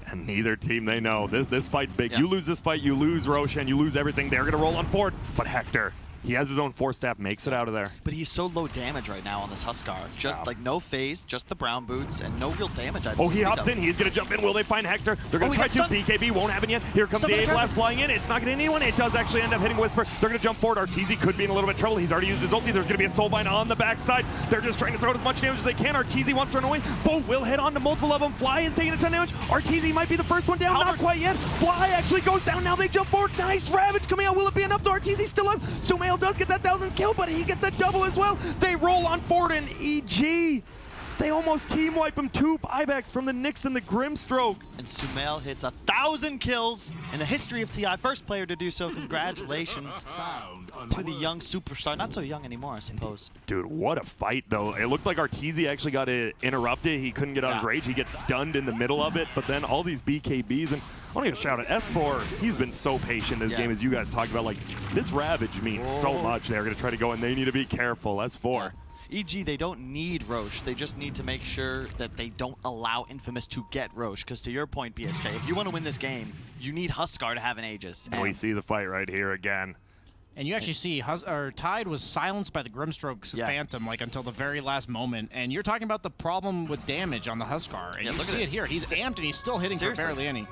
And neither team, they know. This fight's big. You lose this fight, you lose Roche, and you lose everything. They're going to roll on forward. But Hector, he has his own 4-staff, makes it out of there. But he's so low damage right now on this Huskar. Just like no phase, just the brown boots, and no real damage. Oh, he hops in. He's going to jump in. Will they find Hector? They're going to try to. BKB won't happen yet. Here comes the A-Blast flying in. It's not going to hit anyone. It does actually end up hitting Whisper. They're going to jump forward. Arteezy could be in a little bit of trouble. He's already used his ulti. There's going to be a Soulbind on the backside. They're just trying to throw out as much damage as they can. Arteezy wants to run away. Bo will hit onto multiple of them. Fly is taking a ton of damage. Arteezy might be the first one down. Not quite yet. Fly actually goes down. Now they jump forward. Nice Ravage coming out. Will it be enough? The Arteezy's still alive. Sumail does get that 1,000th kill, but he gets a double as well. They roll on forward, and EG, they almost team wipe him. 2 buybacks from the Nyx and the Grimstroke. And Sumail hits 1,000 kills in the history of TI. First player to do so. Congratulations to the young superstar. Not so young anymore, I suppose. Dude, what a fight, though. It looked like Arteezy actually got interrupted. He couldn't get out his rage. He gets stunned in the middle of it, but then all these BKBs, and I want to give a shout out S4. He's been so patient this game, as you guys talked about. Like, this Ravage means so much. They're going to try to go, and they need to be careful. S4. EG, they don't need Roche. They just need to make sure that they don't allow Infamous to get Roche. Because to your point, BSJ, if you want to win this game, you need Huskar to have an Aegis. And we see the fight right here again. And you actually see Tide was silenced by the Grimstroke's Phantom like until the very last moment. And you're talking about the problem with damage on the Huskar. And you see it here. He's amped and he's still hitting for barely any.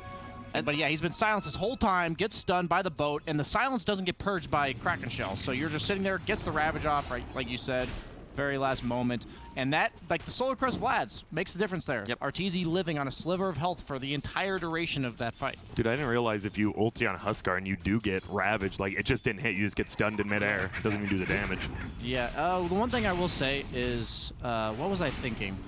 But yeah, he's been silenced this whole time, gets stunned by the boat, and the silence doesn't get purged by Kraken Shell. So you're just sitting there, gets the Ravage off, right, like you said, very last moment. And that, like the Solar Crest Vlads, makes the difference there. Arteezy living on a sliver of health for the entire duration of that fight. Dude, I didn't realize if you ulti on Huskar and you do get Ravage, like, it just didn't hit. You just get stunned in midair. It doesn't even do the damage. Yeah, the one thing I will say is, what was I thinking?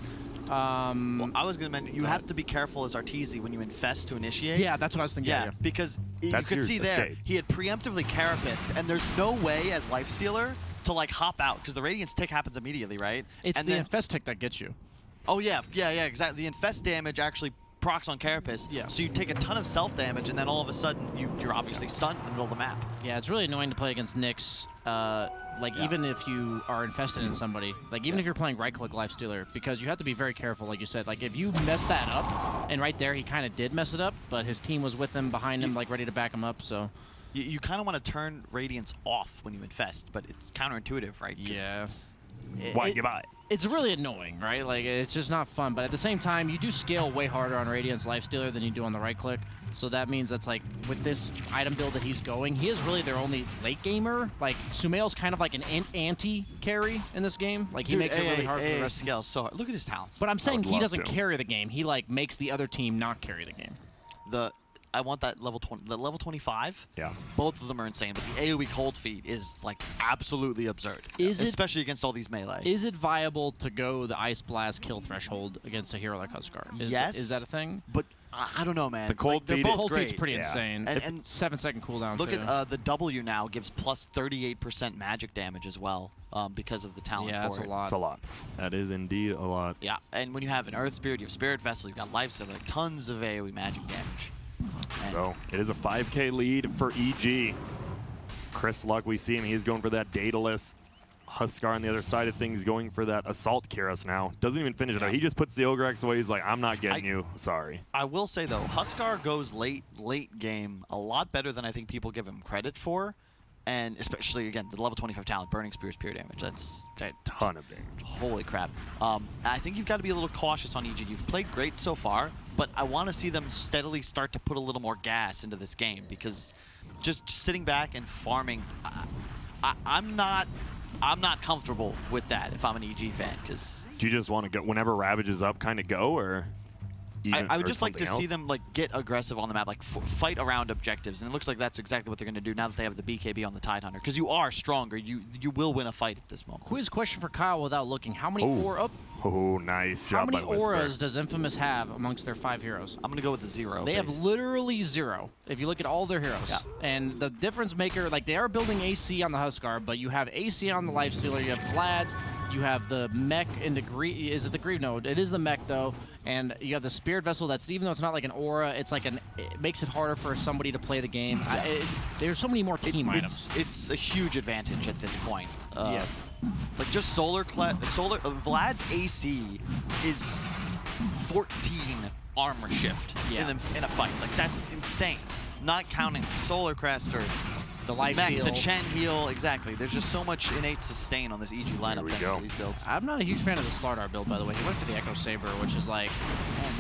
Well, I was going to mention, you have to be careful as Arteezy when you infest to initiate. Yeah, that's what I was thinking. Yeah, because you could see there, he had preemptively Carapaced, and there's no way as Lifestealer to like hop out, because the Radiance tick happens immediately, right? It's the infest tick that gets you. Oh yeah, exactly. The infest damage actually procs on Carapace, so you take a ton of self damage, and then all of a sudden you're obviously stunned in the middle of the map. Yeah, it's really annoying to play against Nyx. Even if you are infested in somebody, like even if you're playing right-click Lifestealer, because you have to be very careful, like you said. Like if you mess that up, and right there he kind of did mess it up, but his team was with him, behind him, like ready to back him up, so. You kind of want to turn Radiance off when you infest, but it's counterintuitive, right? Yes. Why you buy it? It's really annoying, right? Like, it's just not fun. But at the same time, you do scale way harder on Radiance Lifestealer than you do on the right-click. So that means that's like, with this item build that he's going, he is really their only late gamer. Like, Sumail's kind of like an anti-carry in this game. Like, he makes it really hard for the rest. Scales so hard. Look at his talents. But I'm saying he doesn't carry the game. He, like, makes the other team not carry the game. I want that level 20, the level 25. Yeah. Both of them are insane, but the AoE cold feet is like absolutely absurd. Especially against all these melee. Is it viable to go the Ice Blast kill threshold against a hero like Huskar? Yes. Is that a thing? But I don't know, man. The cold feet. The cold feet's pretty insane. And 7-second cooldown. Look at the W now gives plus 38% magic damage as well because of the talent. Yeah, that's a lot. That's a lot. That is indeed a lot. Yeah, and when you have an Earth Spirit, you have Spirit Vessel, you've got Life Stealer, like tons of AoE magic damage. So it is a 5K lead for EG. Chris Luck, we see him. He's going for that Daedalus. Huskar on the other side of things going for that Assault Kyros now. Doesn't even finish it out. He just puts the Ogrex away. He's like, I'm not getting you. Sorry. I will say, though, Huskar goes late game a lot better than I think people give him credit for. And especially, again, the level 25 talent, Burning Spear's pure damage. That's a ton of damage. Holy crap. I think you've got to be a little cautious on EG. You've played great so far, but I want to see them steadily start to put a little more gas into this game, because just sitting back and farming, I'm not comfortable with that if I'm an EG fan, because... Do you just want to go, whenever Ravage is up, kind of go, or... I would just like to see them get aggressive on the map, fight around objectives, and it looks like that's exactly what they're going to do now that they have the BKB on the Tidehunter. Because you are stronger, you will win a fight at this moment. Quiz question for Kyle without looking: how many nice job by How many Whisper. auras does Infamous have amongst their 5 heroes? I'm going to go with the 0. They have literally 0. If you look at all their heroes, and the difference maker, they are building AC on the Huskar, but you have AC on the Lifestealer, you have Vlad's, you have the mech in the Greave. Is it the Greave? No, it is the mech though. And you have the Spirit Vessel that's, even though it's not like an aura, it's like it makes it harder for somebody to play the game. There's so many more team items. It's a huge advantage at this point. Like just Vlad's AC is 14 armor shift in a fight. Like that's insane. Not counting Solar Crest or the life mech, heal. the Chen heal, exactly. There's just so much innate sustain on this EG lineup thanks to these builds. I'm not a huge fan of the Slardar build, by the way. He went for the Echo Saber, which is like,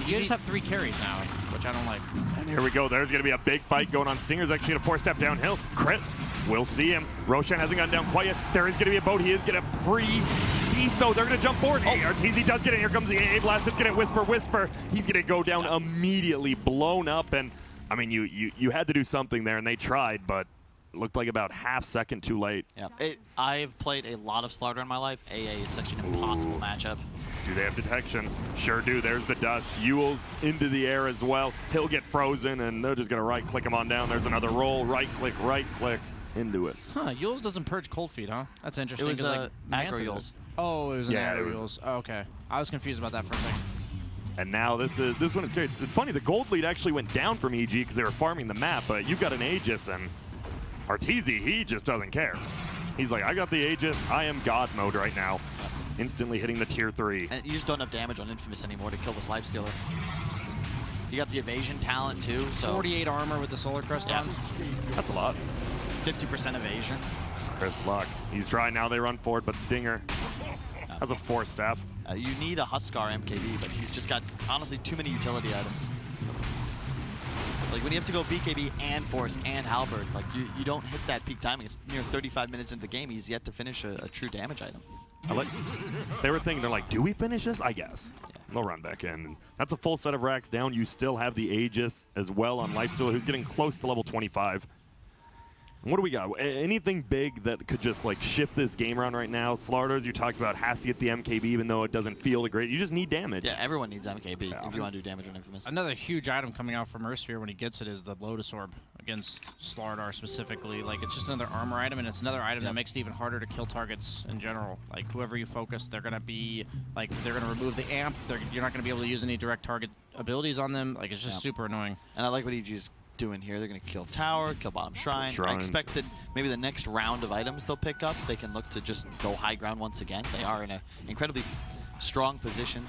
you just have 3 carries now, which I don't like. And here we go. There's going to be a big fight going on. Stinger's actually going to 4-step downhill. Crit. We'll see him. Roshan hasn't gone down quite yet. There is going to be a boat. He is going to pre-beast, though. They're going to jump forward. Arteezy does get it. Here comes the AA Blast. It's going to Whisper. He's going to go down immediately, blown up. And, I mean, you had to do something there, and they tried, but looked like about half second too late. Yeah, I've played a lot of Slardar in my life. AA is such an impossible matchup. Do they have detection? Sure do. There's the dust. Yule's into the air as well. He'll get frozen, and they're just going to right-click him on down. There's another roll. Right-click into it. Huh, Yule's doesn't purge cold feet, huh? That's interesting. It was like, aggro Yule's. Oh, it was an aggro Yule's. Oh, okay. I was confused about that for a second. And now this one is great. It's funny, the gold lead actually went down from EG because they were farming the map, but you've got an Aegis, and Arteezy, he just doesn't care. He's like, I got the Aegis, I am God mode right now. Instantly hitting the tier 3. And you just don't have damage on Infamous anymore to kill this Lifestealer. You got the evasion talent too, so 48 armor with the Solar Crest on. That's a lot. 50% evasion. Chris Luck. He's trying now, they run forward, but Stinger has a 4-step. You need a Huskar MKB, but he's just got, honestly, too many utility items. Like, when you have to go BKB and Force and Halberd, like, you don't hit that peak timing. It's near 35 minutes into the game. He's yet to finish a true damage item. They were thinking, they're like, do we finish this? I guess. They'll run back in. That's a full set of racks down. You still have the Aegis as well on Lifestealer, who's getting close to level 25. What do we got? Anything big that could just like shift this game around right now? Slardar, as you talked about, has to get the MKB even though it doesn't feel great. You just need damage. Yeah, everyone needs MKB if you want to do damage on Infamous. Another huge item coming out from Earthsphere when he gets it is the Lotus Orb against Slardar specifically. Like, it's just another armor item, and it's another item that makes it even harder to kill targets in general. Like, whoever you focus, they're going to be, like, they're going to remove the amp. You're not going to be able to use any direct target abilities on them. Like, it's just super annoying. And I like what EG's doing here. They're going to kill Tower, kill Bottom Shrine. I expect that maybe the next round of items they'll pick up, they can look to just go high ground once again. They are in an incredibly strong position.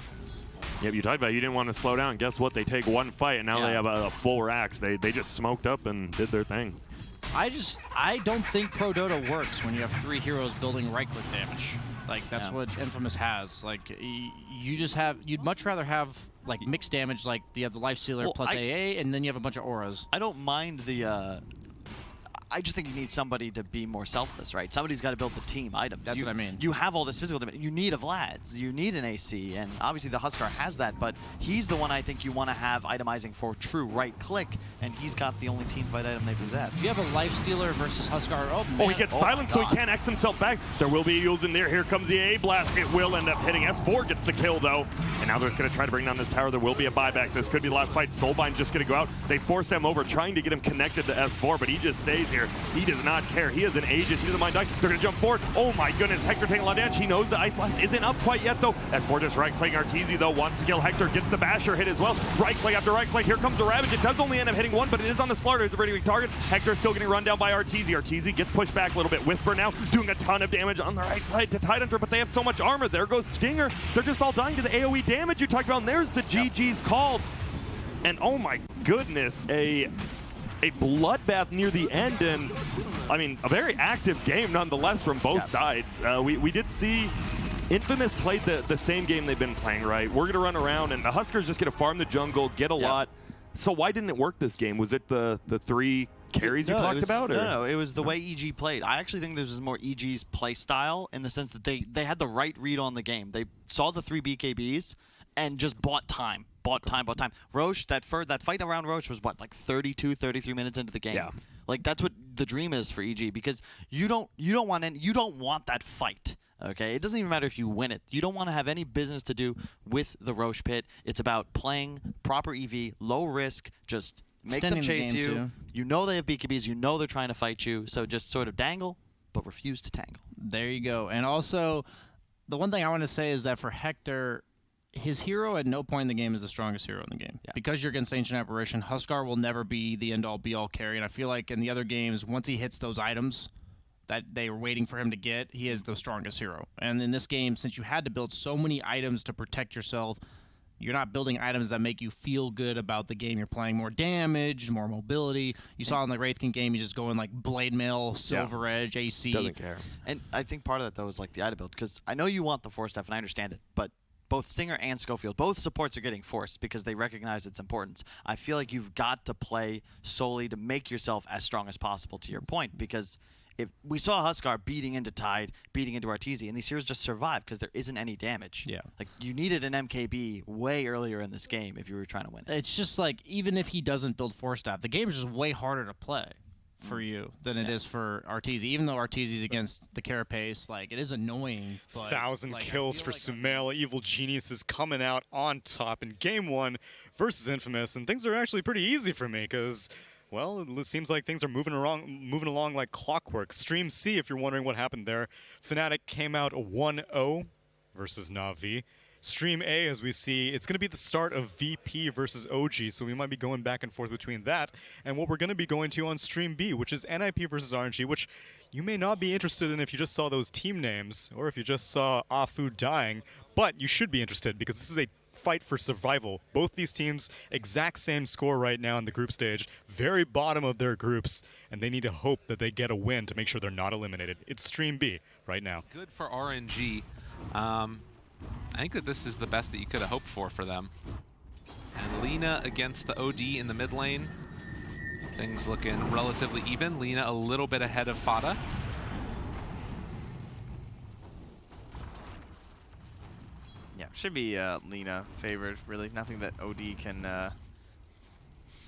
Yeah, but you talked about you didn't want to slow down. Guess what? They take one fight, and now they have a full racks. They just smoked up and did their thing. I don't think Pro Dota works when you have 3 heroes building right-click damage. Like, that's what Infamous has. Like, you'd much rather have like mixed damage, like you have the Lifestealer plus AA, and then you have a bunch of auras. I don't mind the I just think you need somebody to be more selfless, right? Somebody's got to build the team items. That's what I mean. You have all this physical damage. You need a Vlad's. You need an AC, and obviously the Huskar has that, but he's the one I think you want to have itemizing for true right-click, and he's got the only team fight item they possess. You have a Lifestealer versus Huskar. Oh, man. Oh, he gets silenced, so he can't X himself back. There will be Yules in there. Here comes the AA Blast. It will end up hitting. S4 gets the kill, though. And now they're going to try to bring down this tower. There will be a buyback. This could be the last fight. Soulbind just going to go out. They force them over, trying to get him connected to S4, but he just stays here. He does not care. He has an Aegis. He doesn't mind dying. They're going to jump forward. Oh my goodness. Hector taking a lot of damage. He knows the Ice Blast isn't up quite yet, though. S4 just right-clicking Arteezy, though. Wants to kill Hector. Gets the Basher hit as well. Right-click after right-click. Here comes the Ravage. It does only end up hitting one, but it is on the Slardar. It's a pretty weak target. Hector still getting run down by Arteezy. Arteezy gets pushed back a little bit. Whisper now doing a ton of damage on the right side to Tidehunter, but they have so much armor. There goes Stinger. They're just all dying to the AoE damage you talked about, and there's the GG's called. And oh my goodness, a a bloodbath near the end, and I mean, a very active game nonetheless from both sides. We did see Infamous played the same game they've been playing, right? We're going to run around, and the Huskers just going to farm the jungle, get a lot. So why didn't it work this game? Was it the 3 carries you talked about? Or? No, it was the way EG played. I actually think this was more EG's play style in the sense that they had the right read on the game. They saw the 3 BKBs and just bought time. Bought time. Roche, that fight around Roche was what, like 32, 33 minutes into the game. Yeah. Like that's what the dream is for EG, because you don't want that fight. Okay, it doesn't even matter if you win it. You don't want to have any business to do with the Roche pit. It's about playing proper EV, low risk, just make them chase you. Too. You know they have BKBs. You know they're trying to fight you. So just sort of dangle, but refuse to tangle. There you go. And also, the one thing I want to say is that for Hector, his hero at no point in the game is the strongest hero in the game. Yeah. Because you're against Ancient Apparition, Huskar will never be the end-all, be-all carry. And I feel like in the other games, once he hits those items that they were waiting for him to get, he is the strongest hero. And in this game, since you had to build so many items to protect yourself, you're not building items that make you feel good about the game you're playing. More damage, more mobility. You saw in the Wraith King game, you just go in like Blade Mail, Silver Edge, AC. Doesn't care. And I think part of that, though, is like the item build, because I know you want the Force stuff, and I understand it, but both Stinger and Schofield, both supports are getting Force because they recognize its importance. I feel like you've got to play solely to make yourself as strong as possible, to your point, because if we saw Huskar beating into Tide, beating into Arteezy, and these heroes just survive because there isn't any damage. Yeah. Like, you needed an MKB way earlier in this game if you were trying to win. It's just like, even if he doesn't build Force Staff, the game is just way harder to play for you than it is for Arteezy. Even though Arteezy's against the Carapace, like, it is annoying. But 1,000 like, kills for Sumail. Evil Genius is coming out on top in Game 1 versus Infamous, and things are actually pretty easy for me because, well, it seems like things are moving along like clockwork. Stream C, if you're wondering what happened there, Fnatic came out 1-0 versus Na'Vi. Stream A, as we see, it's going to be the start of VP versus OG, so we might be going back and forth between that and what we're going to be going to on Stream B, which is NIP versus RNG, which you may not be interested in if you just saw those team names or if you just saw Afu dying, but you should be interested because this is a fight for survival. Both these teams, exact same score right now in the group stage, very bottom of their groups, and they need to hope that they get a win to make sure they're not eliminated. It's Stream B right now. Good for RNG. I think that this is the best that you could have hoped for them. And Lina against the OD in the mid lane. Things looking relatively even. Lina a little bit ahead of Fada. Yeah, should be Lina favored, really. Nothing that OD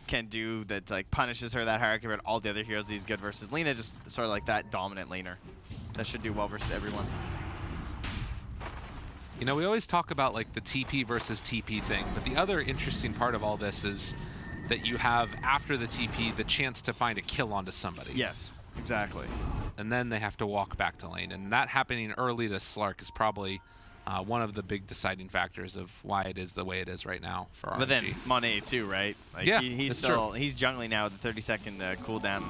can do that like punishes her that hard compared to all the other heroes he's good versus. Lina just sort of like that dominant laner that should do well versus everyone. You know, we always talk about like the TP versus TP thing, but the other interesting part of all this is that you have, after the TP, the chance to find a kill onto somebody. Yes, exactly. And then they have to walk back to lane. And that happening early to Slark is probably one of the big deciding factors of why it is the way it is right now for RNG. But then Monet too, right? Like yeah, he's true. He's jungling now with the 30-second cooldown.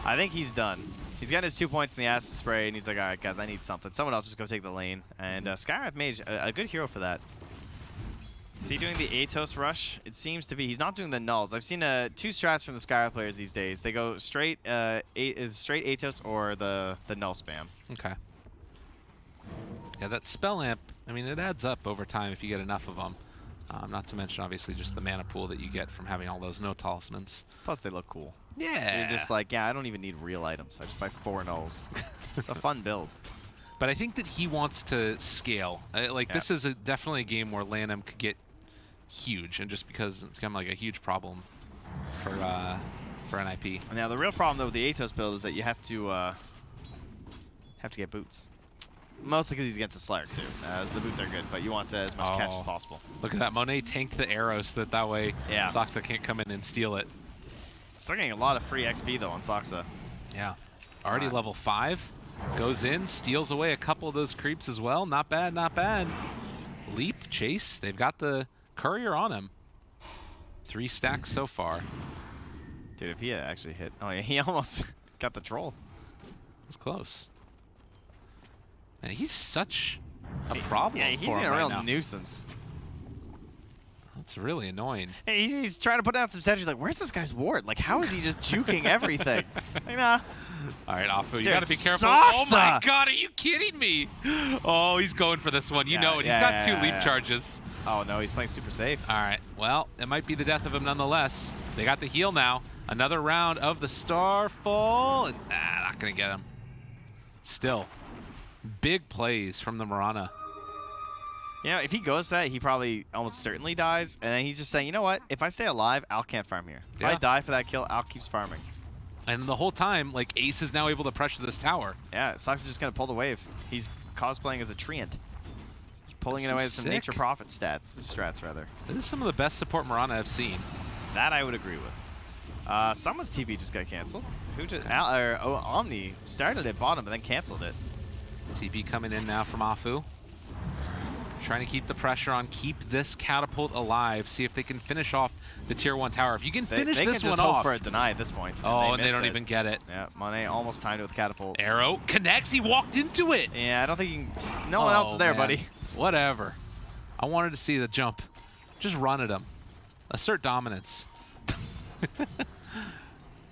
I think he's done. He's got his 2 points in the acid spray, and he's like, all right, guys, I need something. Someone else just go take the lane. And Skywrath Mage, a good hero for that. Is he doing the Atos rush? It seems to be. He's not doing the nulls. I've seen 2 strats from the Skywrath players these days. They go straight straight Atos or the null spam. Okay. Yeah, that spell amp, I mean, it adds up over time if you get enough of them. Not to mention, obviously, just the mana pool that you get from having all those no talismans. Plus, they look cool. Yeah. You're just like, yeah, I don't even need real items. I just buy 4 nulls. It's a fun build. But I think that he wants to scale. This is definitely a game where Lanham could get huge, and just because it's become like a huge problem for NIP. Now, the real problem, though, with the Atos build is that you have to get boots. Mostly because he's against the Slark, too. As the boots are good, but you want as much catch as possible. Look at that. Monet tanked the arrows so that way yeah. Soxa can't come in and steal it. Still getting a lot of free XP, though, on Soxa. Yeah. Already level 5. Goes in, steals away a couple of those creeps as well. Not bad, not bad. Leap, chase. They've got the courier on him. 3 stacks so far. Dude, if he had actually hit... Oh, yeah, he almost got the troll. It's close. Man, he's such a problem. Yeah, he's been a real nuisance. It's really annoying. Hey, he's trying to put down some sentries. Like, where's this guy's ward? Like, how is he just juking everything? Like, nah. All right, Afu, you Dude, got to be careful. Soxa! Oh my God, are you kidding me? Oh, he's going for this one. You know it. He's got two leap charges. Oh no, he's playing super safe. All right, well, it might be the death of him nonetheless. They got the heal now. Another round of the Starfall, and not gonna get him. Still, big plays from the Mirana. You know, if he goes to that, he probably almost certainly dies. And then he's just saying, you know what? If I stay alive, Al can't farm here. If I die for that kill, Al keeps farming. And the whole time, like, Ace is now able to pressure this tower. Yeah, Sox is just going to pull the wave. He's cosplaying as a treant. Pulling it away with some sick. nature profit strats, rather. This is some of the best support Mirana I've seen. That I would agree with. Someone's TP just got canceled. Who just? Omni started at bottom, but then canceled it. TP coming in now from Afu. Trying to keep the pressure on, keep this catapult alive, see if they can finish off the tier 1 tower. If you can finish they this can one just hope off. for a deny at this point. Oh, and they don't even get it. Yeah, Monet almost timed it with catapult. Arrow connects, he walked into it. Yeah, I don't think no one else is there, buddy. Whatever. I wanted to see the jump. Just run at him. Assert dominance.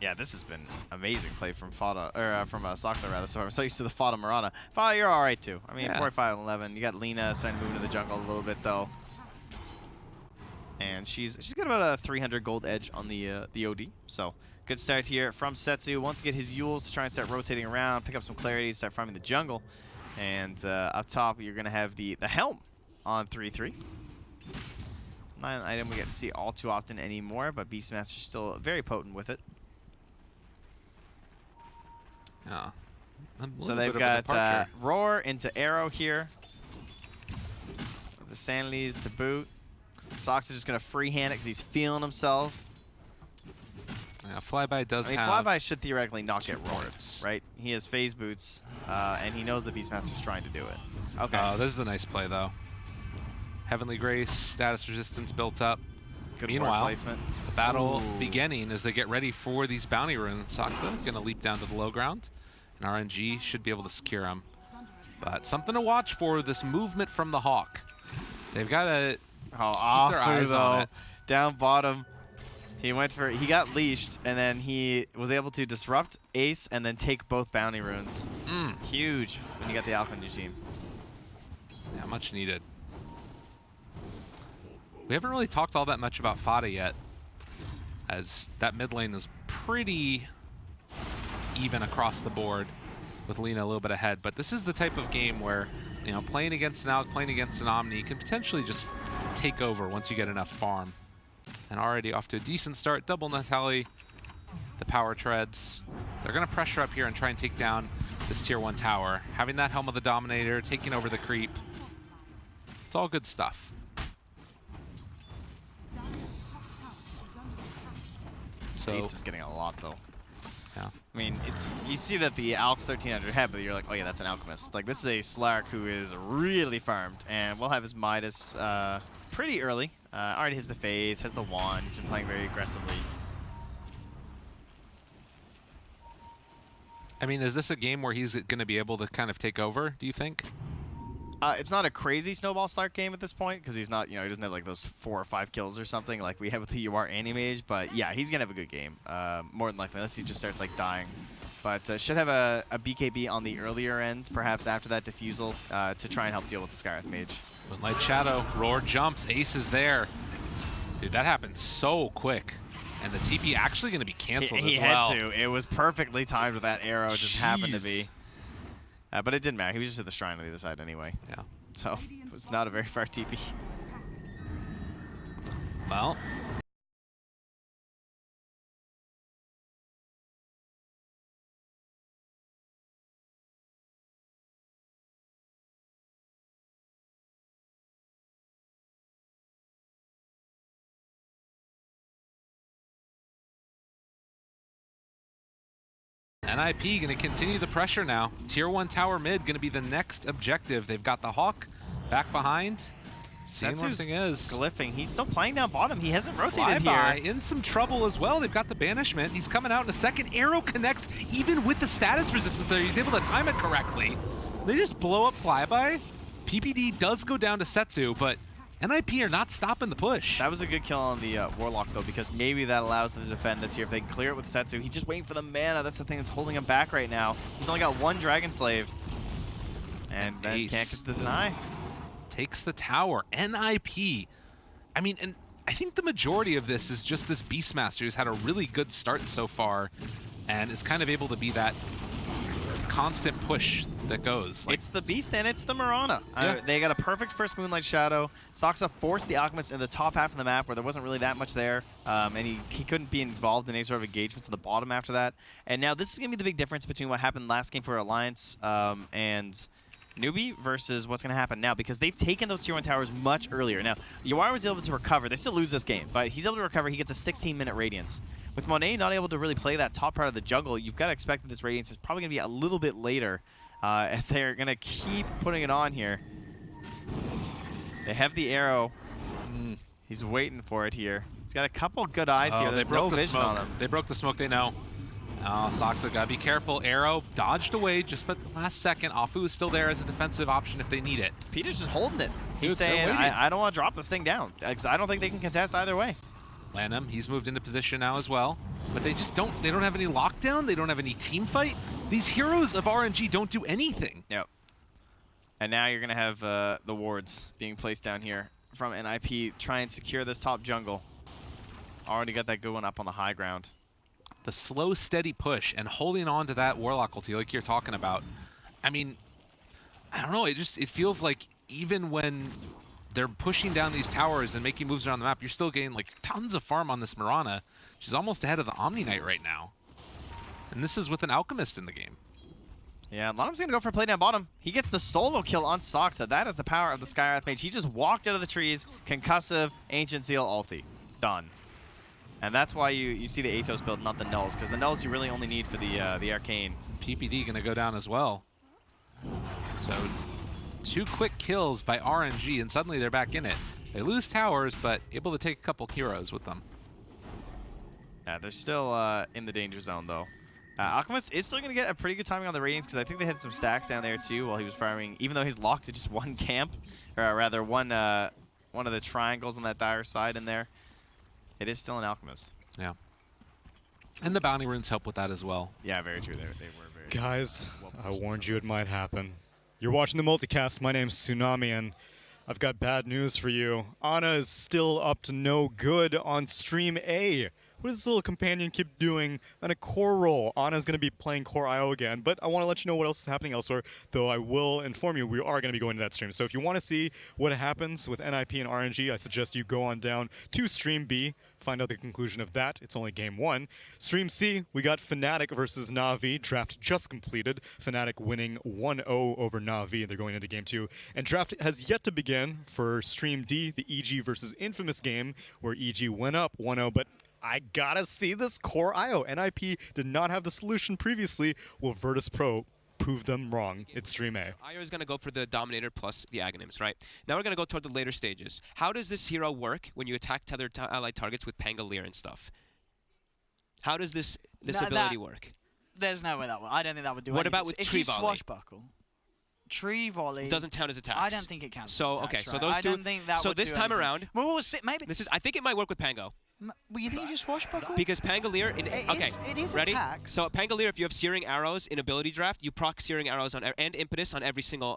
Yeah, this has been amazing play from Fada, or from Soxa rather. So I'm so used to the Fada Mirana. Fada, you're all right too. I mean, 45-11. You got Lina starting to move into the jungle a little bit though, and she's got about a 300 gold edge on the OD. So good start here from Setsu. Wants to get his Yules to try and start rotating around, pick up some clarity, start farming the jungle, and up top you're gonna have the helm on 3-3. Not an item we get to see all too often anymore, but Beastmaster's still very potent with it. Yeah. So they've got Roar into Arrow here. The Sandleys to boot. Sox is just going to freehand it because he's feeling himself. Yeah, Flyby does have... Flyby should theoretically not get roared, right? He has phase boots, and he knows the Beastmaster's trying to do it. Okay. Oh, this is the nice play, though. Heavenly Grace, status resistance built up. Good Meanwhile, placement. The battle beginning as they get ready for these bounty runes. Soxa going to leap down to the low ground, and RNG should be able to secure him. But something to watch for, this movement from the Hawk. They've got to keep their eyes on it. Down bottom. He got leashed, and then he was able to disrupt Ace and then take both bounty runes. Huge when you got the Alpha on your team. Yeah, much needed. We haven't really talked all that much about Fada yet, as that mid lane is pretty even across the board, with Lina a little bit ahead. But this is the type of game where, you know, playing against an Alc, playing against an Omni can potentially just take over once you get enough farm. And already off to a decent start. Double Natali, the power treads. They're going to pressure up here and try and take down this tier 1 tower. Having that Helm of the Dominator, taking over the creep. It's all good stuff. So Ace is getting a lot though. Yeah. I mean, you see that the Alc's 1300 head, but you're like, oh yeah, that's an Alchemist. Like, this is a Slark who is really farmed, and will have his Midas pretty early. Already has the phase, has the wand. He's been playing very aggressively. I mean, is this a game where he's going to be able to kind of take over, do you think? It's not a crazy Snowball Slark game at this point, because he's not, you know, he doesn't have like those 4 or 5 kills or something like we have with the UR Animage, but yeah, he's going to have a good game, more than likely, unless he just starts like dying. But should have a BKB on the earlier end, perhaps after that Diffusal, to try and help deal with the Skywrath Mage. Moonlight Shadow, Roar jumps, Ace is there. Dude, that happened so quick. And the TP actually going to be canceled as well. He had to. It was perfectly timed with that arrow. It just happened to be. But it didn't matter. He was just at the shrine on the other side anyway. Yeah. So it was not a very far TP. Well. NIP going to continue the pressure now. Tier 1 tower mid going to be the next objective. They've got the Hawk back behind. Seeing where everything is. Glyphing. He's still playing down bottom. He hasn't rotated here. In some trouble as well. They've got the banishment. He's coming out in a second. Arrow connects even with the status resistance there. He's able to time it correctly. They just blow up Flyby. PPD does go down to Setsu, but NIP are not stopping the push. That was a good kill on the Warlock, though, because maybe that allows them to defend this here. If they can clear it with Setsu, he's just waiting for the mana. That's the thing that's holding him back right now. He's only got one Dragon Slave. And then can't get the deny. Takes the tower. NIP. I mean, and I think the majority of this is just this Beastmaster who's had a really good start so far and is kind of able to be that constant push that goes. It's the Beast and it's the Mirana. Yeah. They got a perfect first Moonlight Shadow. Saksa forced the Alchemist in the top half of the map where there wasn't really that much there. And he couldn't be involved in any sort of engagements at the bottom after that. And now this is going to be the big difference between what happened last game for Alliance and Newbee versus what's going to happen now, because they've taken those tier 1 towers much earlier. Now, Yawar was able to recover. They still lose this game, but he's able to recover. He gets a 16-minute Radiance. With Monet not able to really play that top part of the jungle, you've got to expect that this Radiance is probably going to be a little bit later as they're going to keep putting it on here. They have the arrow. He's waiting for it here. He's got a couple good eyes here. They There's broke no the vision on smoke. him. They broke the smoke, they know. Oh, Saksa gotta be careful. Arrow dodged away just at the last second. Afu is still there as a defensive option if they need it. Peter's just holding it. He's Dude, they're saying, waiting. I don't want to drop this thing down, because I don't think they can contest either way. Lanham, he's moved into position now as well. But they just don't have any lockdown. They don't have any team fight. These heroes of RNG don't do anything. Yep. And now you're going to have the wards being placed down here from NIP. Try and secure this top jungle. Already got that good one up on the high ground. The slow, steady push and holding on to that Warlock ulti like you're talking about. I mean, I don't know. It feels like even when they're pushing down these towers and making moves around the map, you're still getting like tons of farm on this Mirana. She's almost ahead of the Omni Knight right now. And this is with an Alchemist in the game. Yeah, Lanham's going to go for a play down bottom. He gets the solo kill on Saksa. That is the power of the Skywrath Mage. He just walked out of the trees, concussive, Ancient Seal ulti. Done. And that's why you see the Atos build, not the Nulls, because the Nulls you really only need for the Arcane. PPD going to go down as well. So 2 quick kills by RNG, and suddenly they're back in it. They lose towers, but able to take a couple heroes with them. Yeah, they're still in the danger zone, though. Alchemist is still going to get a pretty good timing on the Radiance, because I think they had some stacks down there, too, while he was farming. Even though he's locked to just one camp, or rather one of the triangles on that dire side in there, it is still an Alchemist. Yeah. And the bounty runes help with that as well. Yeah, very true. They were very Guys, I warned you it might happen. You're watching the multicast. My name's Tsunami, and I've got bad news for you. Ana is still up to no good on Stream A. What does this little companion keep doing on a core role? Ana's going to be playing core IO again, but I want to let you know what else is happening elsewhere, though I will inform you we are going to be going to that stream. So if you want to see what happens with NIP and RNG, I suggest you go on down to Stream B, find out the conclusion of that. It's only game 1. Stream C, we got Fnatic versus Na'Vi. Draft just completed. Fnatic winning 1-0 over Na'Vi. They're going into game 2. And draft has yet to begin for Stream D, the EG versus Infamous game, where EG went up 1-0, but I gotta see this core IO. NIP did not have the solution previously. Will Virtus Pro prove them wrong? It's Stream A. IO is going to go for the Dominator plus the Aghanims, right? Now we're going to go toward the later stages. How does this hero work when you attack tethered allied targets with Pangolier and stuff? How does this ability work? There's no way that would. I don't think that would do What anything. about with if Tree you Volley? swashbuckle, Tree Volley Doesn't count as attacks. I don't think it counts. So as attacks, okay, so right? those I two. don't think that so would this do time anything. around, Well, we'll see. Maybe. I think it might work with Pango. Well, you think you just swashbuckle? Because Pangolier, It is ready? attacks. So Pangolier, if you have Searing Arrows in ability draft, you proc Searing Arrows on and Impetus on every single